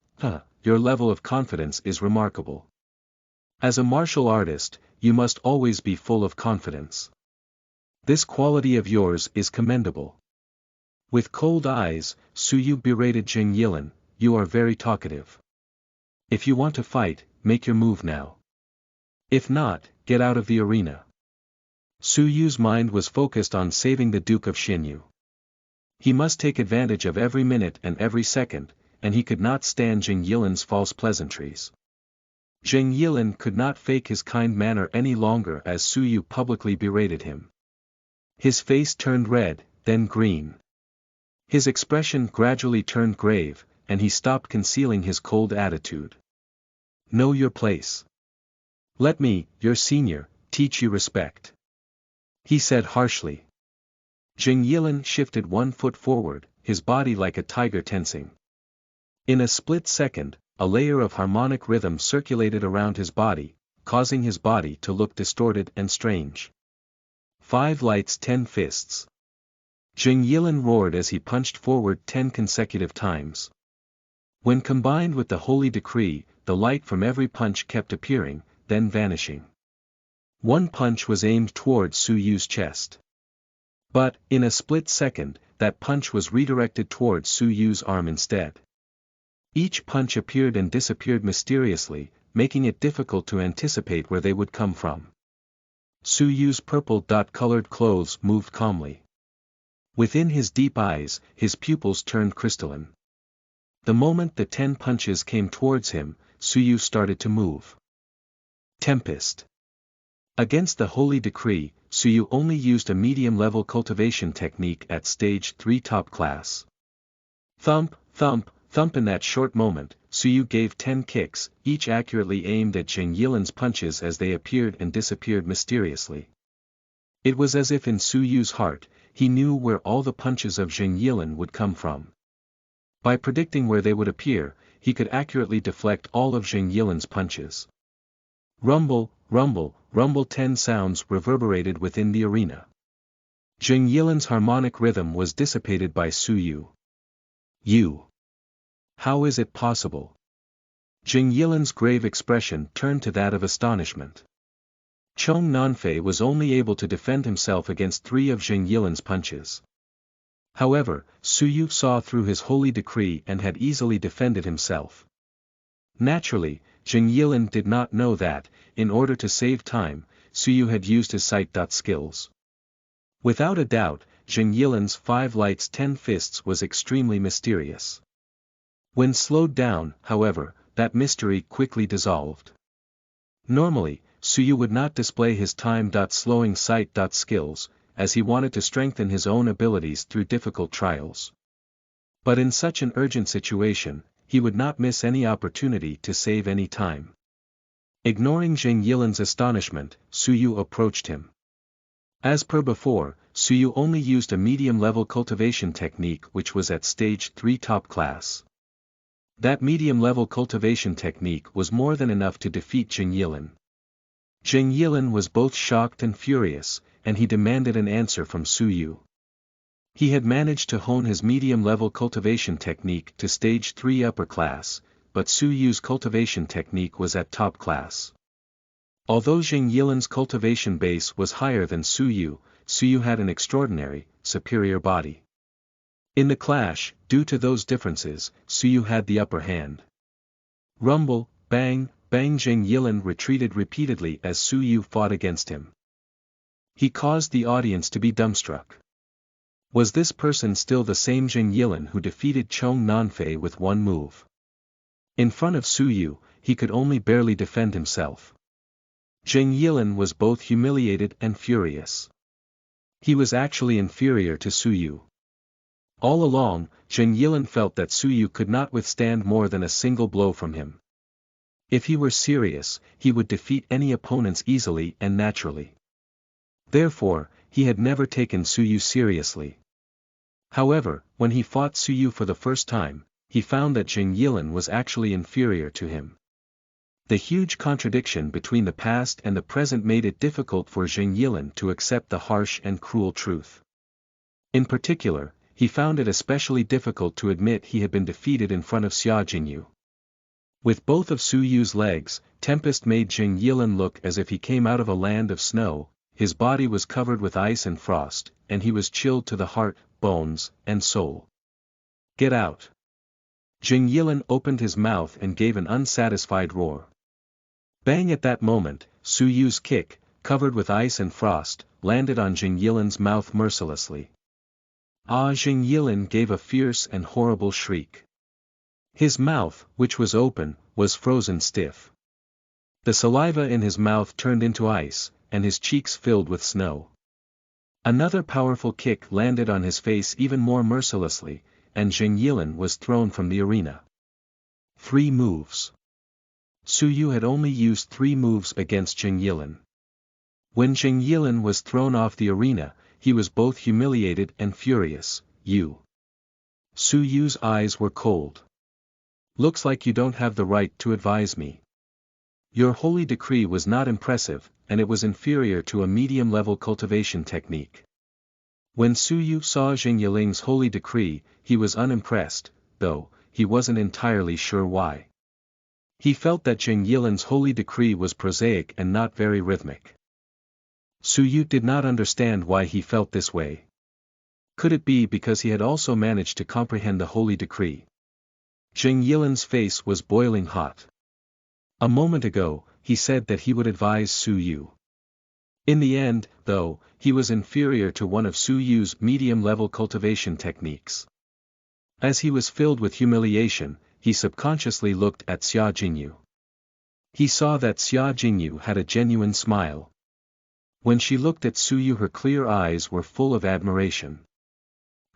Your level of confidence is remarkable. As a martial artist, you must always be full of confidence. This quality of yours is commendable. With cold eyes, Su Yu berated Jing Yilan, you are very talkative. If you want to fight, make your move now. If not, get out of the arena. Su Yu's mind was focused on saving the Duke of Xinyu. He must take advantage of every minute and every second, and he could not stand Jing Yilan's false pleasantries. Jing Yilan could not fake his kind manner any longer as Su Yu publicly berated him. His face turned red, then green. His expression gradually turned grave, and he stopped concealing his cold attitude. Know your place. Let me, your senior, teach you respect. He said harshly. Jing Yilan shifted 1 foot forward, his body like a tiger tensing. In a split second, a layer of harmonic rhythm circulated around his body, causing his body to look distorted and strange. 5 lights 10 fists. Jing Yilan roared as he punched forward 10 consecutive times. When combined with the holy decree, the light from every punch kept appearing, then vanishing. One punch was aimed towards Su Yu's chest. But, in a split second, that punch was redirected towards Su Yu's arm instead. Each punch appeared and disappeared mysteriously, making it difficult to anticipate where they would come from. Su Yu's purple-colored clothes moved calmly. Within his deep eyes, his pupils turned crystalline. The moment the 10 punches came towards him, Su Yu started to move. Tempest. Against the holy decree, Su Yu only used a medium-level cultivation technique at stage 3 top class. Thump, thump, thump. In that short moment, Su Yu gave 10 kicks, each accurately aimed at Jing Yilan's punches as they appeared and disappeared mysteriously. It was as if in Su Yu's heart, he knew where all the punches of Jing Yilan would come from. By predicting where they would appear, he could accurately deflect all of Jing Yilan's punches. Rumble, rumble, rumble. 10 sounds reverberated within the arena. Jing Yilan's harmonic rhythm was dissipated by Su Yu. You. How is it possible? Jing Yilan's grave expression turned to that of astonishment. Chong Nanfei was only able to defend himself against 3 of Jing Yilan's punches. However, Su Yu saw through his holy decree and had easily defended himself. Naturally, Jing Yilan did not know that, in order to save time, Su Yu had used his sight skills. Without a doubt, Jing Yilan's 5 lights 10 fists was extremely mysterious. When slowed down, however, that mystery quickly dissolved. Normally, Su Yu would not display his time-slowing sight skills, as he wanted to strengthen his own abilities through difficult trials. But in such an urgent situation, he would not miss any opportunity to save any time. Ignoring Jing Yilan's astonishment, Su Yu approached him. As per before, Su Yu only used a medium-level cultivation technique which was at stage 3 top class. That medium-level cultivation technique was more than enough to defeat Jing Yilan. Jing Yilan was both shocked and furious, and he demanded an answer from Su Yu. He had managed to hone his medium-level cultivation technique to stage 3 upper class, but Su Yu's cultivation technique was at top class. Although Jing Yilan's cultivation base was higher than Su Yu had an extraordinary, superior body. In the clash, due to those differences, Su Yu had the upper hand. Rumble, bang, bang. Jing Yilan retreated repeatedly as Su Yu fought against him. He caused the audience to be dumbstruck. Was this person still the same Jing Yilan who defeated Chong Nanfei with one move? In front of Su Yu, he could only barely defend himself. Jing Yilan was both humiliated and furious. He was actually inferior to Su Yu. All along, Jing Yilan felt that Su Yu could not withstand more than a single blow from him. If he were serious, he would defeat any opponents easily and naturally. Therefore, he had never taken Su Yu seriously. However, when he fought Su Yu for the first time, he found that Jing Yilin was actually inferior to him. The huge contradiction between the past and the present made it difficult for Jing Yilin to accept the harsh and cruel truth. In particular, he found it especially difficult to admit he had been defeated in front of Xia Jingyu. With both of Su Yu's legs, Tempest made Jing Yilin look as if he came out of a land of snow. His body was covered with ice and frost, and he was chilled to the heart, bones, and soul. Get out! Jing Yilin opened his mouth and gave an unsatisfied roar. Bang! At that moment, Su Yu's kick, covered with ice and frost, landed on Jing Yilin's mouth mercilessly. Ah! Jing Yilin gave a fierce and horrible shriek. His mouth, which was open, was frozen stiff. The saliva in his mouth turned into ice, and his cheeks filled with snow. Another powerful kick landed on his face even more mercilessly, and Jing Yilin was thrown from the arena. 3 moves. Su Yu had only used 3 moves against Jing Yilin. When Jing Yilin was thrown off the arena, he was both humiliated and furious. Su Yu's eyes were cold. Looks like you don't have the right to advise me. Your holy decree was not impressive, and it was inferior to a medium-level cultivation technique. When Su Yu saw Jing Yilin's holy decree, he was unimpressed, though he wasn't entirely sure why. He felt that Jing Yilin's holy decree was prosaic and not very rhythmic. Su Yu did not understand why he felt this way. Could it be because he had also managed to comprehend the holy decree? Jing Yilin's face was boiling hot. A moment ago, he said that he would advise Su Yu. In the end, though, he was inferior to one of Su Yu's medium-level cultivation techniques. As he was filled with humiliation, he subconsciously looked at Xia Jingyu. He saw that Xia Jingyu had a genuine smile. When she looked at Su Yu, her clear eyes were full of admiration.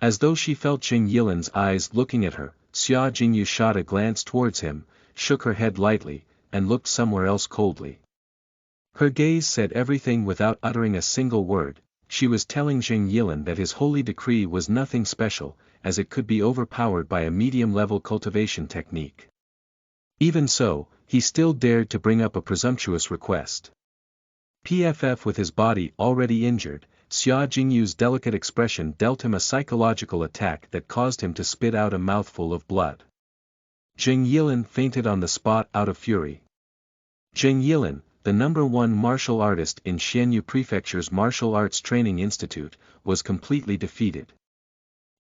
As though she felt Jing Yilin's eyes looking at her, Xia Jingyu shot a glance towards him, shook her head lightly, and looked somewhere else coldly. Her gaze said everything without uttering a single word. She was telling Jing Yilin that his holy decree was nothing special, as it could be overpowered by a medium-level cultivation technique. Even so, he still dared to bring up a presumptuous request. PFF with his body already injured, Xia Jingyu's delicate expression dealt him a psychological attack that caused him to spit out a mouthful of blood. Jing Yilin fainted on the spot out of fury. Jing Yilin, the #1 martial artist in Xianyu Prefecture's Martial Arts Training Institute, was completely defeated.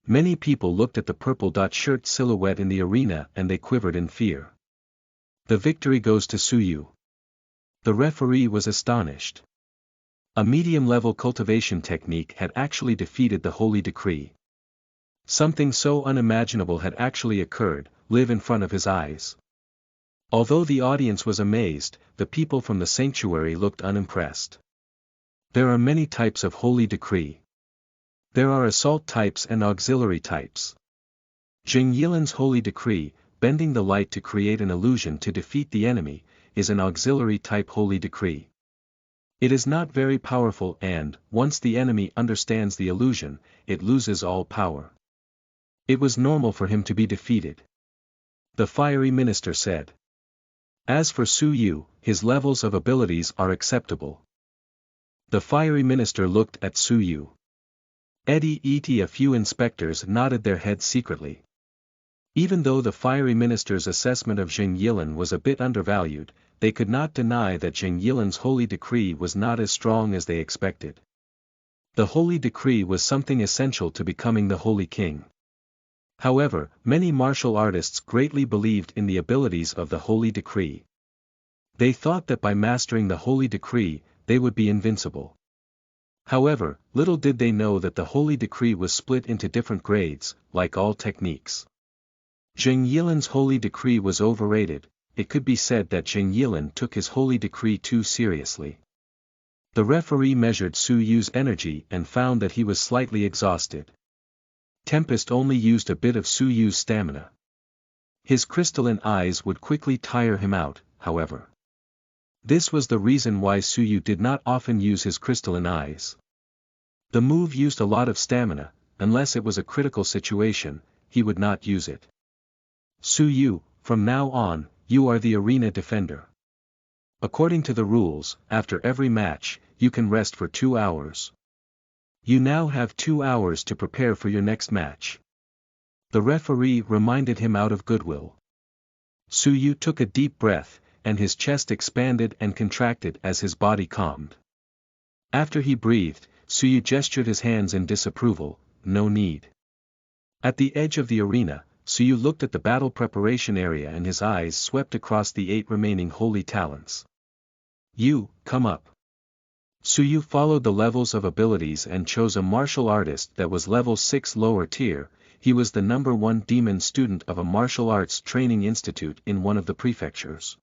Many people looked at the purple shirt silhouette in the arena and they quivered in fear. The victory goes to Su Yu. The referee was astonished. A medium-level cultivation technique had actually defeated the holy decree. Something so unimaginable had actually occurred, live in front of his eyes. Although the audience was amazed, the people from the sanctuary looked unimpressed. There are many types of holy decree. There are assault types and auxiliary types. Jing Yilin's holy decree, bending the light to create an illusion to defeat the enemy, is an auxiliary type holy decree. It is not very powerful and, once the enemy understands the illusion, it loses all power. It was normal for him to be defeated. The fiery minister said. As for Su Yu, his levels of abilities are acceptable. The fiery minister looked at Su Yu. A few inspectors nodded their heads secretly. Even though the fiery minister's assessment of Jing Yilin was a bit undervalued, they could not deny that Jing Yilin's holy decree was not as strong as they expected. The holy decree was something essential to becoming the holy king. However, many martial artists greatly believed in the abilities of the holy decree. They thought that by mastering the holy decree, they would be invincible. However, little did they know that the holy decree was split into different grades, like all techniques. Jing Yilin's holy decree was overrated. It could be said that Jing Yilin took his holy decree too seriously. The referee measured Su Yu's energy and found that he was slightly exhausted. Tempest only used a bit of Su Yu's stamina. His crystalline eyes would quickly tire him out, however. This was the reason why Su Yu did not often use his crystalline eyes. The move used a lot of stamina, unless it was a critical situation, he would not use it. Su Yu, from now on, you are the arena defender. According to the rules, after every match, you can rest for 2 hours. You now have 2 hours to prepare for your next match. The referee reminded him out of goodwill. Su Yu took a deep breath, and his chest expanded and contracted as his body calmed. After he breathed, Su Yu gestured his hands in disapproval, no need. At the edge of the arena, Su Yu looked at the battle preparation area and his eyes swept across the 8 remaining holy talents. You, come up. Su Yu followed the levels of abilities and chose a martial artist that was level 6 lower tier. He was the #1 demon student of a martial arts training institute in one of the prefectures.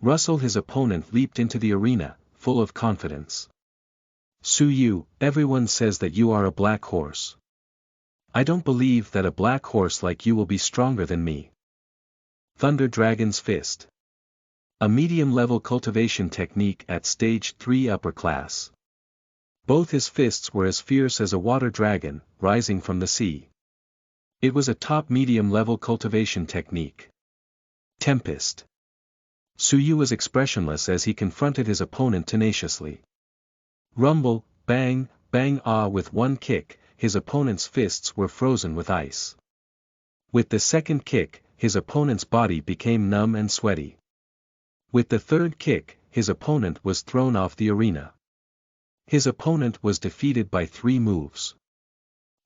Russell, his opponent, leaped into the arena, full of confidence. Su Yu, everyone says that you are a black horse. I don't believe that a black horse like you will be stronger than me. Thunder Dragon's Fist. A medium-level cultivation technique at stage 3 upper class. Both his fists were as fierce as a water dragon, rising from the sea. It was a top medium-level cultivation technique. Tempest. Su Yu was expressionless as he confronted his opponent tenaciously. Rumble, bang, bang, ah! With one kick, his opponent's fists were frozen with ice. With the second kick, his opponent's body became numb and sweaty. With the third kick, his opponent was thrown off the arena. His opponent was defeated by 3 moves.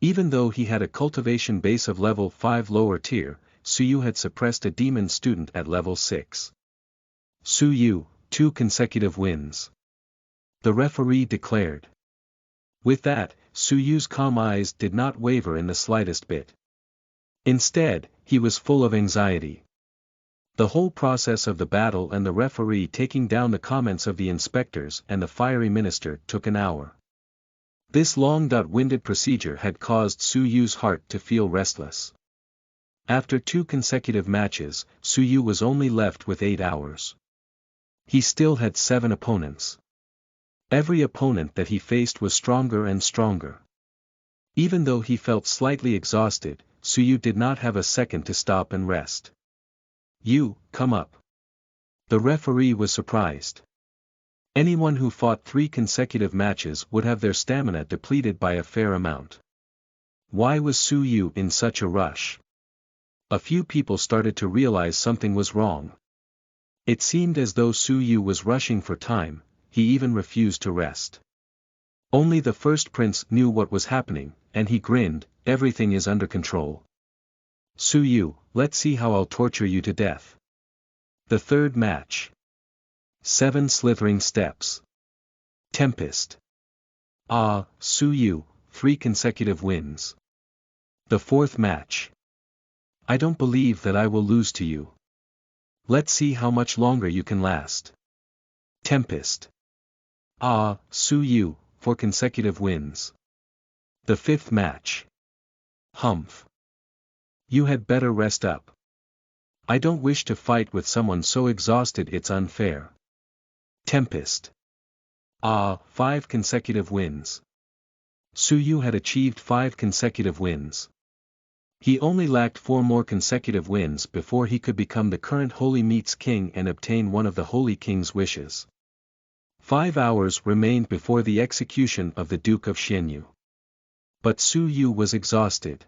Even though he had a cultivation base of level 5 lower tier, Su Yu had suppressed a demon student at level 6. Su Yu, 2 consecutive wins. The referee declared. With that, Su Yu's calm eyes did not waver in the slightest bit. Instead, he was full of anxiety. The whole process of the battle and the referee taking down the comments of the inspectors and the fiery minister took an hour. This long-winded procedure had caused Su Yu's heart to feel restless. After 2 consecutive matches, Su Yu was only left with 8 hours. He still had 7 opponents. Every opponent that he faced was stronger and stronger. Even though he felt slightly exhausted, Su Yu did not have a second to stop and rest. You, come up. The referee was surprised. Anyone who fought 3 consecutive matches would have their stamina depleted by a fair amount. Why was Su Yu in such a rush? A few people started to realize something was wrong. It seemed as though Su Yu was rushing for time, he even refused to rest. Only the first prince knew what was happening, and he grinned, everything is under control. Su Yu, let's see how I'll torture you to death. The third match. 7 slithering steps. Tempest. Ah, Su Yu, 3 consecutive wins. The fourth match. I don't believe that I will lose to you. Let's see how much longer you can last. Tempest. Ah, Su Yu, 4 consecutive wins. The fifth match. Humph. You had better rest up. I don't wish to fight with someone so exhausted, it's unfair. Tempest. Ah, 5 consecutive wins. Su Yu had achieved 5 consecutive wins. He only lacked 4 more consecutive wins before he could become the current Holy Meats King and obtain one of the Holy King's wishes. 5 hours remained before the execution of the Duke of Xianyu. But Su Yu was exhausted.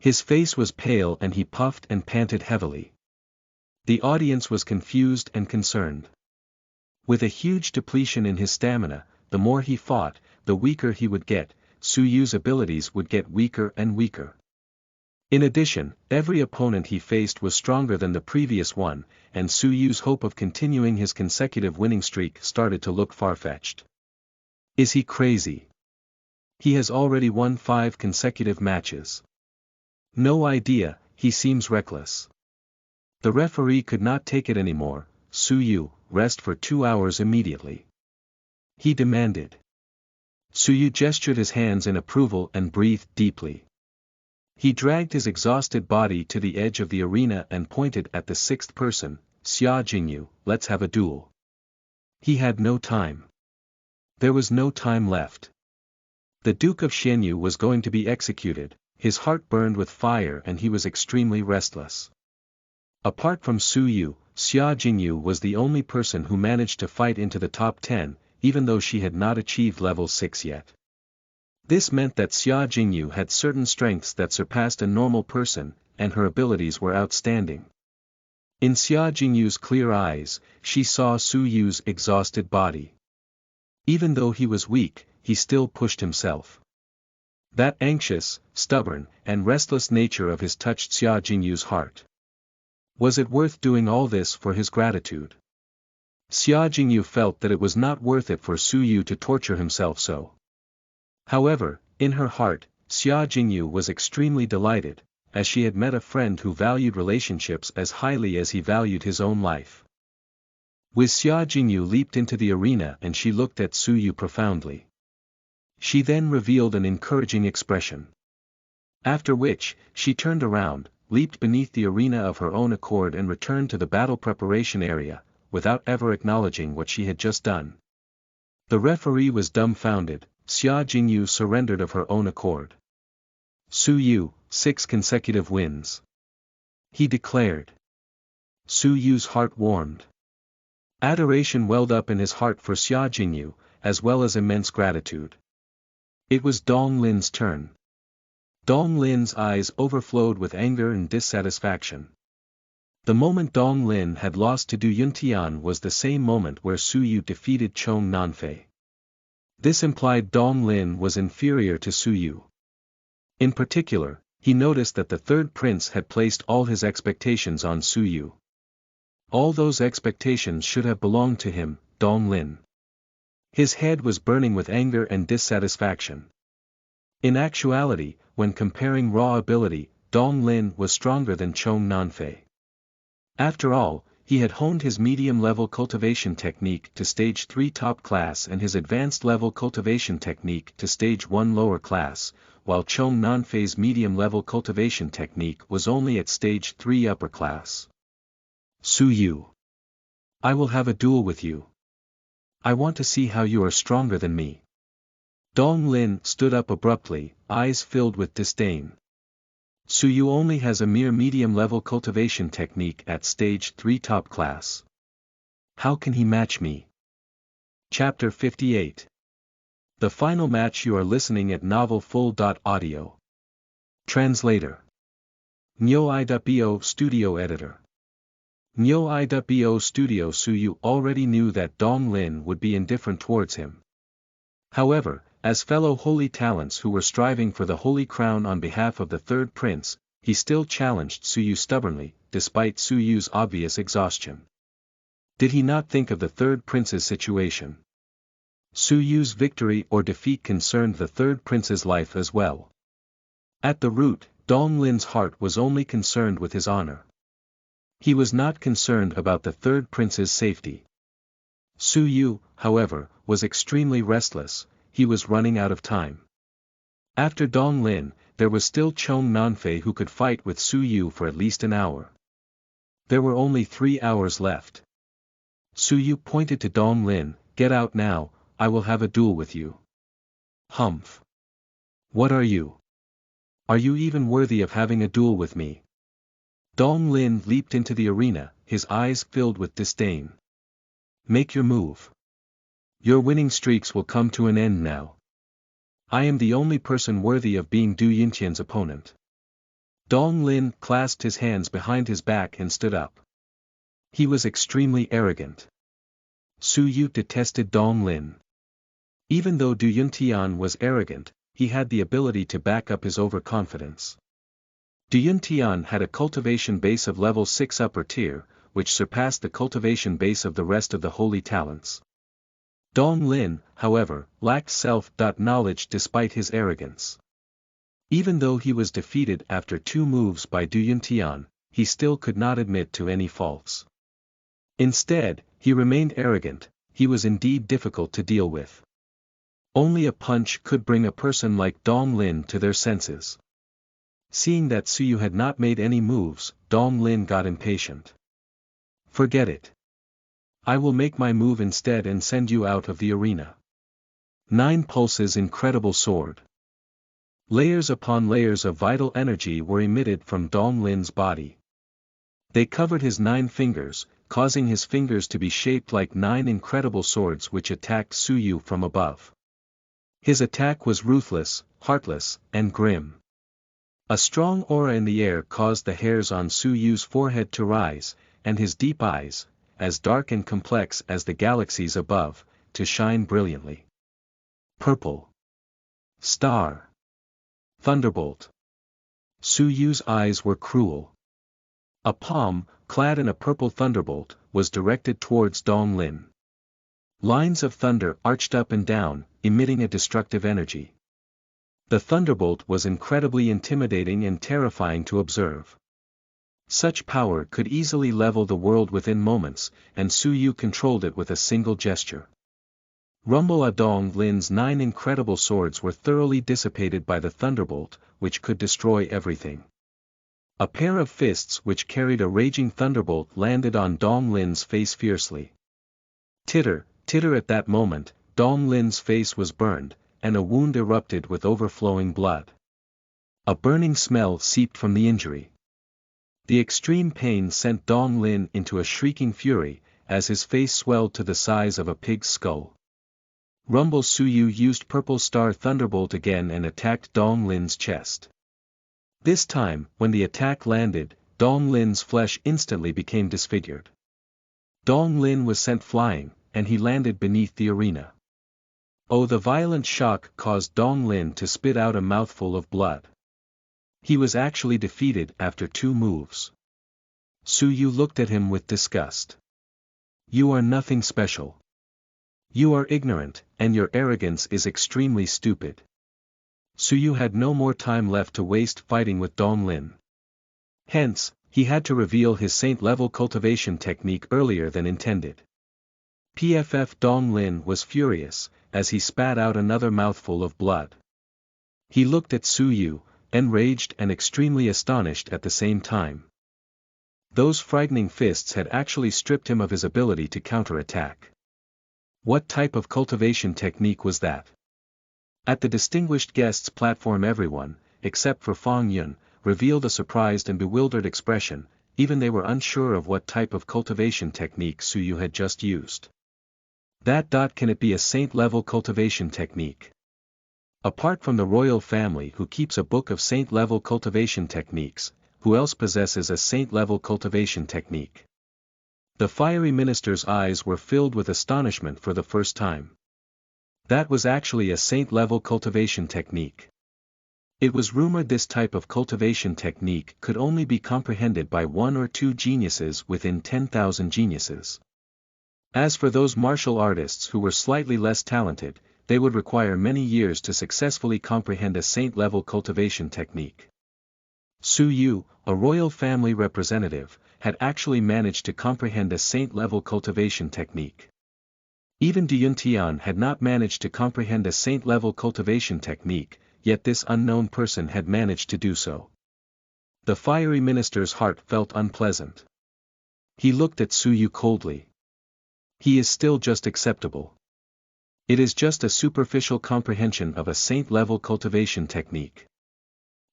His face was pale and he puffed and panted heavily. The audience was confused and concerned. With a huge depletion in his stamina, the more he fought, the weaker he would get. Su Yu's abilities would get weaker and weaker. In addition, every opponent he faced was stronger than the previous one, and Su Yu's hope of continuing his consecutive winning streak started to look far-fetched. Is he crazy? He has already won 5 consecutive matches. No idea, he seems reckless. The referee could not take it anymore. Su Yu, rest for 2 hours immediately. He demanded. Su Yu gestured his hands in approval and breathed deeply. He dragged his exhausted body to the edge of the arena and pointed at the 6th person, Xia Jingyu, let's have a duel. He had no time. There was no time left. The Duke of Xianyu was going to be executed, his heart burned with fire and he was extremely restless. Apart from Su Yu, Xia Jingyu was the only person who managed to fight into the top 10, even though she had not achieved level 6 yet. This meant that Xia Jingyu had certain strengths that surpassed a normal person, and her abilities were outstanding. In Xia Jingyu's clear eyes, she saw Su Yu's exhausted body. Even though he was weak, he still pushed himself. That anxious, stubborn, and restless nature of his touched Xia Jingyu's heart. Was it worth doing all this for his gratitude? Xia Jingyu felt that it was not worth it for Su Yu to torture himself so. However, in her heart, Xia Jingyu was extremely delighted, as she had met a friend who valued relationships as highly as he valued his own life. With Xia Jingyu leaped into the arena and she looked at Su Yu profoundly. She then revealed an encouraging expression. After which, she turned around, leaped beneath the arena of her own accord and returned to the battle preparation area, without ever acknowledging what she had just done. The referee was dumbfounded. Xia Jingyu surrendered of her own accord. Su Yu, 6 consecutive wins. He declared. Su Yu's heart warmed. Adoration welled up in his heart for Xia Jingyu, as well as immense gratitude. It was Dong Lin's turn. Dong Lin's eyes overflowed with anger and dissatisfaction. The moment Dong Lin had lost to Du Yuntian was the same moment where Su Yu defeated Chong Nanfei. This implied Dong Lin was inferior to Su Yu. In particular, he noticed that the third prince had placed all his expectations on Su Yu. All those expectations should have belonged to him, Dong Lin. His head was burning with anger and dissatisfaction. In actuality, when comparing raw ability, Dong Lin was stronger than Chong Nanfei. After all, he had honed his medium-level cultivation technique to stage 3 top class and his advanced level cultivation technique to stage 1 lower class, while Chong Nanfei's medium-level cultivation technique was only at stage 3 upper class. Su Yu. I will have a duel with you. I want to see how you are stronger than me. Dong Lin stood up abruptly, eyes filled with disdain. Su Yu only has a mere medium-level cultivation technique at stage 3 top class. How can he match me? Chapter 58. The final match. You are listening at novelfull.audio. Translator. Nyo.bo Studio Editor. Nyo.bo Studio. Su Yu already knew that Dong Lin would be indifferent towards him. However, as fellow holy talents who were striving for the holy crown on behalf of the third prince, he still challenged Su Yu stubbornly, despite Su Yu's obvious exhaustion. Did he not think of the third prince's situation? Su Yu's victory or defeat concerned the third prince's life as well. At the root, Dong Lin's heart was only concerned with his honor. He was not concerned about the third prince's safety. Su Yu, however, was extremely restless. He was running out of time. After Dong Lin, there was still Chong Nanfei who could fight with Su Yu for at least an hour. There were only 3 hours left. Su Yu pointed to Dong Lin, "Get out now, I will have a duel with you." Humph. What are you? Are you even worthy of having a duel with me? Dong Lin leaped into the arena, his eyes filled with disdain. Make your move. Your winning streaks will come to an end now. I am the only person worthy of being Du Yuntian's opponent. Dong Lin clasped his hands behind his back and stood up. He was extremely arrogant. Su Yu detested Dong Lin. Even though Du Yuntian was arrogant, he had the ability to back up his overconfidence. Du Yuntian had a cultivation base of level 6 upper tier, which surpassed the cultivation base of the rest of the holy talents. Dong Lin, however, lacked self-knowledge despite his arrogance. Even though he was defeated after 2 moves by Du Yuntian, he still could not admit to any faults. Instead, he remained arrogant. He was indeed difficult to deal with. Only a punch could bring a person like Dong Lin to their senses. Seeing that Su Yu had not made any moves, Dong Lin got impatient. Forget it. I will make my move instead and send you out of the arena. 9 pulses incredible sword. Layers upon layers of vital energy were emitted from Dong Lin's body. They covered his 9 fingers, causing his fingers to be shaped like 9 incredible swords which attacked Su Yu from above. His attack was ruthless, heartless, and grim. A strong aura in the air caused the hairs on Su Yu's forehead to rise, and his deep eyes, as dark and complex as the galaxies above, to shine brilliantly. Purple. Star. Thunderbolt. Su Yu's eyes were cruel. A palm, clad in a purple thunderbolt, was directed towards Dong Lin. Lines of thunder arched up and down, emitting a destructive energy. The thunderbolt was incredibly intimidating and terrifying to observe. Such power could easily level the world within moments, and Su Yu controlled it with a single gesture. Rumble Dong Lin's 9 incredible swords were thoroughly dissipated by the thunderbolt, which could destroy everything. A pair of fists which carried a raging thunderbolt landed on Dong Lin's face fiercely. Titter, titter at that moment, Dong Lin's face was burned, and a wound erupted with overflowing blood. A burning smell seeped from the injury. The extreme pain sent Dong Lin into a shrieking fury, as his face swelled to the size of a pig's skull. Rumble Su Yu used Purple Star Thunderbolt again and attacked Dong Lin's chest. This time, when the attack landed, Dong Lin's flesh instantly became disfigured. Dong Lin was sent flying, and he landed beneath the arena. Oh, the violent shock caused Dong Lin to spit out a mouthful of blood. He was actually defeated after 2 moves. Su Yu looked at him with disgust. You are nothing special. You are ignorant, and your arrogance is extremely stupid. Su Yu had no more time left to waste fighting with Dong Lin. Hence, he had to reveal his saint-level cultivation technique earlier than intended. PFF Dong Lin was furious, as he spat out another mouthful of blood. He looked at Su Yu, enraged and extremely astonished at the same time. Those frightening fists had actually stripped him of his ability to counterattack. What type of cultivation technique was that? At the distinguished guests' platform everyone, except for Fang Yun, revealed a surprised and bewildered expression, even they were unsure of what type of cultivation technique Su Yu had just used. Can it be a saint-level cultivation technique? Apart from the royal family who keeps a book of saint-level cultivation techniques, who else possesses a saint-level cultivation technique? The fiery minister's eyes were filled with astonishment for the first time. That was actually a saint-level cultivation technique. It was rumored this type of cultivation technique could only be comprehended by 1 or 2 geniuses within 10,000 geniuses. As for those martial artists who were slightly less talented, they would require many years to successfully comprehend a saint-level cultivation technique. Su Yu, a royal family representative, had actually managed to comprehend a saint-level cultivation technique. Even Yuntian had not managed to comprehend a saint-level cultivation technique, yet this unknown person had managed to do so. The fiery minister's heart felt unpleasant. He looked at Su Yu coldly. He is still just acceptable. It is just a superficial comprehension of a saint-level cultivation technique.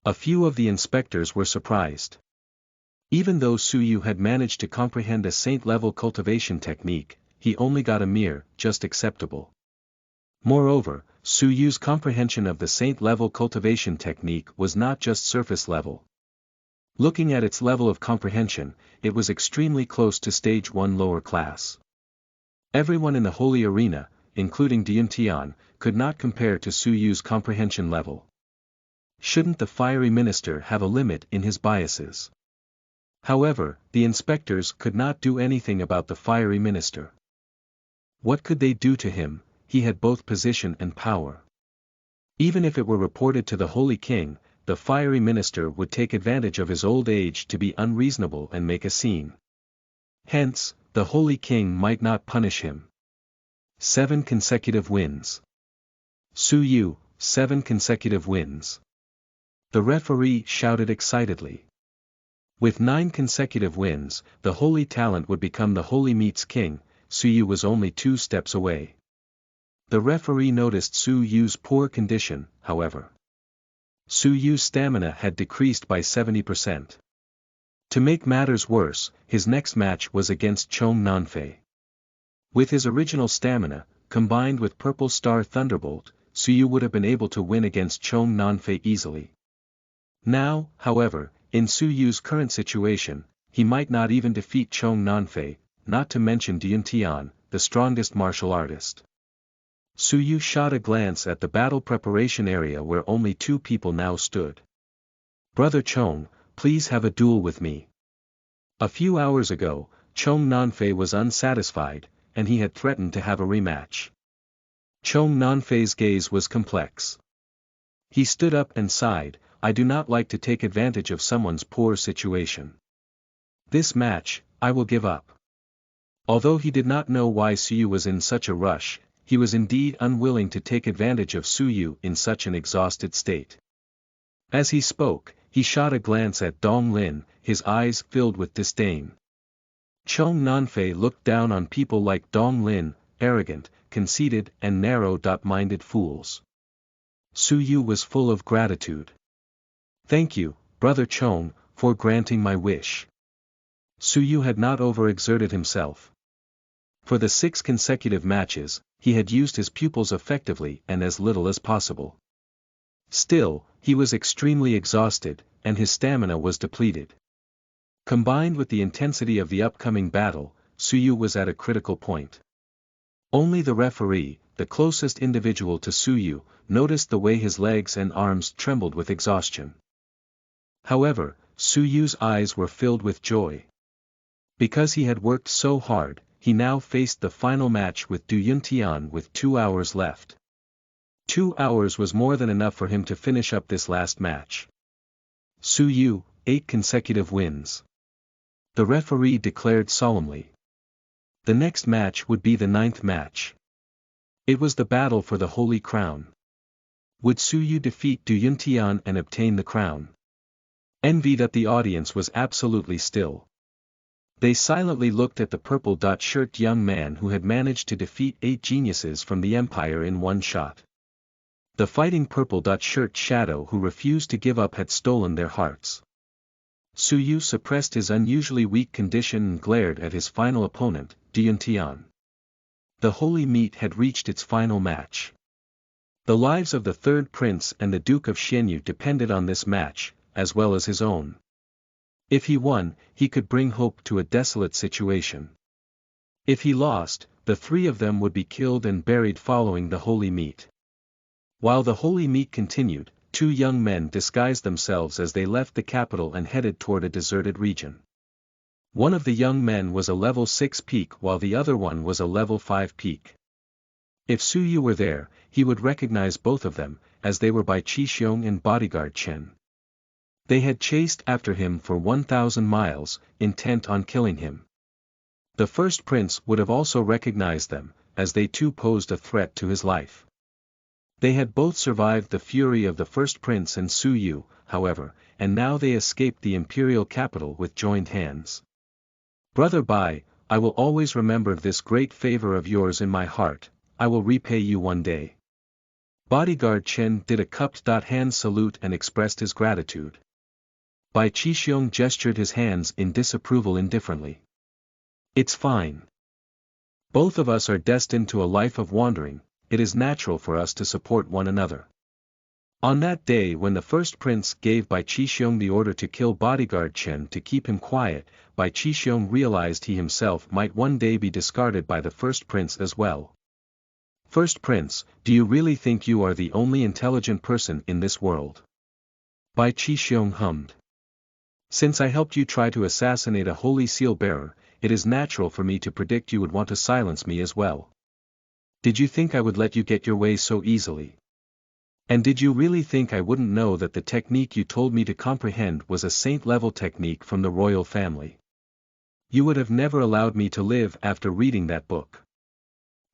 A few of the inspectors were surprised. Even though Su Yu had managed to comprehend a saint-level cultivation technique, he only got a mere, just acceptable. Moreover, Su Yu's comprehension of the saint-level cultivation technique was not just surface level. Looking at its level of comprehension, it was extremely close to stage 1 lower class. Everyone in the holy arena, including Yuntian, could not compare to Su Yu's comprehension level. Shouldn't the fiery minister have a limit in his biases? However, the inspectors could not do anything about the fiery minister. What could they do to him? He had both position and power. Even if it were reported to the Holy King, the fiery minister would take advantage of his old age to be unreasonable and make a scene. Hence, the Holy King might not punish him. 7 consecutive wins. Su Yu, 7 consecutive wins. The referee shouted excitedly. With 9 consecutive wins, the holy talent would become the holy meets king. Su Yu was only 2 steps away. The referee noticed Su Yu's poor condition, however. Su Yu's stamina had decreased by 70%. To make matters worse, his next match was against Chong Nanfei. With his original stamina, combined with Purple Star Thunderbolt, Su Yu would have been able to win against Chong Nanfei easily. Now, however, in Su Yu's current situation, he might not even defeat Chong Nanfei, not to mention Dun Tian, the strongest martial artist. Su Yu shot a glance at the battle preparation area where only 2 people now stood. "Brother Chong, please have a duel with me." A few hours ago, Chong Nanfei was unsatisfied, and he had threatened to have a rematch. Chong Nanfei's gaze was complex. He stood up and sighed, "I do not like to take advantage of someone's poor situation. This match, I will give up." Although he did not know why Su Yu was in such a rush, he was indeed unwilling to take advantage of Su Yu in such an exhausted state. As he spoke, he shot a glance at Dong Lin, his eyes filled with disdain. Chong Nanfei looked down on people like Dong Lin, arrogant, conceited and narrow-minded fools. Su Yu was full of gratitude. "Thank you, Brother Chong, for granting my wish." Su Yu had not overexerted himself. For the 6 consecutive matches, he had used his pupils effectively and as little as possible. Still, he was extremely exhausted, and his stamina was depleted. Combined with the intensity of the upcoming battle, Su Yu was at a critical point. Only the referee, the closest individual to Su Yu, noticed the way his legs and arms trembled with exhaustion. However, Su Yu's eyes were filled with joy. Because he had worked so hard, he now faced the final match with Du Yuntian with 2 hours left. 2 hours was more than enough for him to finish up this last match. Su Yu, 8 consecutive wins. The referee declared solemnly. The next match would be the 9th match. It was the battle for the Holy Crown. Would Su Yu defeat Du Yuntian and obtain the crown? Envied at the audience was absolutely still. They silently looked at the purple-shirt young man who had managed to defeat 8 geniuses from the Empire in one shot. The fighting purple-shirt shadow who refused to give up had stolen their hearts. Su Yu suppressed his unusually weak condition and glared at his final opponent, Dun Tian. The holy meat had reached its final match. The lives of the 3rd prince and the Duke of Xianyu depended on this match, as well as his own. If he won, he could bring hope to a desolate situation. If he lost, the 3 of them would be killed and buried following the holy meat. While the holy meat continued, 2 young men disguised themselves as they left the capital and headed toward a deserted region. One of the young men was a level 6 peak while the other one was a level 5 peak. If Su Yu were there, he would recognize both of them, as they were by Qi and bodyguard Chen. They had chased after him for 1,000 miles, intent on killing him. The 1st prince would have also recognized them, as they too posed a threat to his life. They had both survived the fury of the 1st prince and Su Yu, however, and now they escaped the imperial capital with joined hands. "Brother Bai, I will always remember this great favor of yours in my heart, I will repay you one day." Bodyguard Chen did a cupped hand salute and expressed his gratitude. Bai Qixiong gestured his hands in disapproval indifferently. "It's fine. Both of us are destined to a life of wandering, it is natural for us to support one another." On that day when the 1st prince gave Bai Qixiong the order to kill bodyguard Chen to keep him quiet, Bai Qixiong realized he himself might one day be discarded by the 1st prince as well. "First prince, do you really think you are the only intelligent person in this world?" Bai Qixiong hummed. "Since I helped you try to assassinate a holy seal bearer, it is natural for me to predict you would want to silence me as well. Did you think I would let you get your way so easily? And did you really think I wouldn't know that the technique you told me to comprehend was a saint-level technique from the royal family? You would have never allowed me to live after reading that book."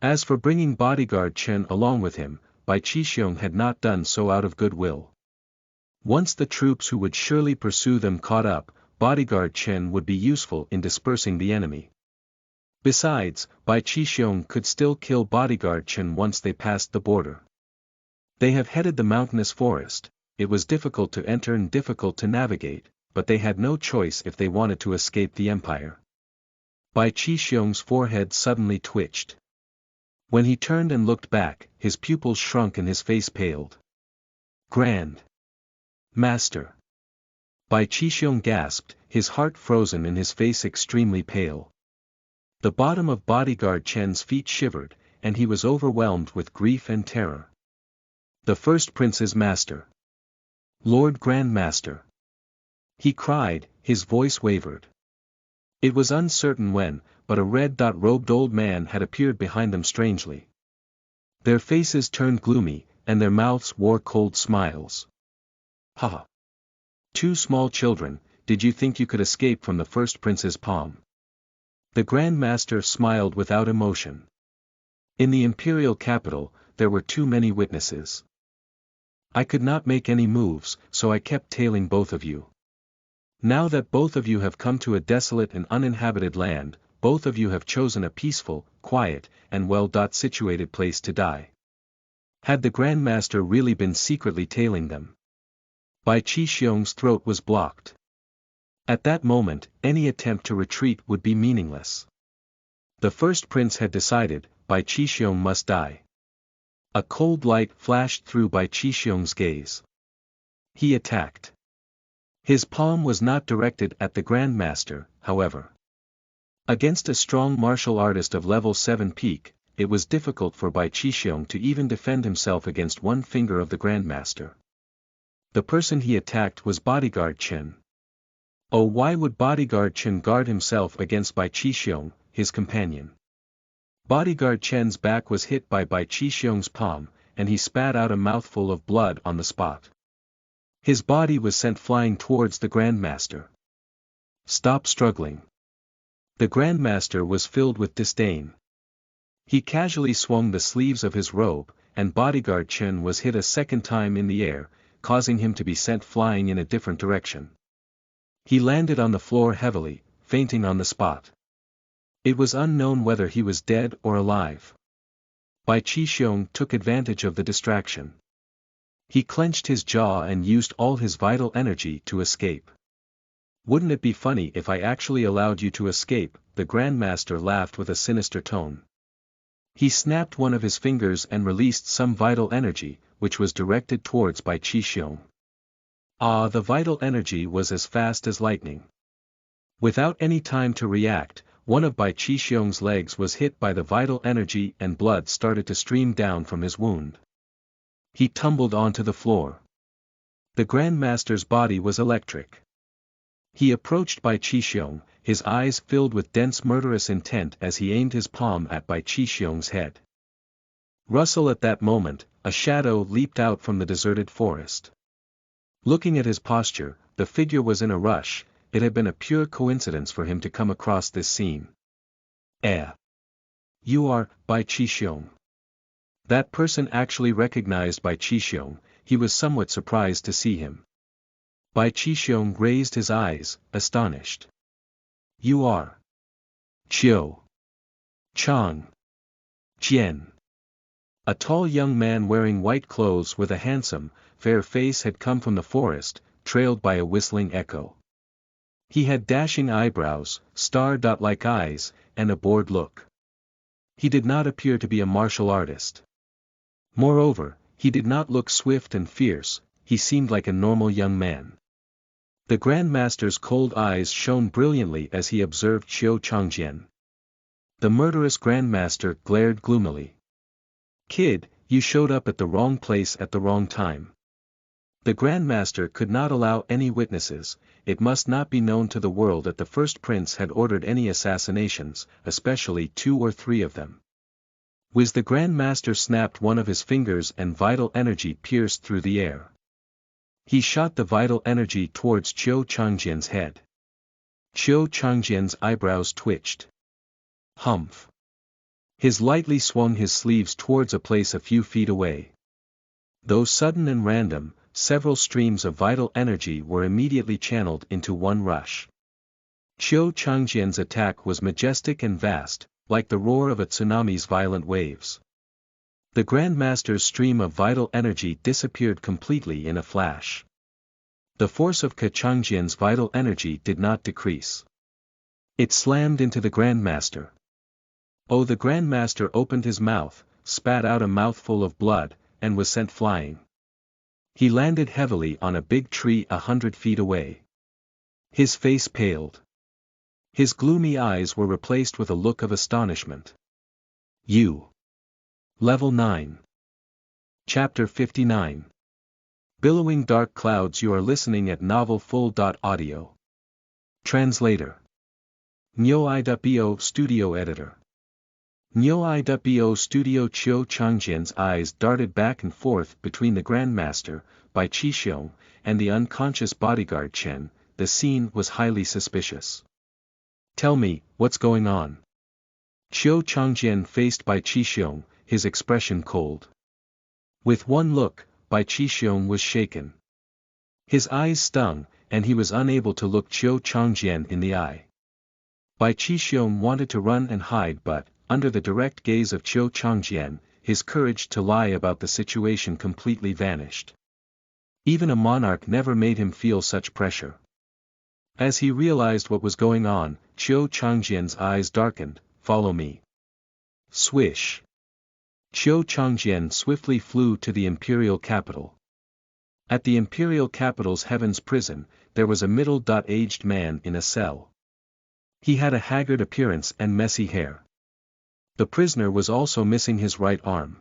As for bringing bodyguard Chen along with him, Bai Qixiong had not done so out of goodwill. Once the troops who would surely pursue them caught up, bodyguard Chen would be useful in dispersing the enemy. Besides, Bai Qixiong could still kill bodyguard Chen once they passed the border. They have headed the mountainous forest. It was difficult to enter and difficult to navigate, but they had no choice if they wanted to escape the empire. Bai Qixiong's forehead suddenly twitched. When he turned and looked back, his pupils shrunk and his face paled. Grand Master! Bai Qixiong gasped, his heart frozen and his face extremely pale. The bottom of bodyguard Chen's feet shivered, and he was overwhelmed with grief and terror. The first prince's master. Lord Grand Master! He cried, his voice wavered. It was uncertain when, but a red-robed old man had appeared behind them strangely. Their faces turned gloomy, and their mouths wore cold smiles. Ha! Two small children, did you think you could escape from the first prince's palm? The Grand Master smiled without emotion. In the imperial capital, there were too many witnesses. I could not make any moves, so I kept tailing both of you. Now that both of you have come to a desolate and uninhabited land, both of you have chosen a peaceful, quiet, and well-situated place to die. Had the Grand Master really been secretly tailing them? Bai Qixiong's throat was blocked. At that moment, any attempt to retreat would be meaningless. The first prince had decided, Bai Qixiong must die. A cold light flashed through Bai Qixiong's gaze. He attacked. His palm was not directed at the Grand Master, however. Against a strong martial artist of level 7 peak, it was difficult for Bai Qixiong to even defend himself against one finger of the Grand Master. The person he attacked was bodyguard Chen. Oh, why would bodyguard Chen guard himself against Bai Qixiong, his companion? Bodyguard Chen's back was hit by Bai Qixiong's palm, and he spat out a mouthful of blood on the spot. His body was sent flying towards the Grand Master. Stop struggling. The Grand Master was filled with disdain. He casually swung the sleeves of his robe, and bodyguard Chen was hit a second time in the air, causing him to be sent flying in a different direction. He landed on the floor heavily, fainting on the spot. It was unknown whether he was dead or alive. Bai Qixiong took advantage of the distraction. He clenched his jaw and used all his vital energy to escape. Wouldn't it be funny if I actually allowed you to escape? The Grand Master laughed with a sinister tone. He snapped one of his fingers and released some vital energy, which was directed towards Bai Qixiong. Ah, the vital energy was as fast as lightning. Without any time to react, one of Bai Qixiong's legs was hit by the vital energy and blood started to stream down from his wound. He tumbled onto the floor. The Grand Master's body was electric. He approached Bai Qixiong, his eyes filled with dense murderous intent as he aimed his palm at Bai Qixiong's head. Rustle at that moment, a shadow leaped out from the deserted forest. Looking at his posture, the figure was in a rush. It had been a pure coincidence for him to come across this scene. You are, Bai Qixiong. That person actually recognized Bai Qixiong. He was somewhat surprised to see him. Bai Qixiong raised his eyes, astonished. You are Qiu Chang Jian. A tall young man wearing white clothes with a handsome, fair face had come from the forest, trailed by a whistling echo. He had dashing eyebrows, star-like eyes, and a bored look. He did not appear to be a martial artist. Moreover, he did not look swift and fierce, he seemed like a normal young man. The Grand Master's cold eyes shone brilliantly as he observed Qiu Changjian. The murderous Grand Master glared gloomily. Kid, you showed up at the wrong place at the wrong time. The Grand Master could not allow any witnesses. It must not be known to the world that the first prince had ordered any assassinations, especially 2 or 3 of them. Whiz, the Grand Master snapped one of his fingers and vital energy pierced through the air. He shot the vital energy towards Qiu Changjian's head. Qiu Changjian's eyebrows twitched. Humph. His lightly swung his sleeves towards a place a few feet away. Though sudden and random, several streams of vital energy were immediately channeled into one rush. Qiu Changjian's attack was majestic and vast, like the roar of a tsunami's violent waves. The Grand Master's stream of vital energy disappeared completely in a flash. The force of Ke Changjian's vital energy did not decrease. It slammed into the Grand Master. Oh, the Grand Master opened his mouth, spat out a mouthful of blood, and was sent flying. He landed heavily on a big tree 100 feet away. His face paled. His gloomy eyes were replaced with a look of astonishment. You. Level 9. Chapter 59. Billowing dark clouds. You are listening at novelfull.audio. Translator. Nyo-i.bo Studio Editor. Nyo-i.bo Studio. Qiu Changjian's eyes darted back and forth between the Grandmaster, Bai Qixiong, and the unconscious bodyguard Chen. The scene was highly suspicious. Tell me, what's going on? Qiu Changjian faced Bai Qixiong, his expression cold. With one look, Bai Qixiong was shaken. His eyes stung, and he was unable to look Qiu Changjian in the eye. Bai Qixiong wanted to run and hide, but, under the direct gaze of Qiu Changjian, his courage to lie about the situation completely vanished. Even a monarch never made him feel such pressure. As he realized what was going on, Qiu Changjian's eyes darkened. Follow me. Swish. Qiu Changjian swiftly flew to the imperial capital. At the imperial capital's heaven's prison, there was a middle-aged man in a cell. He had a haggard appearance and messy hair. The prisoner was also missing his right arm.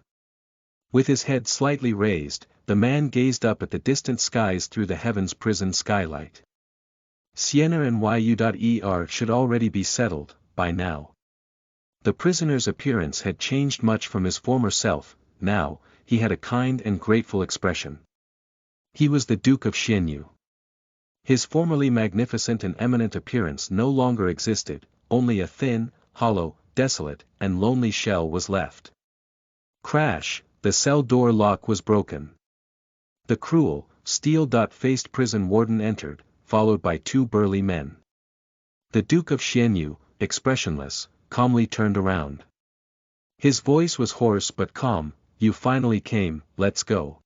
With his head slightly raised, the man gazed up at the distant skies through the heaven's prison skylight. Sienna and Yu.er should already be settled, by now. The prisoner's appearance had changed much from his former self. Now, he had a kind and grateful expression. He was the Duke of Xianyu. His formerly magnificent and eminent appearance no longer existed, only a thin, hollow, desolate, and lonely shell was left. Crash, the cell door lock was broken. The cruel, steel-faced prison warden entered, followed by two burly men. The Duke of Xianyu, expressionless, calmly turned around. His voice was hoarse but calm. You finally came, let's go.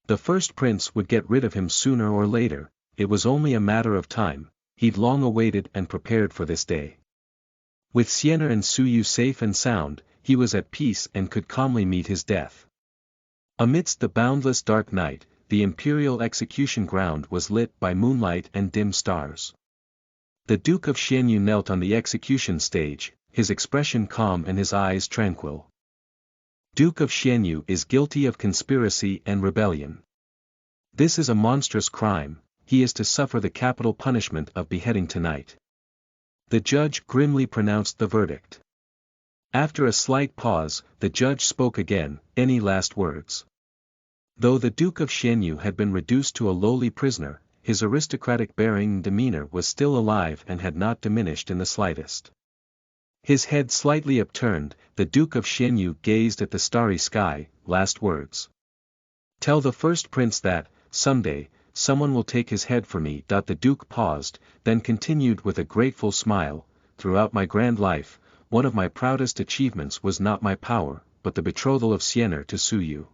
The first prince would get rid of him sooner or later, it was only a matter of time. He'd long awaited and prepared for this day. With Sienna and Suyu safe and sound, he was at peace and could calmly meet his death. Amidst the boundless dark night, the imperial execution ground was lit by moonlight and dim stars. The Duke of Xianyu knelt on the execution stage, his expression calm and his eyes tranquil. Duke of Xianyu is guilty of conspiracy and rebellion. This is a monstrous crime. He is to suffer the capital punishment of beheading tonight. The judge grimly pronounced the verdict. After a slight pause, the judge spoke again. Any last words? Though the Duke of Xianyu had been reduced to a lowly prisoner, his aristocratic bearing and demeanor was still alive and had not diminished in the slightest. His head slightly upturned, the Duke of Xianyu gazed at the starry sky. Last words. Tell the first prince that, someday, someone will take his head for me. The Duke paused, then continued with a grateful smile. Throughout my grand life, one of my proudest achievements was not my power, but the betrothal of Sienna to Suyu.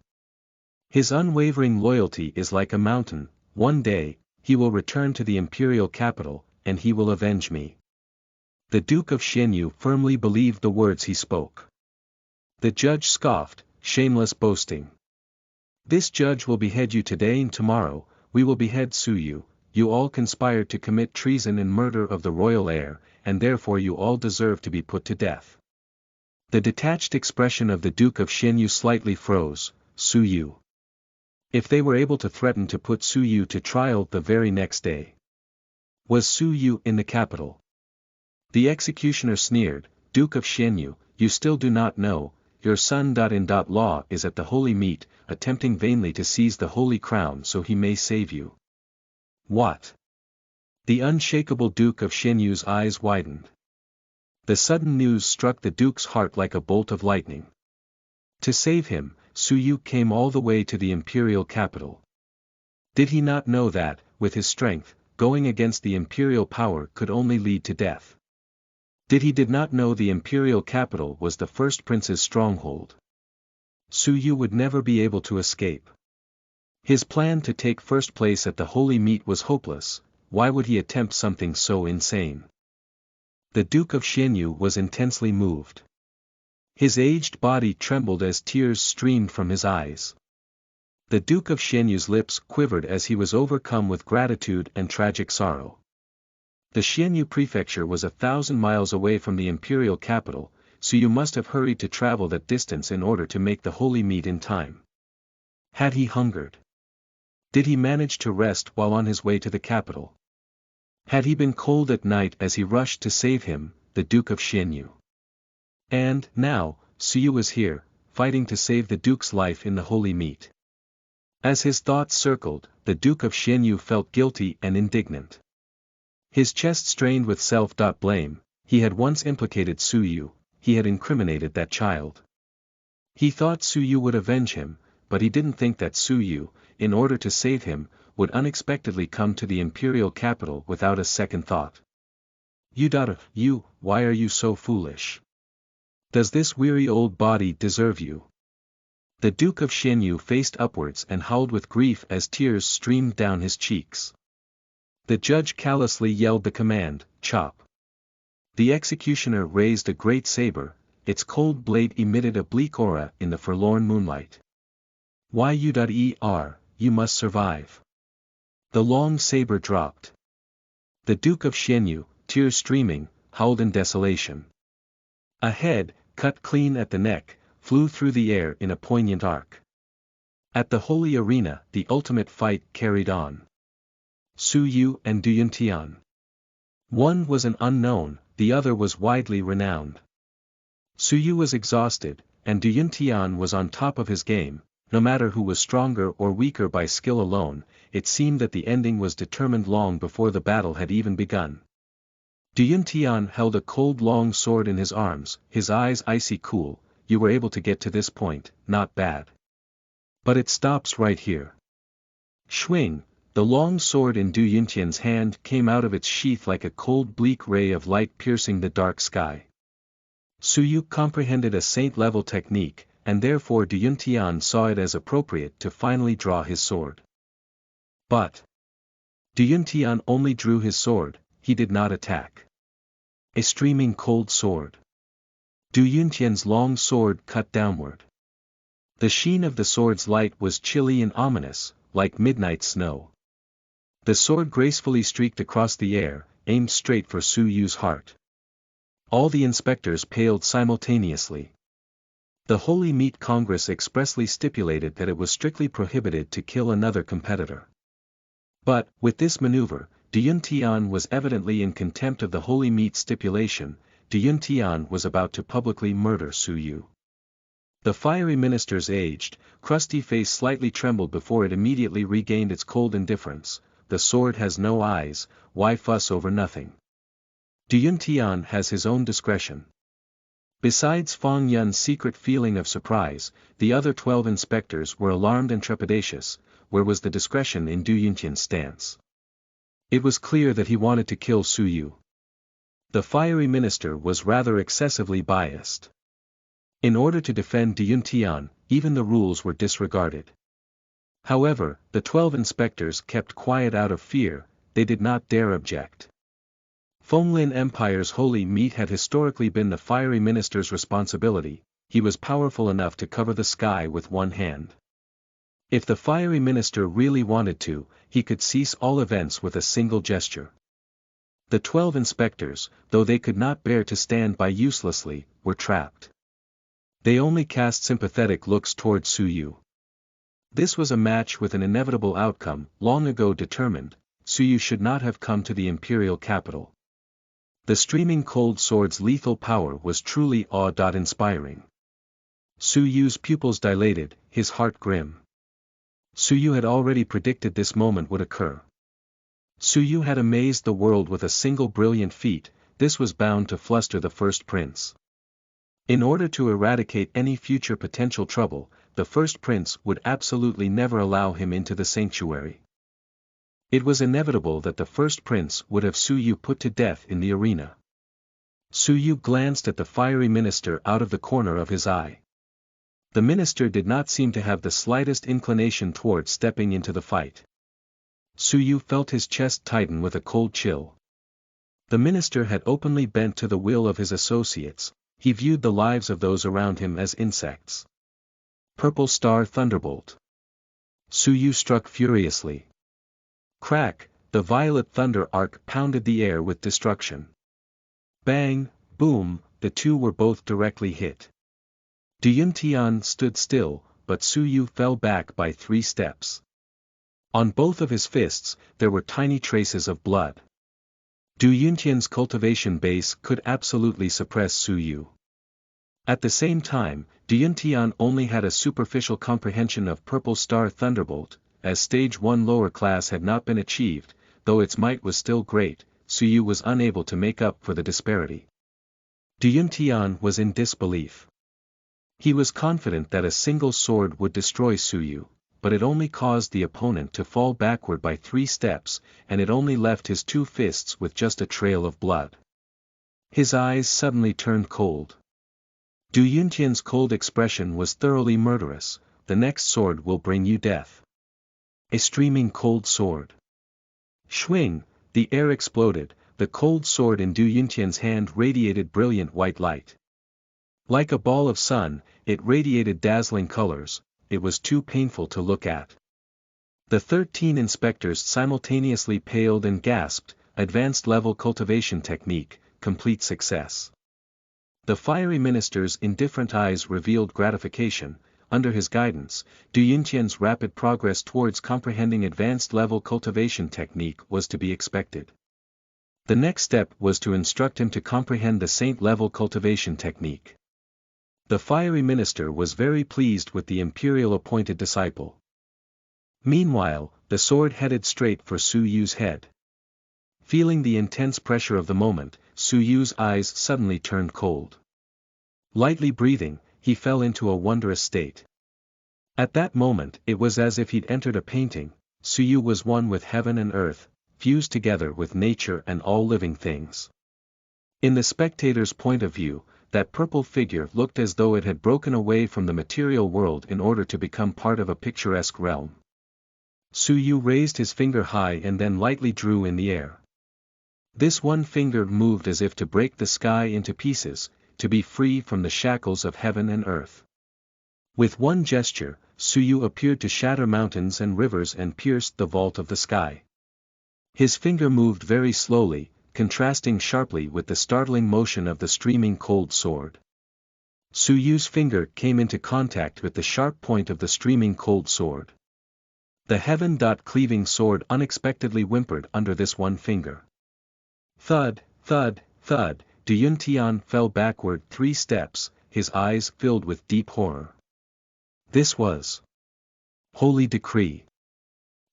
His unwavering loyalty is like a mountain. One day, he will return to the imperial capital, and he will avenge me. The Duke of Xianyu firmly believed the words he spoke. The judge scoffed, shameless boasting. This judge will behead you today and tomorrow. We will behead Suyu. You all conspired to commit treason and murder of the royal heir, and therefore you all deserve to be put to death. The detached expression of the Duke of Xianyu slightly froze. Suyu. If they were able to threaten to put Suyu to trial the very next day. Was Suyu in the capital? The executioner sneered. Duke of Xianyu, you still do not know. Your son-in-law law is at the holy meat, attempting vainly to seize the holy crown so he may save you. What? The unshakable Duke of Xianyu's eyes widened. The sudden news struck the Duke's heart like a bolt of lightning. To save him, Suyu came all the way to the imperial capital. Did he not know that, with his strength, going against the imperial power could only lead to death? Did not know the imperial capital was the first prince's stronghold. Su Yu would never be able to escape. His plan to take first place at the holy meet was hopeless. Why would he attempt something so insane? The Duke of Xianyu was intensely moved. His aged body trembled as tears streamed from his eyes. The Duke of Xianyu's lips quivered as he was overcome with gratitude and tragic sorrow. The Xianyu prefecture was 1,000 miles away from the imperial capital, so you must have hurried to travel that distance in order to make the holy meet in time. Had he hungered? Did he manage to rest while on his way to the capital? Had he been cold at night as he rushed to save him, the Duke of Xianyu? And, now, Su Yu was here, fighting to save the Duke's life in the holy meet. As his thoughts circled, the Duke of Xianyu felt guilty and indignant. His chest strained with self-blame. He had once implicated Su Yu, he had incriminated that child. He thought Su Yu would avenge him, but he didn't think that Su Yu, in order to save him, would unexpectedly come to the imperial capital without a second thought. You, why are you so foolish? Does this weary old body deserve you? The Duke of Xianyu faced upwards and howled with grief as tears streamed down his cheeks. The judge callously yelled the command, chop. The executioner raised a great saber, its cold blade emitted a bleak aura in the forlorn moonlight. You must survive. The long saber dropped. The Duke of Xianyu, tears streaming, howled in desolation. A head, cut clean at the neck, flew through the air in a poignant arc. At the holy arena, the ultimate fight carried on. Su Yu and Du Yuntian. One was an unknown, the other was widely renowned. Su Yu was exhausted, and Du Yuntian was on top of his game. No matter who was stronger or weaker by skill alone, it seemed that the ending was determined long before the battle had even begun. Du Yuntian held a cold long sword in his arms, his eyes icy cool. You were able to get to this point, not bad. But it stops right here. Swing, the long sword in Du Yuntian's hand came out of its sheath like a cold bleak ray of light piercing the dark sky. Su Yu comprehended a saint-level technique, and therefore Du Yuntian saw it as appropriate to finally draw his sword. But Du Yuntian only drew his sword, he did not attack. A streaming cold sword. Du Yuntian's long sword cut downward. The sheen of the sword's light was chilly and ominous, like midnight snow. The sword gracefully streaked across the air, aimed straight for Su Yu's heart. All the inspectors paled simultaneously. The Holy Meat Congress expressly stipulated that it was strictly prohibited to kill another competitor. But, with this maneuver, Du Yuntian was evidently in contempt of the Holy Meat stipulation. Du Yuntian was about to publicly murder Su Yu. The fiery minister's aged, crusty face slightly trembled before it immediately regained its cold indifference. The sword has no eyes, why fuss over nothing? Du Yuntian has his own discretion. Besides Fang Yun's secret feeling of surprise, the other 12 inspectors were alarmed and trepidatious. Where was the discretion in Du Yuntian's stance? It was clear that he wanted to kill Su Yu. The fiery minister was rather excessively biased. In order to defend Du Yuntian, even the rules were disregarded. However, the 12 inspectors kept quiet out of fear, they did not dare object. Fenglin Empire's holy meat had historically been the fiery minister's responsibility. He was powerful enough to cover the sky with one hand. If the fiery minister really wanted to, he could cease all events with a single gesture. The 12 inspectors, though they could not bear to stand by uselessly, were trapped. They only cast sympathetic looks toward Su Yu. This was a match with an inevitable outcome, long ago determined. Su Yu should not have come to the imperial capital. The streaming cold sword's lethal power was truly awe-inspiring. Su Yu's pupils dilated, his heart grim. Su Yu had already predicted this moment would occur. Su Yu had amazed the world with a single brilliant feat. This was bound to fluster the first prince. In order to eradicate any future potential trouble, the first prince would absolutely never allow him into the sanctuary. It was inevitable that the first prince would have Su Yu put to death in the arena. Su Yu glanced at the fiery minister out of the corner of his eye. The minister did not seem to have the slightest inclination towards stepping into the fight. Su Yu felt his chest tighten with a cold chill. The minister had openly bent to the will of his associates. He viewed the lives of those around him as insects. Purple Star Thunderbolt. Su Yu struck furiously. Crack, the violet thunder arc pounded the air with destruction. Bang, boom, the two were both directly hit. Du Yuntian stood still, but Su Yu fell back by 3 steps. On both of his fists, there were tiny traces of blood. Du Yuntian's cultivation base could absolutely suppress Su Yu. At the same time, Du Yuntian only had a superficial comprehension of Purple Star Thunderbolt, as Stage 1 lower class had not been achieved, though its might was still great. Su Yu was unable to make up for the disparity. Du Yuntian was in disbelief. He was confident that a single sword would destroy Su Yu, but it only caused the opponent to fall backward by 3 steps, and it only left his 2 fists with just a trail of blood. His eyes suddenly turned cold. Du Yuntian's cold expression was thoroughly murderous. The next sword will bring you death. A streaming cold sword. Schwing, the air exploded, the cold sword in Du Yuntian's hand radiated brilliant white light. Like a ball of sun, it radiated dazzling colors. It was too painful to look at. The 13 inspectors simultaneously paled and gasped. Advanced level cultivation technique, complete success. The fiery minister's indifferent eyes revealed gratification. Under his guidance, Du Yuntian's rapid progress towards comprehending advanced level cultivation technique was to be expected. The next step was to instruct him to comprehend the saint-level cultivation technique. The fiery minister was very pleased with the imperial-appointed disciple. Meanwhile, the sword headed straight for Su Yu's head. Feeling the intense pressure of the moment, Su Yu's eyes suddenly turned cold. Lightly breathing, he fell into a wondrous state. At that moment it was as if he'd entered a painting. Su Yu was one with heaven and earth, fused together with nature and all living things. In the spectator's point of view, that purple figure looked as though it had broken away from the material world in order to become part of a picturesque realm. Su Yu raised his finger high and then lightly drew in the air. This one finger moved as if to break the sky into pieces, to be free from the shackles of heaven and earth. With one gesture, Su Yu appeared to shatter mountains and rivers and pierced the vault of the sky. His finger moved very slowly, contrasting sharply with the startling motion of the streaming cold sword. Su Yu's finger came into contact with the sharp point of the streaming cold sword. The heaven-cleaving sword unexpectedly whimpered under this one finger. Thud, thud, thud, Du Yuntian fell backward 3 steps, his eyes filled with deep horror. This was holy decree.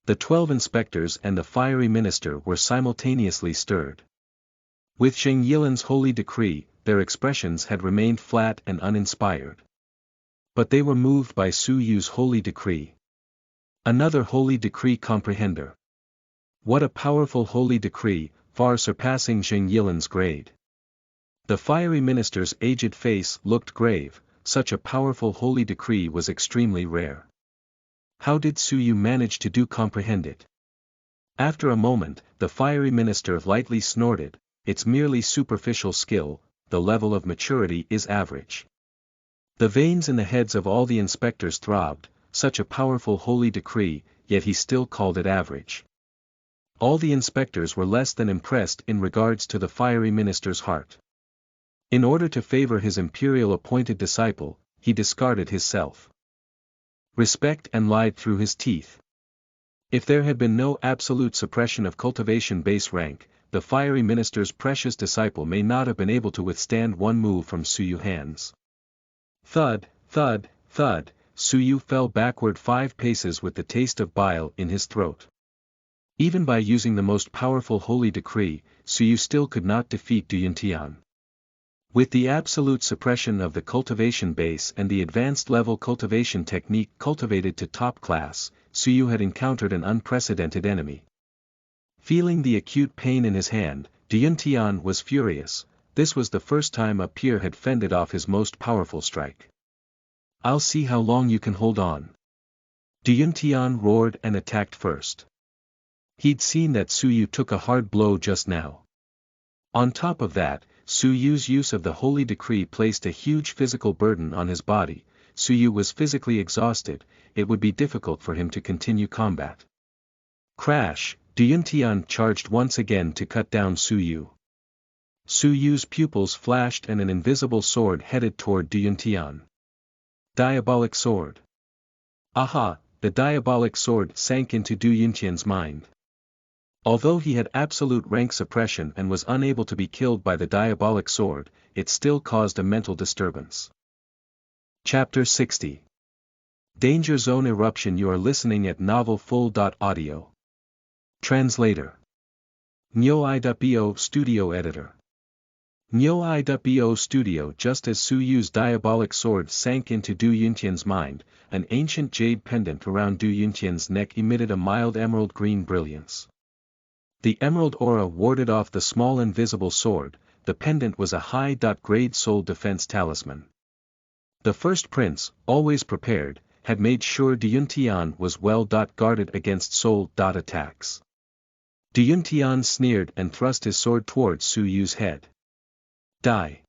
The 12 inspectors and the fiery minister were simultaneously stirred. With Zheng Yilan's holy decree, their expressions had remained flat and uninspired. But they were moved by Su Yu's holy decree. Another holy decree comprehender. What a powerful holy decree, far surpassing Zheng Yilan's grade. The fiery minister's aged face looked grave. Such a powerful holy decree was extremely rare. How did Su Yu manage to comprehend it? After a moment, the fiery minister lightly snorted. It's merely superficial skill, the level of maturity is average. The veins in the heads of all the inspectors throbbed. Such a powerful holy decree, yet he still called it average. All the inspectors were less than impressed in regards to the fiery minister's heart. In order to favor his imperial-appointed disciple, he discarded his self-respect and lied through his teeth. If there had been no absolute suppression of cultivation base rank, the fiery minister's precious disciple may not have been able to withstand one move from Su Yu's hands. Thud, thud, thud, Su Yu fell backward 5 paces with the taste of bile in his throat. Even by using the most powerful holy decree, Su Yu still could not defeat Du Yuntian. With the absolute suppression of the cultivation base and the advanced level cultivation technique cultivated to top class, Su Yu had encountered an unprecedented enemy. Feeling the acute pain in his hand, Du Yuntian was furious. this was the first time a peer had fended off his most powerful strike. "I'll see how long you can hold on." Yuntian roared and attacked first. He'd seen that Su Yu took a hard blow just now. On top of that, Su Yu's use of the holy decree placed a huge physical burden on his body. Su Yu was physically exhausted, it would be difficult for him to continue combat. Crash! Yuntian charged once again to cut down Su Yu. Su Yu's pupils flashed and an invisible sword headed toward Yuntian. Diabolic sword. Aha! The diabolic sword sank into Yuntian's mind. Although he had absolute rank suppression and was unable to be killed by the diabolic sword, it still caused a mental disturbance. Chapter 60. Danger Zone Eruption. You are listening at novelfull.audio. Translator. Nyo-i.bo Studio Editor. Nyo-i.bo Studio. Just as Su Yu's diabolic sword sank into Yuntian's mind, an ancient jade pendant around Yuntian's neck emitted a mild emerald green brilliance. The emerald aura warded off the small invisible sword. The pendant was a high-grade soul defense talisman. The first prince, always prepared, had made sure Yuntian was well guarded against soul attacks. Yuntian sneered and thrust his sword towards Su Yu's head. Die.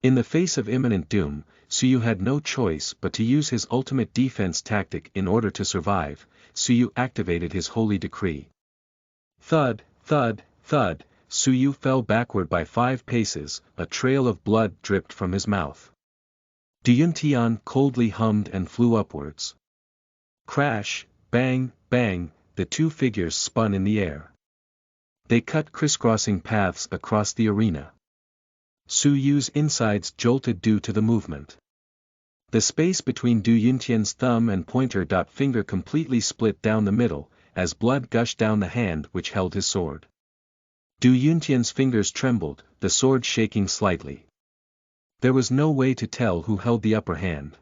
In the face of imminent doom, Su Yu had no choice but to use his ultimate defense tactic in order to survive. Su Yu activated his holy decree. Thud, thud, thud, Su Yu fell backward by 5 paces, a trail of blood dripped from his mouth. Yuntian coldly hummed and flew upwards. Crash, bang, bang, the two figures spun in the air. They cut crisscrossing paths across the arena. Su Yu's insides jolted due to the movement. The space between Yuntian's thumb and pointer finger completely split down the middle, as blood gushed down the hand which held his sword. Yuntian's fingers trembled, the sword shaking slightly. There was no way to tell who held the upper hand.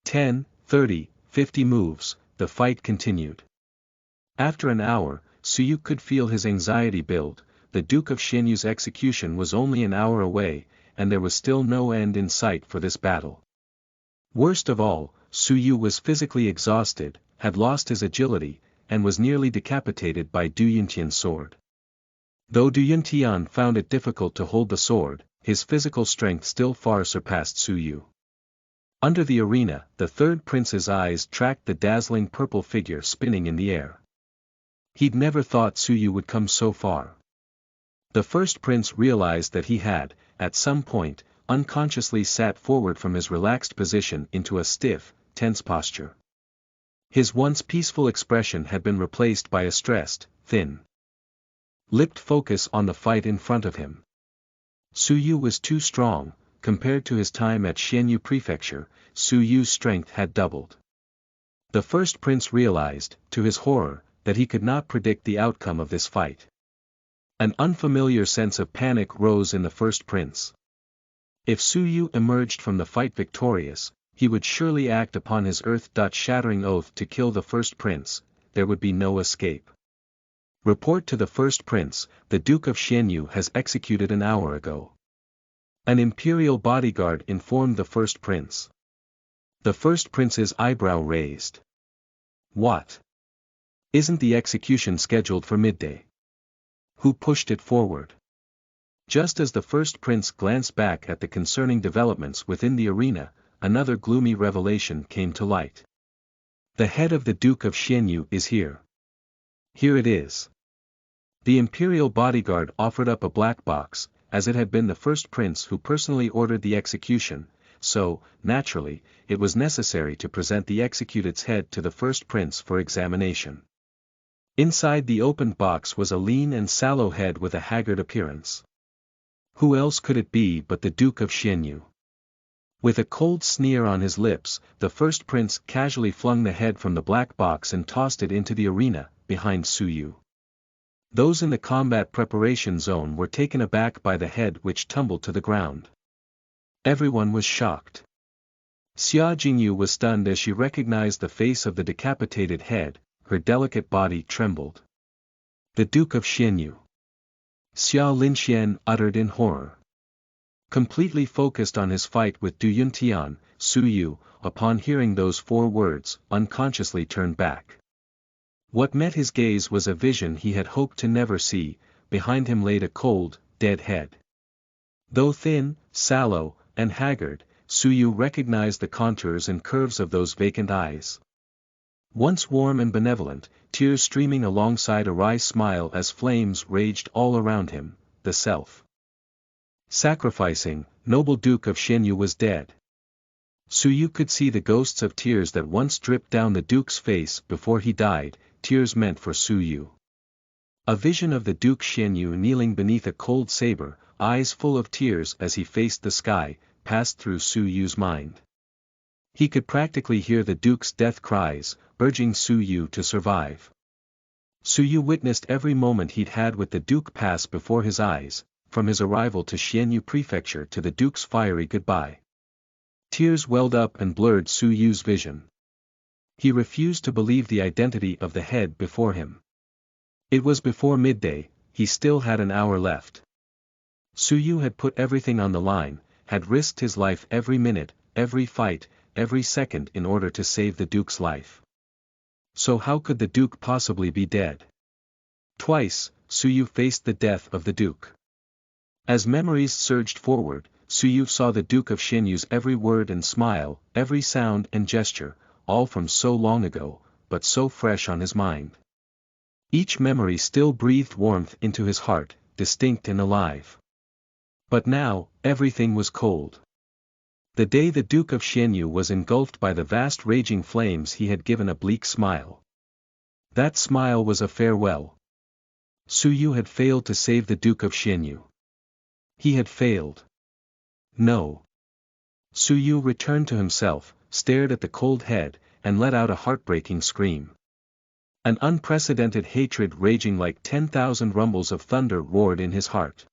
10, 30, 50 moves, the fight continued. After an hour, Su Yu could feel his anxiety build. The Duke of Xianyu's execution was only an hour away, and there was still no end in sight for this battle. Worst of all, Su Yu was physically exhausted, had lost his agility, and was nearly decapitated by Yuntian's sword. Though Yuntian found it difficult to hold the sword, his physical strength still far surpassed Su Yu. Under the arena, the third prince's eyes tracked the dazzling purple figure spinning in the air. He'd never thought Su Yu would come so far. The first prince realized that he had, at some point, unconsciously sat forward from his relaxed position into a stiff, tense posture. His once peaceful expression had been replaced by a stressed, thin-lipped focus on the fight in front of him. Su Yu was too strong. Compared to his time at Xianyu Prefecture, Su Yu's strength had doubled. The first prince realized, to his horror, that he could not predict the outcome of this fight. An unfamiliar sense of panic rose in the first prince. If Su Yu emerged from the fight victorious, he would surely act upon his earth-shattering oath to kill the first prince. There would be no escape. Report to the first prince, the Duke of Xianyu has executed an hour ago. An imperial bodyguard informed the first prince. The first prince's eyebrow raised. What? Isn't the execution scheduled for midday? Who pushed it forward? Just as the first prince glanced back at the concerning developments within the arena, another gloomy revelation came to light. The head of the Duke of Xianyu is here. Here it is. The imperial bodyguard offered up a black box, as it had been the first prince who personally ordered the execution, so, naturally, it was necessary to present the executed's head to the first prince for examination. Inside the opened box was a lean and sallow head with a haggard appearance. Who else could it be but the Duke of Xianyu? With a cold sneer on his lips, the first prince casually flung the head from the black box and tossed it into the arena, behind Su Yu. Those in the combat preparation zone were taken aback by the head which tumbled to the ground. Everyone was shocked. Xia Jingyu was stunned as she recognized the face of the decapitated head. Her delicate body trembled. The Duke of Xianyu. Xia Linxian uttered in horror. Completely focused on his fight with Du Yuntian, Su Yu, upon hearing those 4 words, unconsciously turned back. What met his gaze was a vision he had hoped to never see. Behind him laid a cold, dead head. Though thin, sallow, and haggard, Su Yu recognized the contours and curves of those vacant eyes. Once warm and benevolent, tears streaming alongside a wry smile as flames raged all around him, the self-sacrificing, noble Duke of Xinyu was dead. Su Yu could see the ghosts of tears that once dripped down the Duke's face before he died, tears meant for Su Yu. A vision of the Duke Xinyu kneeling beneath a cold saber, eyes full of tears as he faced the sky, passed through Su Yu's mind. He could practically hear the Duke's death cries, urging Su Yu to survive. Su Yu witnessed every moment he'd had with the Duke pass before his eyes, from his arrival to Xianyu Prefecture to the Duke's fiery goodbye. Tears welled up and blurred Su Yu's vision. He refused to believe the identity of the head before him. It was before midday, he still had an hour left. Su Yu had put everything on the line, had risked his life every minute, every fight, every second in order to save the Duke's life. So how could the Duke possibly be dead? Twice, Su Yu faced the death of the Duke. As memories surged forward, Su Yu saw the Duke of Xinyu's every word and smile, every sound and gesture, all from so long ago, but so fresh on his mind. Each memory still breathed warmth into his heart, distinct and alive. But now, everything was cold. The day the Duke of Xinyu was engulfed by the vast raging flames he had given a bleak smile. That smile was a farewell. Su Yu had failed to save the Duke of Xinyu. He had failed. No. Su Yu returned to himself, stared at the cold head, and let out a heartbreaking scream. An unprecedented hatred raging like 10,000 rumbles of thunder roared in his heart.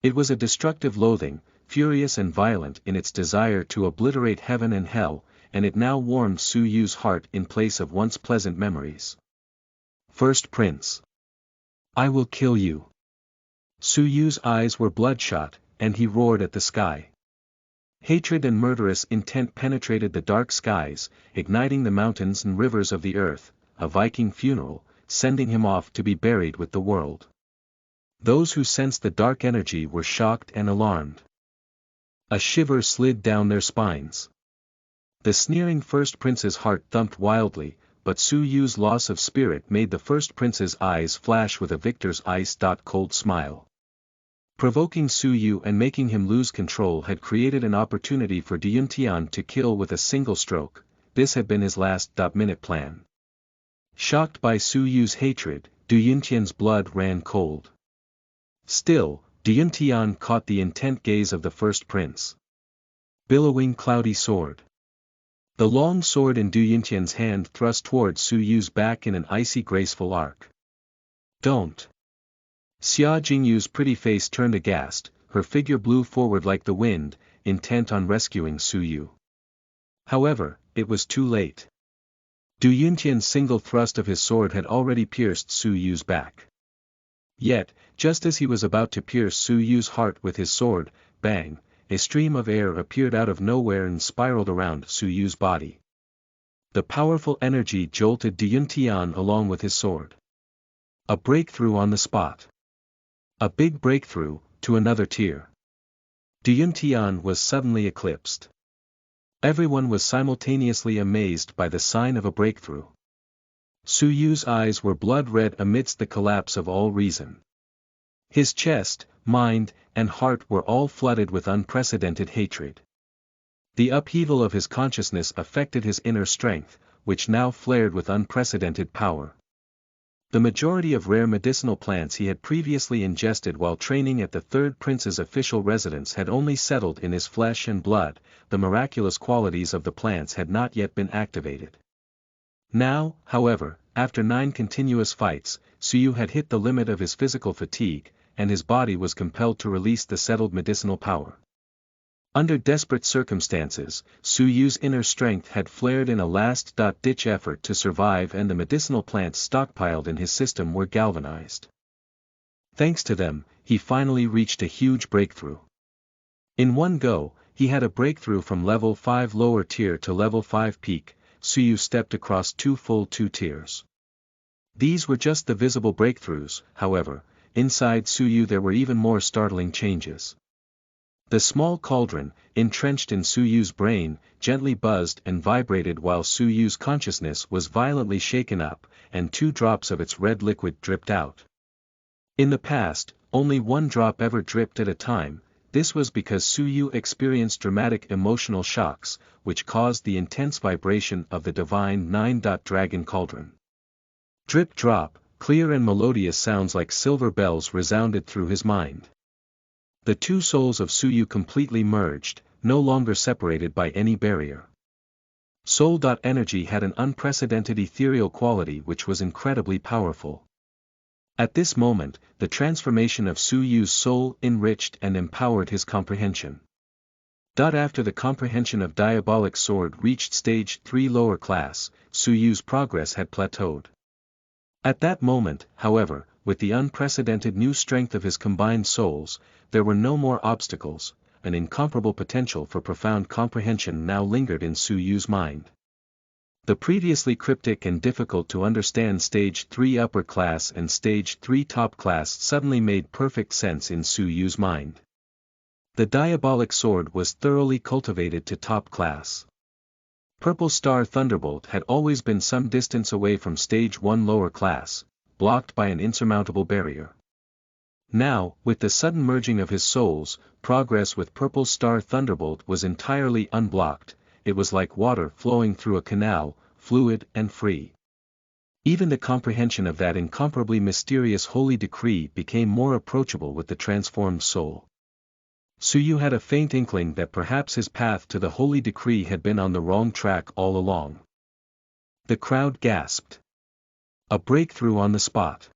It was a destructive loathing, furious and violent in its desire to obliterate heaven and hell, and it now warmed Su Yu's heart in place of once pleasant memories. First Prince. I will kill you. Su Yu's eyes were bloodshot, and he roared at the sky. Hatred and murderous intent penetrated the dark skies, igniting the mountains and rivers of the earth, a Viking funeral, sending him off to be buried with the world. Those who sensed the dark energy were shocked and alarmed. A shiver slid down their spines. The sneering First Prince's heart thumped wildly, but Su Yu's loss of spirit made the First Prince's eyes flash with a victor's ice-cold smile. Provoking Su Yu and making him lose control had created an opportunity for Du Yuntian to kill with a single stroke. This had been his last-minute plan. Shocked by Su Yu's hatred, Du Yuntian's blood ran cold. Still, Du Yuntian caught the intent gaze of the First Prince. Billowing cloudy sword. The long sword in Du Yuntian's hand thrust toward Su Yu's back in an icy graceful arc. Don't. Xia Jingyu's pretty face turned aghast, her figure blew forward like the wind, intent on rescuing Su Yu. However, it was too late. Du Yuntian's single thrust of his sword had already pierced Su Yu's back. Yet, just as he was about to pierce Su Yu's heart with his sword, bang, a stream of air appeared out of nowhere and spiraled around Su Yu's body. The powerful energy jolted Du Yuntian along with his sword. A breakthrough on the spot. A big breakthrough, to another tier. Du Yuntian was suddenly eclipsed. Everyone was simultaneously amazed by the sign of a breakthrough. Su Yu's eyes were blood-red amidst the collapse of all reason. His chest, mind, and heart were all flooded with unprecedented hatred. The upheaval of his consciousness affected his inner strength, which now flared with unprecedented power. The majority of rare medicinal plants he had previously ingested while training at the Third Prince's official residence had only settled in his flesh and blood, the miraculous qualities of the plants had not yet been activated. Now, however, after 9 continuous fights, Su Yu had hit the limit of his physical fatigue, and his body was compelled to release the settled medicinal power. Under desperate circumstances, Su Yu's inner strength had flared in a last-ditch effort to survive, and the medicinal plants stockpiled in his system were galvanized. Thanks to them, he finally reached a huge breakthrough. In one go, he had a breakthrough from level 5 lower tier to level 5 peak. Suyu stepped across two full 2 tiers. These were just the visible breakthroughs, however, inside Suyu there were even more startling changes. The small cauldron, entrenched in Suyu's brain, gently buzzed and vibrated while Suyu's consciousness was violently shaken up, and 2 drops of its red liquid dripped out. In the past, only 1 drop ever dripped at a time. This was because Suyu experienced dramatic emotional shocks, which caused the intense vibration of the Divine Nine-Dragon Cauldron. Drip drop, clear and melodious sounds like silver bells resounded through his mind. The 2 souls of Suyu completely merged, no longer separated by any barrier. Soul.energy had an unprecedented ethereal quality which was incredibly powerful. At this moment, the transformation of Suyu's soul enriched and empowered his comprehension. After the comprehension of Diabolic Sword reached stage 3 lower class, Suyu's progress had plateaued. At that moment, however, with the unprecedented new strength of his combined souls, there were no more obstacles. An incomparable potential for profound comprehension now lingered in Suyu's mind. The previously cryptic and difficult to understand stage 3 upper class and stage 3 top class suddenly made perfect sense in Suyu's mind. The Diabolic Sword was thoroughly cultivated to top class. Purple Star Thunderbolt had always been some distance away from stage 1 lower class, blocked by an insurmountable barrier. Now, with the sudden merging of his souls, progress with Purple Star Thunderbolt was entirely unblocked. It was like water flowing through a canal, fluid and free. Even the comprehension of that incomparably mysterious holy decree became more approachable with the transformed soul. Suyu had a faint inkling that perhaps his path to the holy decree had been on the wrong track all along. The crowd gasped. A breakthrough on the spot.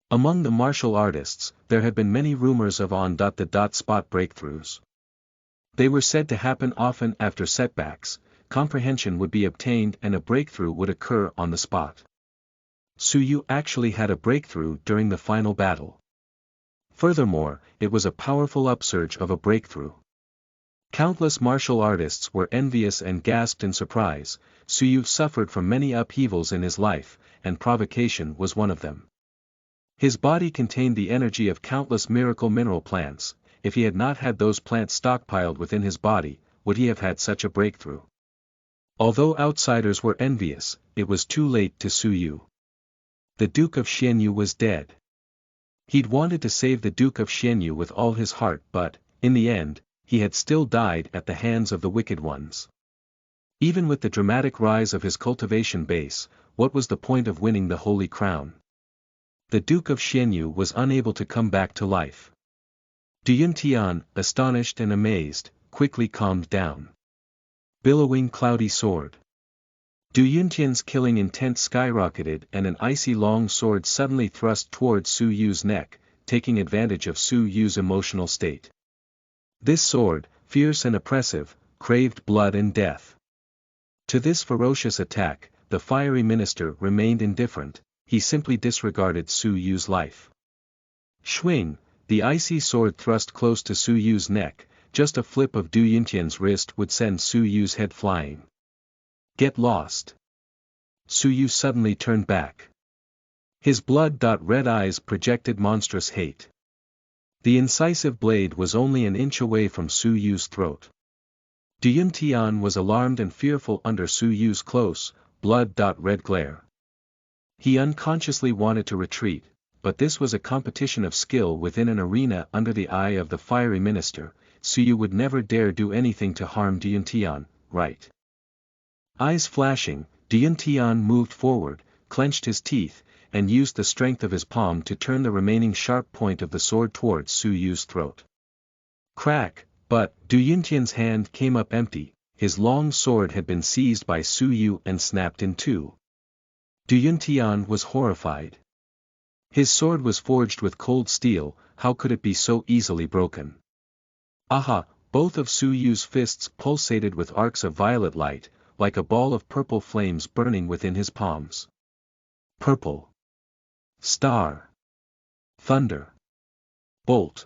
Among the martial artists, there had been many rumors of on-the-spot breakthroughs. They were said to happen often after setbacks. Comprehension would be obtained and a breakthrough would occur on the spot. Suyu actually had a breakthrough during the final battle. Furthermore, it was a powerful upsurge of a breakthrough. Countless martial artists were envious and gasped in surprise. Suyu suffered from many upheavals in his life, and provocation was one of them. His body contained the energy of countless miracle mineral plants. If he had not had those plants stockpiled within his body, would he have had such a breakthrough? Although outsiders were envious, it was too late to Suyu. The Duke of Xianyu was dead. He'd wanted to save the Duke of Xianyu with all his heart but, in the end, he had still died at the hands of the wicked ones. Even with the dramatic rise of his cultivation base, what was the point of winning the Holy Crown? The Duke of Xianyu was unable to come back to life. Du Yuntian, astonished and amazed, quickly calmed down. Billowing cloudy sword. Du Yuntian's killing intent skyrocketed and an icy long sword suddenly thrust towards Su Yu's neck, taking advantage of Su Yu's emotional state. This sword, fierce and oppressive, craved blood and death. To this ferocious attack, the fiery minister remained indifferent. He simply disregarded Su Yu's life. Swing, the icy sword thrust close to Su Yu's neck. Just a flip of Du Yuntian's wrist would send Su Yu's head flying. Get lost. Su Yu suddenly turned back. His blood-red eyes projected monstrous hate. The incisive blade was only an inch away from Su Yu's throat. Du Yuntian was alarmed and fearful under Su Yu's close, blood-red glare. He unconsciously wanted to retreat, but this was a competition of skill within an arena under the eye of the fiery minister. Su Yu would never dare do anything to harm Du Yuntian, right? Eyes flashing, Du Yuntian moved forward, clenched his teeth, and used the strength of his palm to turn the remaining sharp point of the sword towards Su Yu's throat. Crack, but Du Yuntian's hand came up empty. His long sword had been seized by Su Yu and snapped in two. Du Yuntian was horrified. His sword was forged with cold steel, how could it be so easily broken? Aha! Both of Su Yu's fists pulsated with arcs of violet light, like a ball of purple flames burning within his palms. Purple. Star. Thunder. Bolt.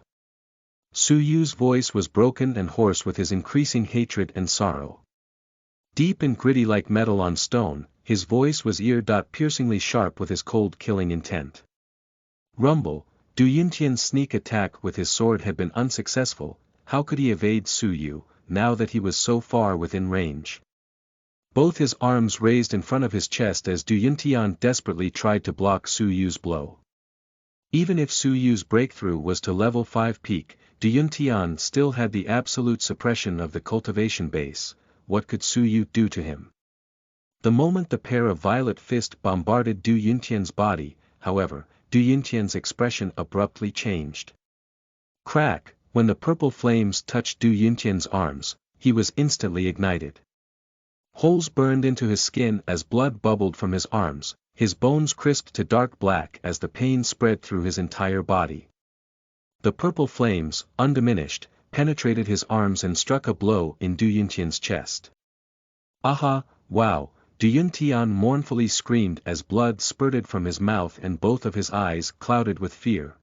Su Yu's voice was broken and hoarse with his increasing hatred and sorrow. Deep and gritty like metal on stone, his voice was ear-piercingly sharp with his cold killing intent. Rumble, Du Yuntian's sneak attack with his sword had been unsuccessful. How could he evade Su Yu, now that he was so far within range? Both his arms raised in front of his chest as Du Yuntian desperately tried to block Su Yu's blow. Even if Su Yu's breakthrough was to level 5 peak, Du Yuntian still had the absolute suppression of the cultivation base. What could Su Yu do to him? The moment the pair of violet fists bombarded Du Yuntian's body, however, Du Yuntian's expression abruptly changed. Crack, when the purple flames touched Du Yuntian's arms, he was instantly ignited. Holes burned into his skin as blood bubbled from his arms, his bones crisped to dark black as the pain spread through his entire body. The purple flames, undiminished, penetrated his arms and struck a blow in Du Yuntian's chest. Aha, wow, Du Yuntian mournfully screamed as blood spurted from his mouth and both of his eyes clouded with fear.